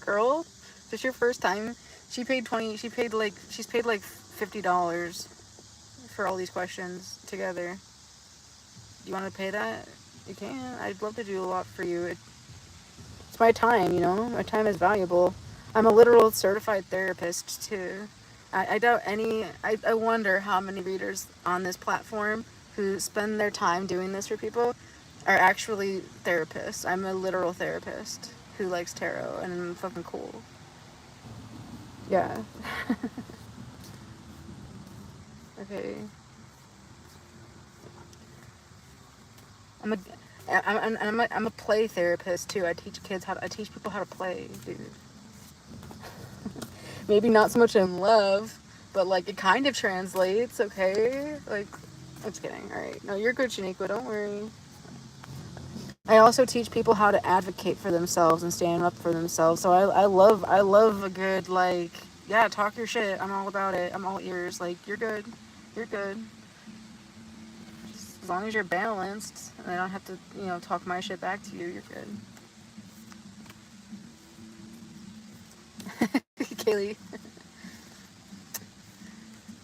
Girl, is this your first time? She's paid like $50 for all these questions together. You want to pay that? You can. I'd love to do a lot for you. It's my time, you know? My time is valuable. I'm a literal certified therapist, too. I doubt any... I wonder how many readers on this platform who spend their time doing this for people are actually therapists. I'm a literal therapist who likes tarot, and I'm fucking cool. Yeah. Okay. I'm a play therapist too. I teach people how to play, dude. Maybe not so much in love, but like it kind of translates, okay? Like, I'm just kidding. All right. No, you're good, Shaniqua. Don't worry. I also teach people how to advocate for themselves and stand up for themselves. So I love a good, like, yeah, talk your shit. I'm all about it. I'm all ears. Like, you're good. You're good. Just as long as you're balanced and I don't have to, you know, talk my shit back to you, you're good. Kaylee.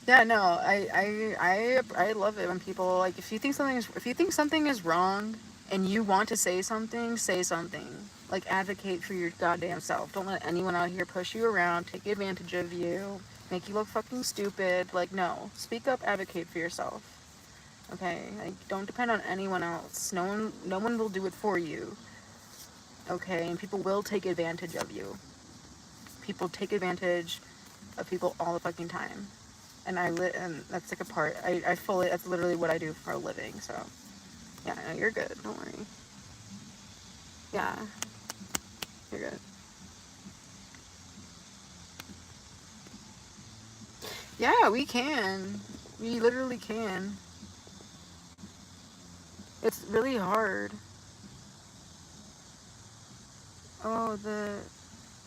Yeah, no, I love it when people, like, if you think something is wrong and you want to say something, say something. Like, advocate for your goddamn self. Don't let anyone out here push you around, take advantage of you, make you look fucking stupid. Like, no, speak up, advocate for yourself. Okay, like, don't depend on anyone else. No one will do it for you. Okay, and people will take advantage of you. People take advantage of people all the fucking time. And and that's like a part. I fully, that's literally what I do for a living. So, yeah, no, you're good. Don't worry. Yeah, you're good. Yeah, we can. We literally can. It's really hard. Oh,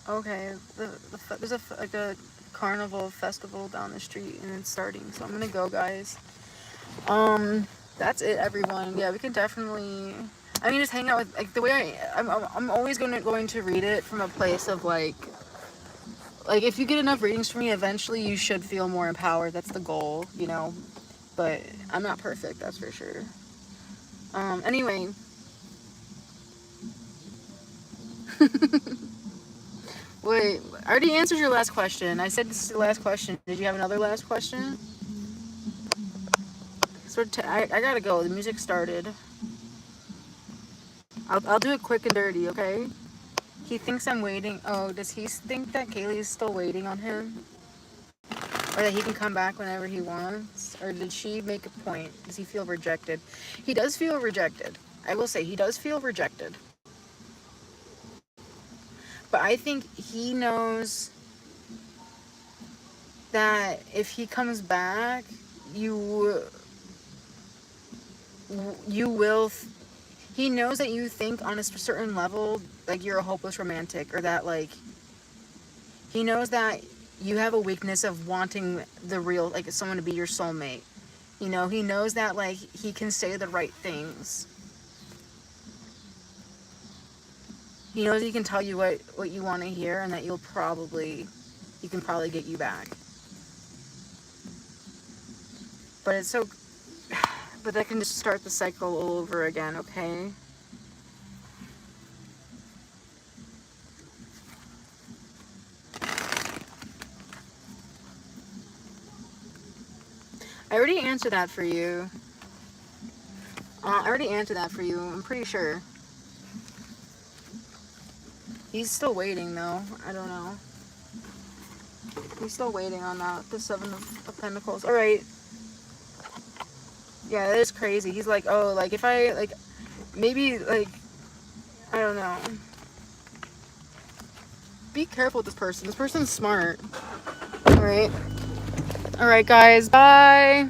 okay. There's like a carnival festival down the street and it's starting. So I'm gonna go, guys. That's it, everyone. Yeah, we can definitely. I mean, just hang out with, like, the way I'm always going to read it from a place of, like, if you get enough readings from me, eventually you should feel more empowered. That's the goal, you know. But I'm not perfect, that's for sure. Anyway. Wait, I already answered your last question. I said this is the last question. Did you have another last question? So I gotta go. The music started. I'll do it quick and dirty, okay? He thinks I'm waiting. Oh, does he think that Kaylee's still waiting on him? Or that he can come back whenever he wants? Or did she make a point? Does he feel rejected? He does feel rejected. I will say, he does feel rejected. But I think he knows that if he comes back, you will. He knows that you think on a certain level, like, you're a hopeless romantic, or that, like, he knows that you have a weakness of wanting the real, like, someone to be your soulmate. You know, he knows that, like, he can say the right things. He knows he can tell you what you want to hear, and that he can probably get you back. But it's so, but that can just start the cycle all over again, okay? I already answered that for you. I'm pretty sure. He's still waiting, though. I don't know. He's still waiting on that. The Seven of Pentacles. Alright. Yeah, that is crazy. He's like, oh, like, if I, like, maybe, like, I don't know. Be careful with this person. This person's smart. Alright. Alright, guys. Bye.